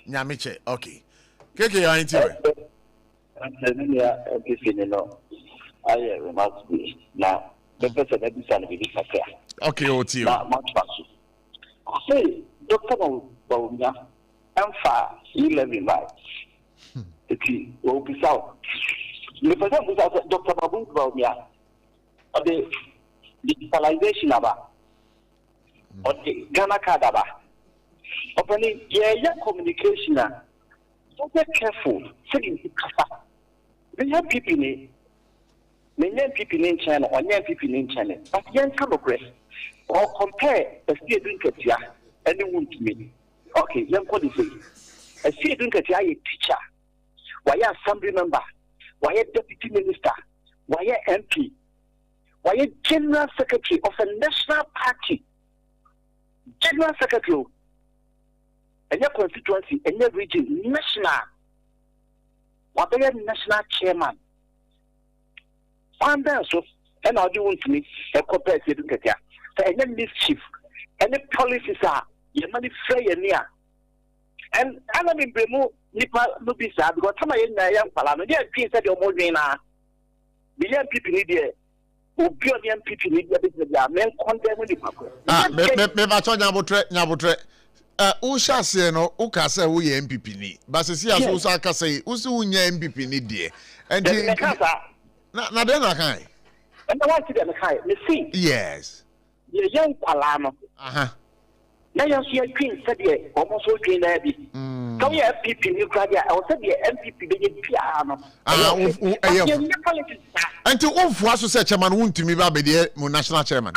Nyamiche, okay. Kiki, I ain't here. I remark now. The person that is going to be okay, OT. Say, Dr. Baunia, I'm far, 11 miles. The will be south. The person without Dr. Babu Baunia, or the digitalization about, or the Ghana Kadaba. Opening, yeah, communication. So be careful. We have people in many people in China or young people in China, but young progress or compare a state drinker and the wound to me. Okay, young quality. A state drinker, a teacher, why assembly member, why a deputy minister, why a MP, why a general secretary of a national party. General secretary. And your constituency, and your region, national. What are national chairman? One so, and I'll do with me a cooperative educator. And then mischief, and the policies are your money free and near. And I mean, remove Nipa Lubisa because some of the young parliament, they are being said your Modena. The young people need it. Who be on the young people need the men condemn the people. Nyabotre. Usha say no, uka say we MPP ni. But see as Usha ka say, usi unya MPP ni die. And na den na kan. And I want to them kai. Me see. Yes. The young parliament. Now you see a queen said ye almost so green there be. Come here MPP ni gradia. I was said the MPP be piano. Until ofu aso say chairman wuntumi ba be the national chairman.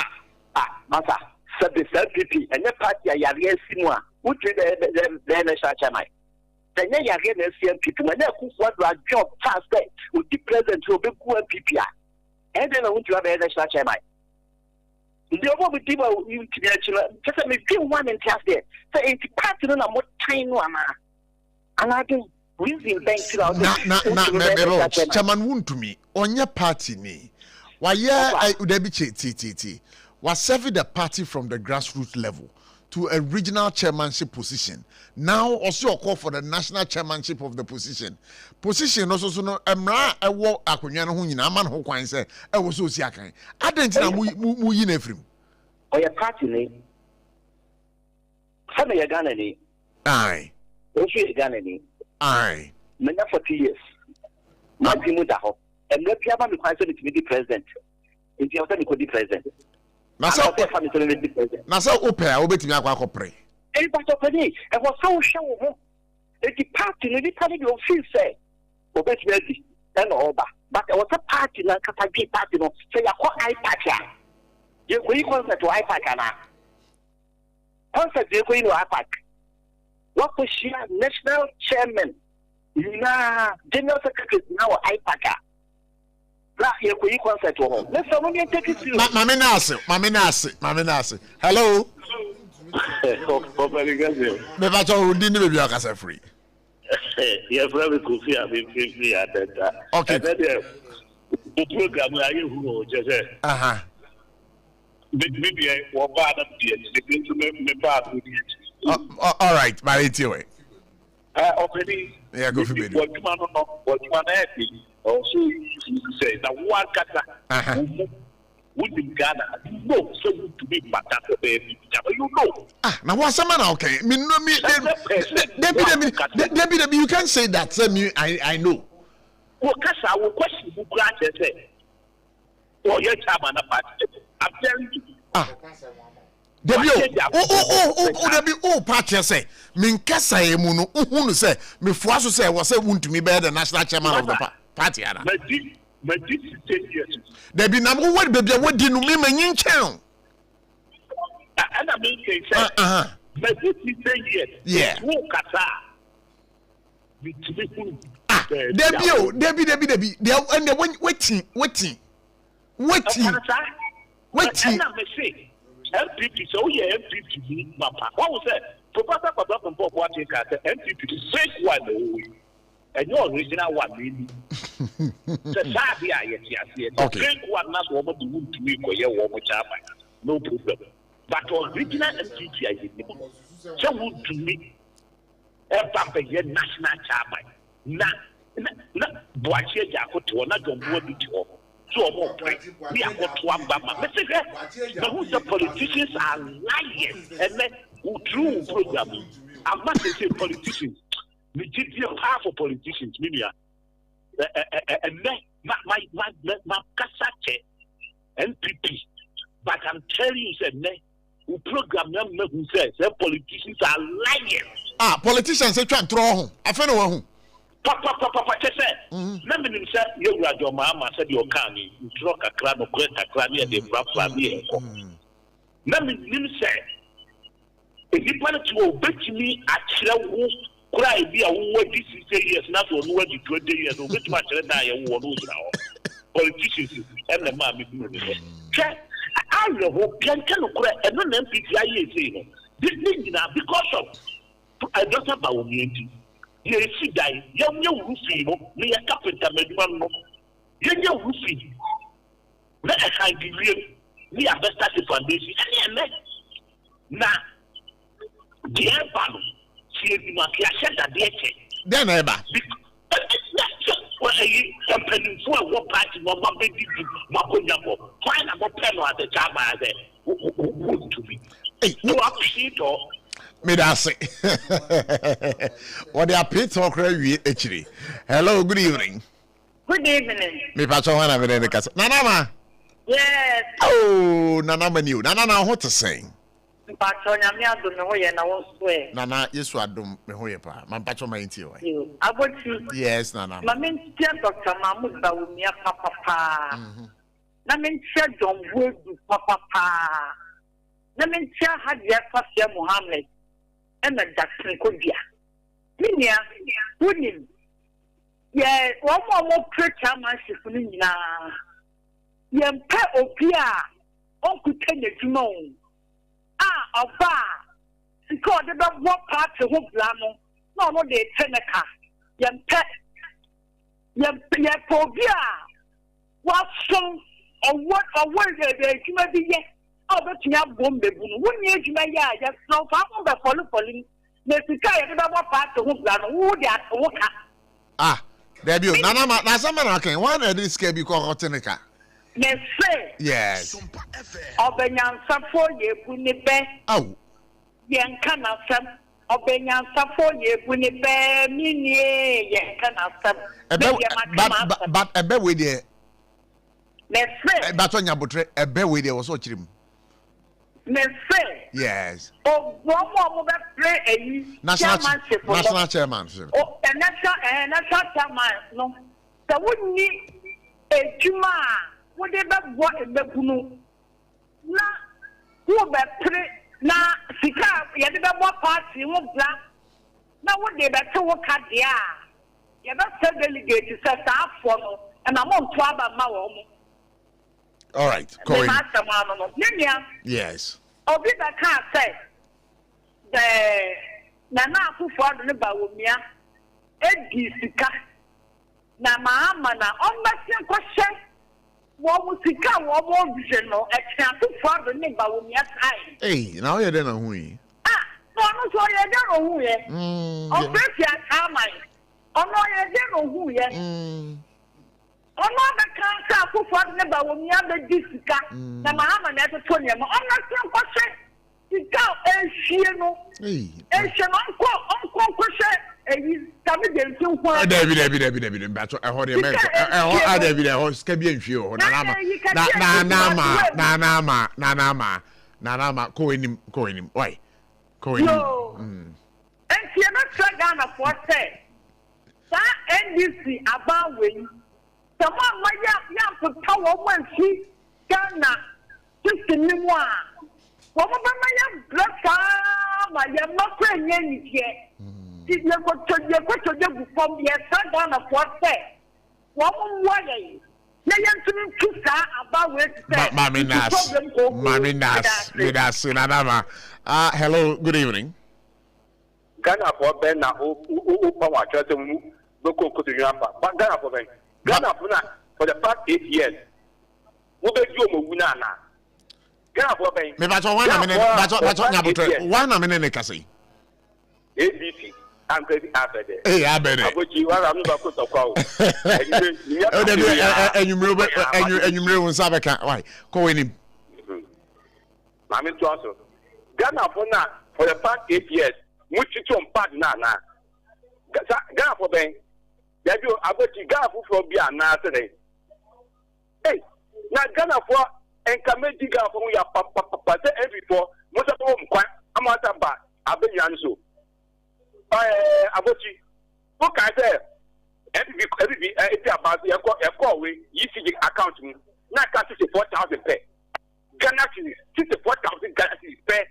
Masa. Said the MPP and the party are yari simwa. Who do the national chairman? Then you are getting MPP. When they what job task with the president to be good MPP. And then I want to have a national chairman. The other people you to the just me feel one in class there. So it's party no more time one. And I do reason banks out. Chairman wuntumi on your party ni. Why yeah there be TTT. Was serving the party from the grassroots level to a regional chairmanship position. Now also a call for the national chairmanship of the position. Position also so no emra ewo akonya no ho nyina man ho kwan say e wo so siakan. Adentina mu yi na efrim. O ya party ni. Sama ya Ghana ni. Aye. O shi Ghana ni. Aye. Manya 40 years. Ma ti mu da ho. Emra pia ba me kwan say me be president. Nti o say me ko be president. Na so opera obetimi akwa akopre. E ba to pani e wo so hwe wo ho. E di party no di party go feel say obetimi adi e no oba. But e was a party na kata bi party no say yakọ IPAC. Ye ko yi concert to IPAC na. Concert ye ko yi no IPAC. What was she national chairman? Na general secretary now IPAC. La ye ko yi concert ho. Let's say we take it serious. Mame Nase. Hello. Me ba to udi ni bebi akasa free. Ye free ko fi abi free atenta. Okay. The program I who just say. Maybe I wa ba na the to me ba to all right, my it already. Yeah, go for me. What man happy. Also, you say that one kata wouldn't Ghana. No, so to be batata baby. You know. Now what's a man okay? Me no me. Debbie, you can't say that. I know. Well, Kasa will question who granted say. Oh, your chairman party. I'm telling you. Debbie, Debbie, party say. Min Kasa emuno. Who say me fuaso say was say want to me be the national chairman of the party. My this is 10 years. There be number one baby, what did you mean, my town? And I mean, my this is 10 years. Yeah. Debbie. They are and they waiting. And I'm saying, MPP, so yeah, MPP, Papa. What was that? Professor Papa from Bob Watching MPP, the same one. And your original one, really. Okay. One not woman to move to me for your woman, no problem. But original MPP, I didn't know. So would to me a papa, your national chairman. Not Boachie Jaco to another word to so more point. We are got one Bama. But who's the politicians are lying and then who drew programming? I must say politicians. We did half of politicians, media. And then my Kasache NPP. But I'm telling you, said, who program them who says politicians are lying. Politicians say try to throw home. I feel no Papa, said, let me say, you are your mama said you're coming. You struck a crowd of great crania, the Brapa. Let me say, if you wanted to obey me at Chile. Cry be a word this is 10 years, not one word 20 years, or which much I won't lose now. politicians and the man I know can and no MPI this thing now because of I don't have our community. You see that young roofing, me a carpenter, man, young roofing. Let us hide the real. We have started foundation. Now, the air balloon, she is not here. That the air. Then ever. Well, I'm pending for what party, what baby, what go. Find about pen at the job there. Who to be? No appreciate or. Me that say. What they are paid talk actually. Hello, good evening. Good evening. Me pacho wana me de kasa. Nana ma. Yes. Oh, Nana manu. Nana what to say? Pacho nyame adom me hoye na won so e. Nana Yesu adom me hoye pa. Man pacho ma nti o. Abochi. Yes, Nana. Ma men tia Dr. Mahmoud Bawumia papa. Na men tia John Wodu papa. Na men tia Hadia Fafia Muhammad. And the Jackson Kodia. Minia, winning. Yeah, one more preacher man, na. Yem pe opia, Uncle Kenya Jumon. Ah, of bar. Because they don't walk past the whole blamo. No, they teneka. Yem pobia. What song or what they can be yet? Oh, but you have bomb the boom. One year, you may just no found the following. Mr. Kay, never part the whole plan. Who they are to work at? Ah, there be Nana, Nasaman, okay. One of this can be called Hotenica. Yes. Obenyan Safo ye Bunibe. Oh. Yankana Sam. Obenyan Safo ye Bunibe. Mini Yankana Sam. But a bed with you. But on your butre, a bed with you was watching. Yes. Oh, one more play a national chairmanship. Oh, and national chairman. No, there wouldn't need a Juma. Whatever what in the Bunu. Na, who bet na, Sika, Yadaba party, won't black. Now, what they better work at the air. You have said delegate to set up for and I'm on Twaba Mawom. All right, Corey. Yes. Obi that can't say the Nana who fought the Bawumia, Eddie Sika, Namana, on the same question. What was Sika, what more vision, or a chance to fought the Bawumia time? Hey, now you're done. Who? Ah, no, so you don't know who yet. On Brescia, Carmine. Oh, no, you don't know who yet. Another cancer who fought never when you have the Jessica, the Mahama never told him. I'm not saying what she got a shiano, and she uncle crochet, and he's coming to David, battle a horny America. I David, a horse can be in few. Nanama, coin him. Why? Coin him. And she not shut down a forte. That NDC about when. The one my young for power when she Ghana just in the one. What about my young blood? My young not praying any yet. Did you go to the from the son down of what say? One way. Hello, good evening. Ghana for Ben now, who power church and local to Yamba, but Ghana for Ben. Ghana for the past 8 years. Who bet you Munana? Ghana for Ben. Me bacho one minute kasi. ABC. I'm crazy after that. Hey, I bet it. But you are not going to call. And you remember Sabaka. Why? Call him. I'm in Toronto. Ghana for the past 8 years. Much to pad na. Ghana for Ben. There you ABOTCHIE Ghana for be a na today. Hey, now Ghana for and committee Ghana for your papa every four. Most of them, I'm not about Abenyanso. ABOTCHIE, look at that. Every about the call way, you see the account. Now, 64,000 pay. Ghana 64,000 Ghana pay.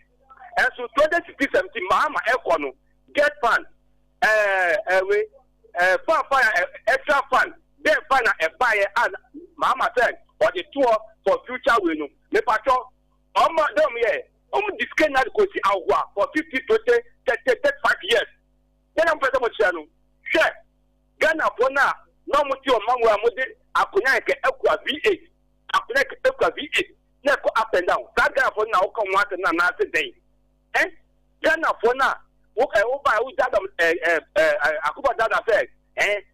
And so 2017, Mahama Econo get fund. Fire extra fund. Then find a buyer and Mama for future we no. Me patrol. Them here. Discount na go see awa for 50 to 35 years. Then I'm person mo chano. Share. Ghana for na no mo ti o manwo amode akunya ke ekwa V8. Akunya ke ekwa V8. Na go up and down. That Ghana for na o come want na day. Ghana for na o buy o dada akuba dada say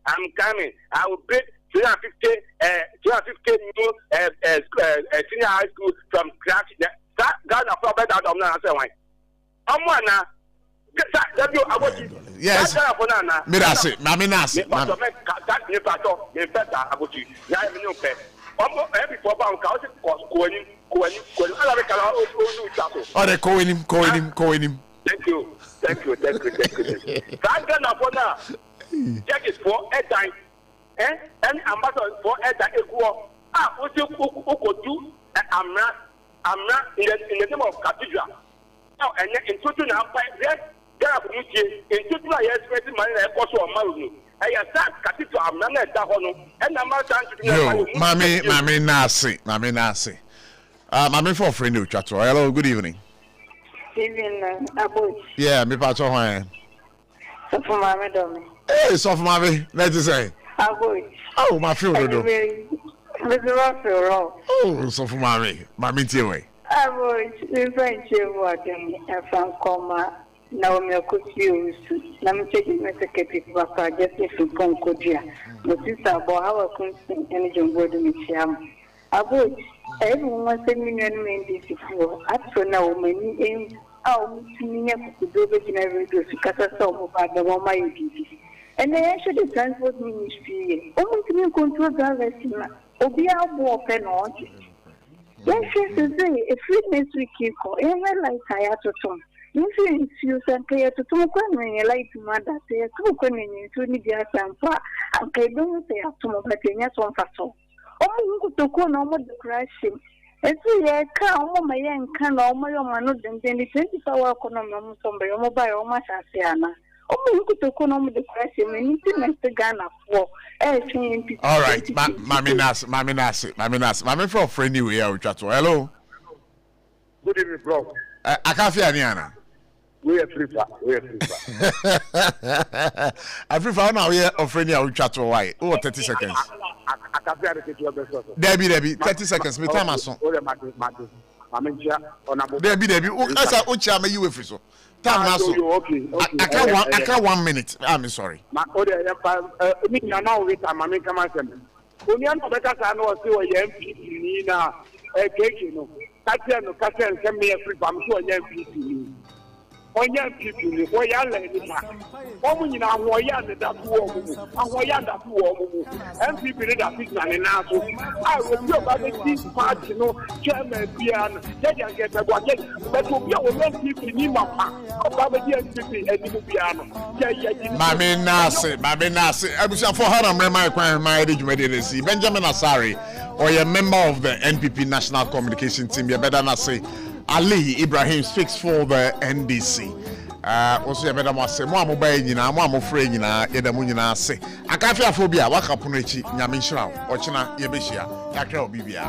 I'm coming. I will build 250 new senior high school from scratch. Ghana for better than na say why. Amwana yes. Mirasi, mami nasi. Thank you. Ghana for now. Check it for a time. And ambassador for a time equal. What you could do? I'm not in the name of cathedral. Now, and in total now, in total, I expect money like also a maru. I have that cathedral. I'm not that one. And I'm not trying to do Mami Nasi. Mami for friend you chat. Hello, good evening. Evening, Aboy. Yeah, me patrol why. So for Mami Domi. Hey, so for Mami, let's say. Aboy. Oh, my friend do. Oh, so for Mami Tiwe. Aboy, we find you working from Coma. Now me confused. Now me taking my secretary back just from Concordia. My sister about how I couldn't any young boy to me. Aboy, everyone send me an this before. After now, many aim out to me could do it in every day because I saw about the one my duty. And I actually transport ministry. Only to me control drivers. Obia more pen on. Yes, to say a free next week, ever like I had to come. If you send clear to two when you like to mother, say a two when you need your sampa, and I don't say up to my petting one for so. Oh, to go no more the crashing. And so, yeah, come my young can all my own not than 24 economy somebody mobile much as Siana. Oh, to go no more the crashing, and you didn't Ghana for. All right, Mami Nasi. Mami for friend you here with chat. Hello. Good evening, bro. I can't feel Niana. We are free. I prefer now here of friend you with chat. Why? Oh, 30 seconds. I can't feel the Debbie, 30 seconds. Me time aso. Debbie. Asa ucha me you free so. Time aso. Okay. I can't 1 minute. I'm sorry. Me now with Mami come and only no better can no see what MP ni na cake no. Catch come me free I'm sure MP. Onya people wo ya la ni pa omu nyina wo ya da ku wo mu awo ya da ku wo mu MPP ni da fit na ni na so I will be about this party no chairman piano je get a gwa je but obi o MPP ni ma pa o ba be MPP eni mu piano Mami Nasi abusia for haram rema kwan ma de dwumade na si Benjamin Asari or a member of the NPP National Communication Team you better not say Ali Ibrahim speaks for the NDC. Also, you better say, Mo mobile nyina, mo amofre nyina, yeda mu nyina se. Akafia phobia, waka puno echi, nyame nhira, ochina yebehia. Yakra obibia.